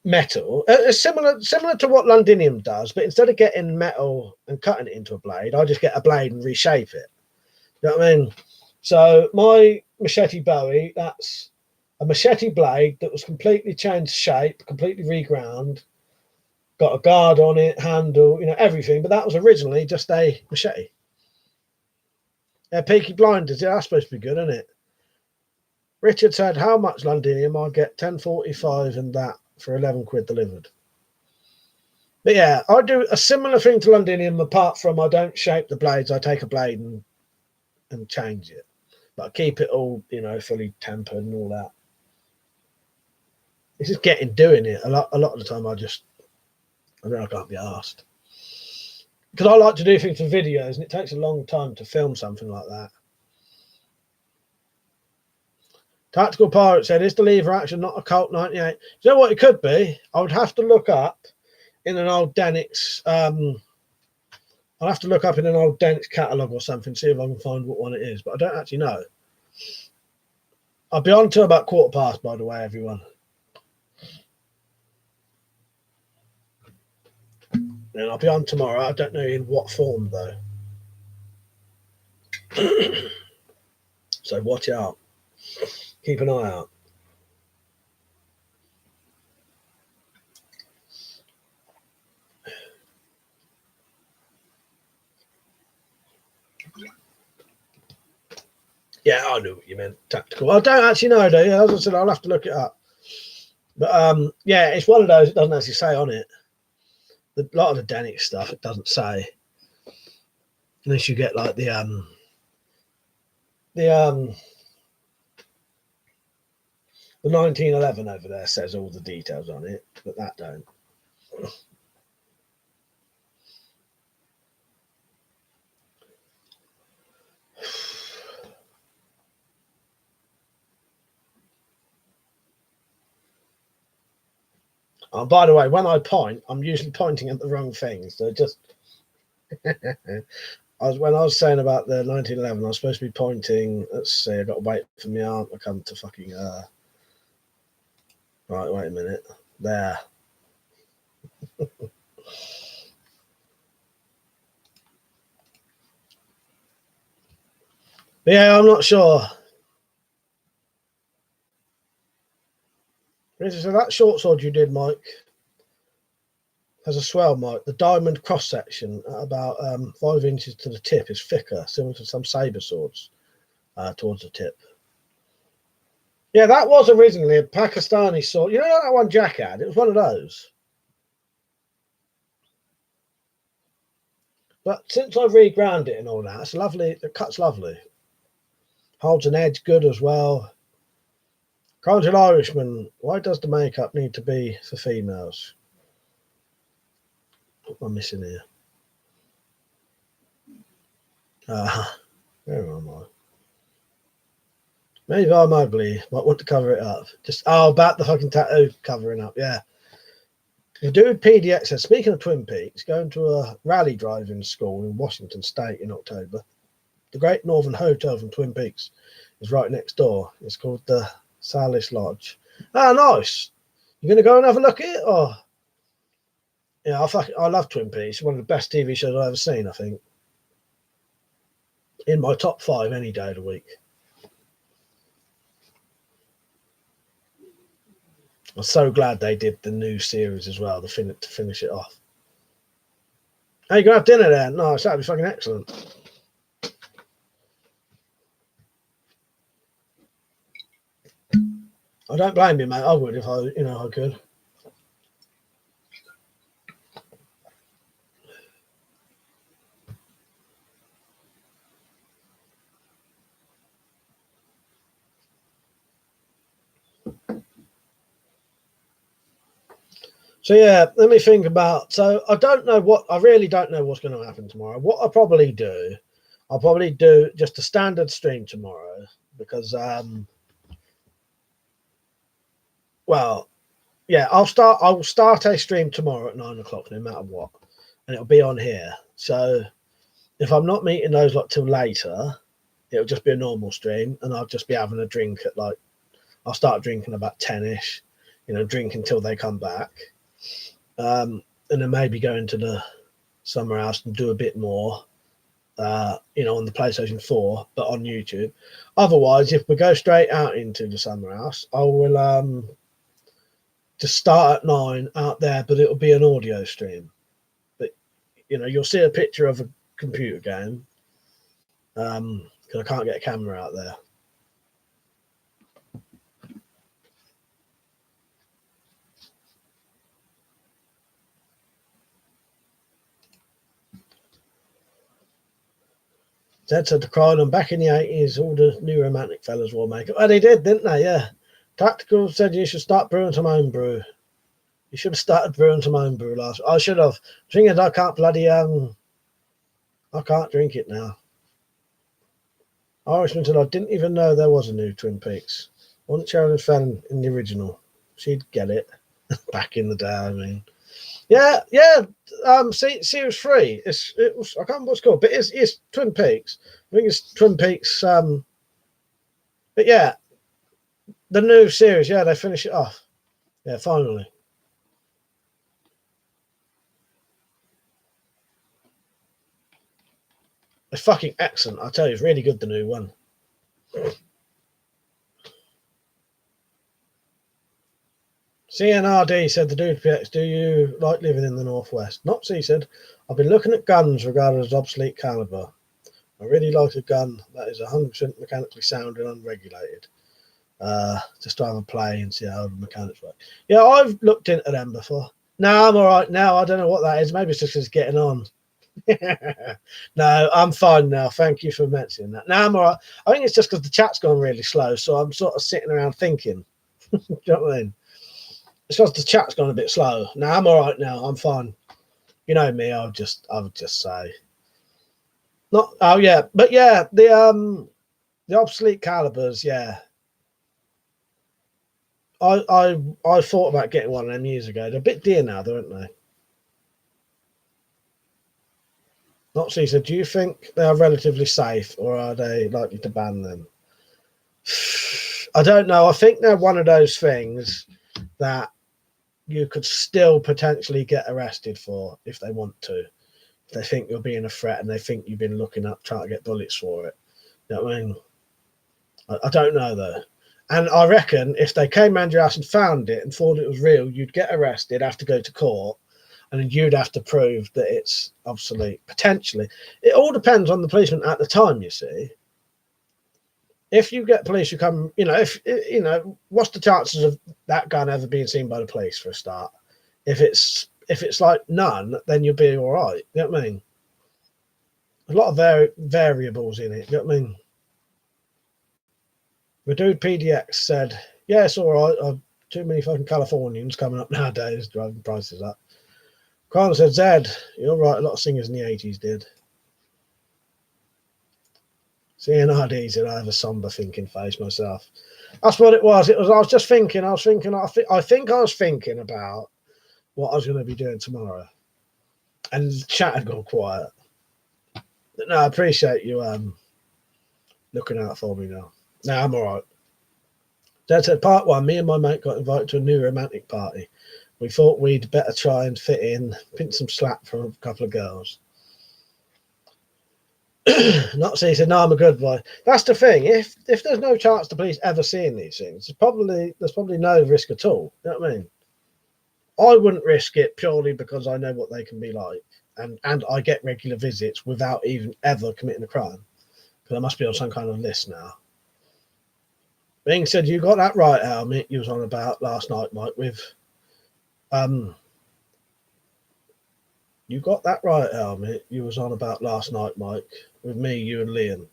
metal, similar to what Londinium does, but instead of getting metal and cutting it into a blade, I just get a blade and reshape it. You know what I mean? So my machete Bowie, that's a machete blade that was completely changed shape, completely reground, got a guard on it, handle, everything. But that was originally just a machete. Yeah, Peaky Blinders, yeah, that's supposed to be good, isn't it? Richard said, how much Londinium? I'll get 1045 and that for 11 quid delivered. But yeah, I do a similar thing to Londinium, apart from I don't shape the blades. I take a blade and change it, but I keep it all, you know, fully tempered and all that. It's just doing it. A lot of the time I can't be asked. Because I like to do things for videos, and it takes a long time to film something like that. Tactical Pirate said, is the lever action not a Colt 98? Do you know what it could be? I would have to look up in an old Denix. I'll have to look up in an old Denix catalogue or something, see if I can find what one it is. But I don't actually know. I'll be on to about 1:15, by the way, everyone. And I'll be on tomorrow. I don't know in what form, though. So watch out. Keep an eye out. Yeah, I knew what you meant. Tactical. I don't actually know, though. Yeah, as I said, I'll have to look it up. But yeah, it's one of those. It doesn't actually say on it. A lot of the Denix stuff, it doesn't say. Unless you get like the 1911 over there says all the details on it, but that don't. Oh, by the way, when I point, I'm usually pointing at the wrong thing. So just when I was saying about the 1911, I was supposed to be pointing. Let's see, I got to wait for my aunt to come to fucking. Right, wait a minute. There. But yeah, I'm not sure. So that short sword you did, Mike, has a swell, Mike. The diamond cross section at about 5 inches to the tip is thicker, similar to some saber swords towards the tip. Yeah, that was originally a Pakistani sword. You know that one Jack had? It was one of those. But since I've reground it and all that, it's lovely. The cut's lovely. Holds an edge good as well. Counted Irishman, why does the makeup need to be for females? What am I missing here? Where am I? Maybe I might want to cover it up. Just about the fucking tattoo covering up, yeah. The dude PDX says, speaking of Twin Peaks, going to a rally driving school in Washington State in October. The Great Northern Hotel from Twin Peaks is right next door. It's called the Salis Lodge. Nice. You gonna go and have a look at it? Or yeah, I love Twin Peaks. One of the best TV shows I've ever seen, I think. In my top 5 any day of the week. I'm so glad they did the new series as well to finish it off. Hey, you gonna have dinner there? Nice, that'd be fucking excellent. I don't blame you, mate. I would if I could. So yeah, let me think about. So I really don't know what's going to happen tomorrow. What I'll probably do just a standard stream tomorrow because well, yeah, I will start a stream tomorrow at 9 o'clock, no matter what, and it'll be on here. So if I'm not meeting those lot till later, it'll just be a normal stream, and I'll just be having a drink at I'll start drinking about 10ish, drink until they come back. And then maybe go into the summer house and do a bit more, on the PlayStation 4, but on YouTube. Otherwise, if we go straight out into the summer house, I will just start at 9 out there, but it'll be an audio stream. But you'll see a picture of a computer game, because I can't get a camera out there. Zed said to Krylan, back in the 80s, all the new romantic fellas wore makeup. Oh, they did, didn't they? Yeah. Tactical said you should start brewing some home brew. You should have started brewing some home brew last. I should have. The thing is, I can't bloody I can't drink it now. Irishman said I didn't even know there was a new Twin Peaks. Wasn't Sharon fan in the original? She'd get it back in the day. I mean, yeah. Series 3. It was, I can't remember what it's called, but it's Twin Peaks. I think it's Twin Peaks. But yeah, the new series. Yeah, they finish it off. Yeah, finally. It's fucking excellent. I tell you, it's really good. The new one. CNRD said the Dude PX, do you like living in the Northwest? Not C said, I've been looking at guns regarded as obsolete caliber. I really like a gun that is 100% mechanically sound and unregulated. Just to have a play and see how the mechanics work. Yeah, I've looked into them before. No, I'm all right now. I don't know what that is. Maybe it's just because it's getting on. No, I'm fine now. Thank you for mentioning that. No, I'm all right. I think it's just because the chat's gone really slow, so I'm sort of sitting around thinking. Do you know what I mean? It's because the chat's gone a bit slow. No, I'm all right now. I'm fine. You know me. I would just say, not. Oh yeah, but yeah, the obsolete calibers. Yeah, I thought about getting one of them years ago. They're a bit dear now, though, aren't they? Not so. So, do you think they are relatively safe, or are they likely to ban them? I don't know. I think they're one of those things that you could still potentially get arrested for if they want to. If they think you're being a threat and they think you've been looking up trying to get bullets for it. You know what I mean? I don't know though. And I reckon if they came around your house and found it and thought it was real, you'd get arrested, have to go to court, and then you'd have to prove that it's obsolete. Potentially. It all depends on the policeman at the time, you see. If you get police who come, what's the chances of that gun ever being seen by the police for a start? If it's like none, then you'll be all right. You know what I mean? A lot of variables in it. You know what I mean? The dude PDX said, yeah, it's all right. Too many fucking Californians coming up nowadays, driving prices up. Carl said, Zed, you're right. A lot of singers in the 80s did. CNRD said, I have a somber thinking face myself. That's what it was. I was just thinking. I think I was thinking about what I was going to be doing tomorrow. And the chat had gone quiet. No, I appreciate you looking out for me now. No, I'm all right. Dad said, part one, me and my mate got invited to a new romantic party. We thought we'd better try and fit in, pinch some slack from a couple of girls. Not so he said, no, I'm a good boy. That's the thing. If there's no chance the police ever seeing these things, there's probably no risk at all. You know what I mean? I wouldn't risk it purely because I know what they can be like. And I get regular visits without even ever committing a crime. Because I must be on some kind of list now. Being said, you got that right, Helmet. You was on about last night, Mike, with you got that right, Helmet. You was on about last night, Mike, with me, you and Liam.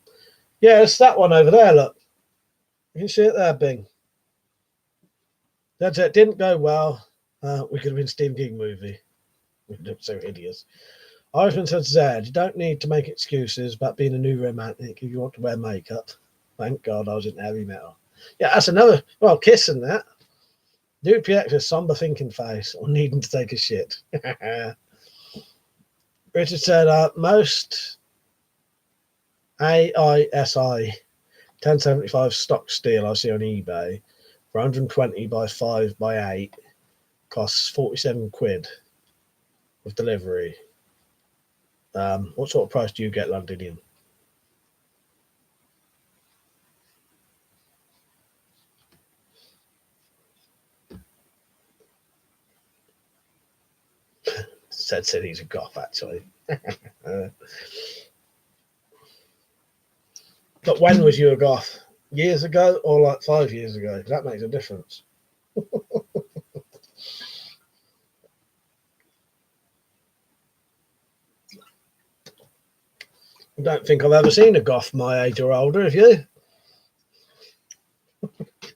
Yeah, it's that one over there, look. You can see it there, Bing. That's it. Didn't go well. We could have been Steve King movie. We looked so hideous. Irishman said, Zed, you don't need to make excuses about being a new romantic if you want to wear makeup. Thank God I was in heavy metal. Yeah, that's another, well, kissing that. Dude PX a somber thinking face or needing to take a shit. Richard said, most AISI 1075 stock steel I see on eBay for 120 by 5 by 8 costs 47 quid with delivery. What sort of price do you get, Londonian? Said he's a goth, actually. But when was you a goth? Years ago or like 5 years ago? That makes a difference. I don't think I've ever seen a goth my age or older, have you?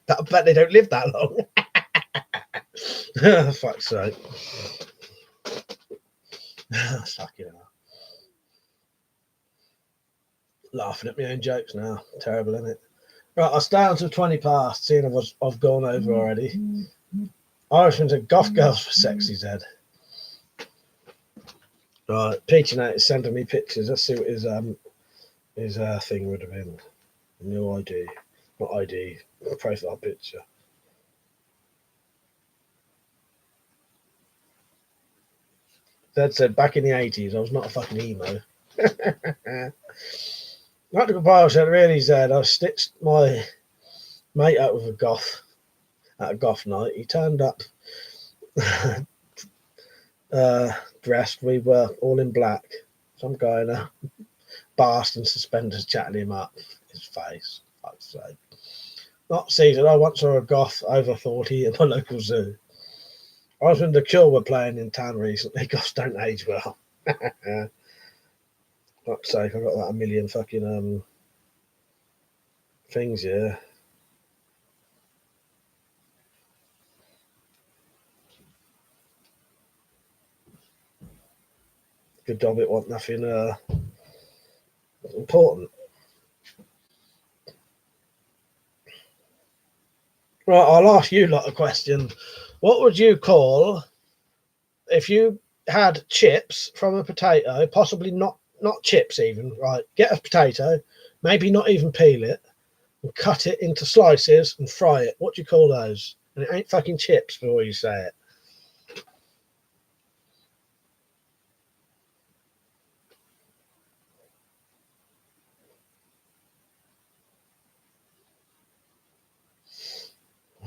I bet they don't live that long. Fuck's sake. Fucking hell. Laughing at my own jokes now. Terrible, isn't it? Right, I was down to 20 past, seeing I've gone over already. Irishman said, goth girls for sexy, Zed. Right, Peachy Nate is sending me pictures. Let's see what his thing would have been. No ID. Not ID. Profile picture. Zed said, back in the 80s, I was not a fucking emo. Practical Pile said, really, Zed, I stitched my mate out with a goth at a goth night. He turned up dressed. We were all in black. Some guy in a Bast and suspenders chatting him up. His face, I'd say. Not season. I once saw a goth over 40 at my local zoo. I was when The Cure were playing in town recently. Goths don't age well. Fuck's sake, I got that a million fucking things here. Good job it wasn't nothing important. Right, I'll ask you lot a question. What would you call if you had chips from a potato, possibly not chips even, right? Get a potato, maybe not even peel it, and cut it into slices and fry it. What do you call those? And it ain't fucking chips before you say it.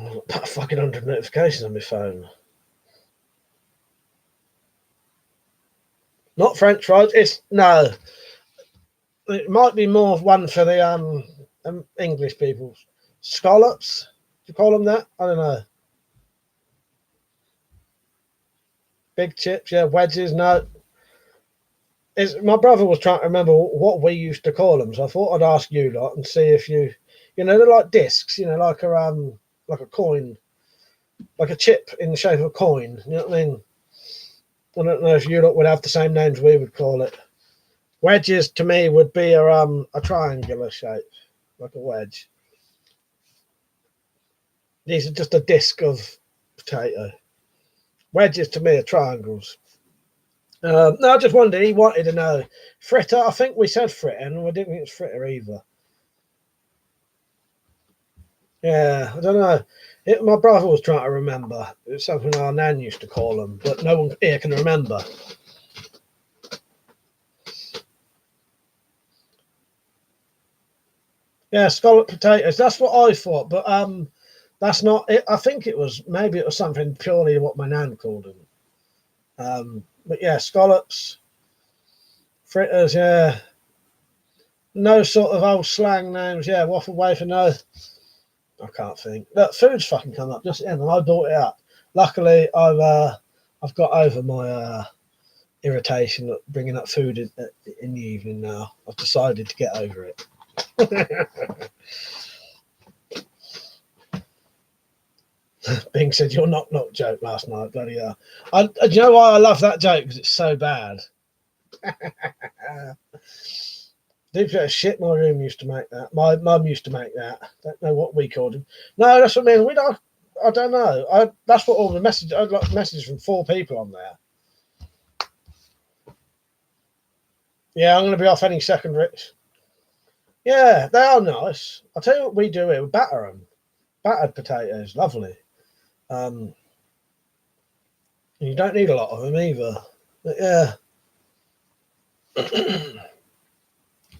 I've got about fucking 100 notifications on my phone. Not French fries. It's no. It might be more of one for the English people. Scallops. Do you call them that? I don't know. Big chips, yeah. Wedges, no. My brother was trying to remember what we used to call them, so I thought I'd ask you lot and see if you know, they're like discs, you know, like a coin, like a chip in the shape of a coin. You know what I mean? I don't know if you lot would have the same names we would call it. Wedges to me would be a triangular shape, like a wedge. These are just a disc of potato. Wedges to me are triangles. No, I just wondered. He wanted to know fritter. I think we said fritter, and we didn't think it's fritter either. Yeah, I don't know. My brother was trying to remember. It's something our nan used to call them, but no one here can remember. Yeah, scallop potatoes. That's what I thought, but that's not it. I think it was something purely what my nan called them. But yeah, scallops, fritters. Yeah, no sort of old slang names. Yeah, waffle wafer. No, I can't think. Look, food's fucking come up just then, and I brought it up. Luckily, I've got over my irritation at bringing up food in the evening now. I've decided to get over it. Bing said your knock joke last night. Bloody hell! Do you know why I love that joke? Because it's so bad. Deep shit. My room used to make that. My mum used to make that. Don't know what we called him. No, that's what I mean. We don't. I don't know. That's what all the messages. I got messages from 4 people on there. Yeah, I'm going to be off any second, Rich. Yeah, they are nice. I'll tell you what we do here. We batter them. Battered potatoes, lovely. You don't need a lot of them either. But yeah.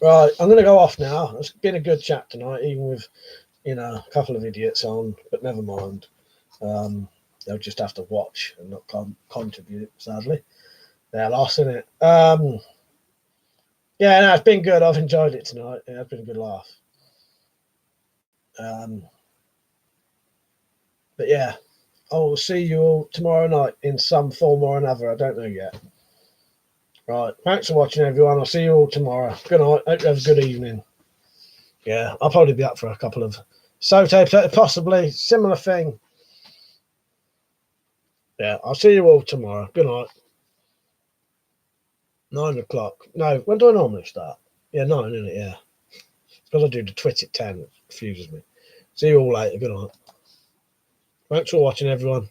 Right, I'm going to go off now. It's been a good chat tonight, even with, a couple of idiots on, but never mind. They'll just have to watch and not contribute, sadly. They're lost, isn't it? Yeah, no, it's been good. I've enjoyed it tonight. Yeah, it's been a good laugh. But yeah, I will see you all tomorrow night in some form or another. I don't know yet. Right. Thanks for watching, everyone. I'll see you all tomorrow. Good night. Hope you have a good evening. Yeah, I'll probably be up for a couple of Soto, possibly similar thing. Yeah, I'll see you all tomorrow. Good night. 9 o'clock. No, when do I normally start? Yeah, 9, isn't it? Yeah. Because I do the Twitch at 10. It confuses me. See you all later. Good night. Thanks for watching, everyone.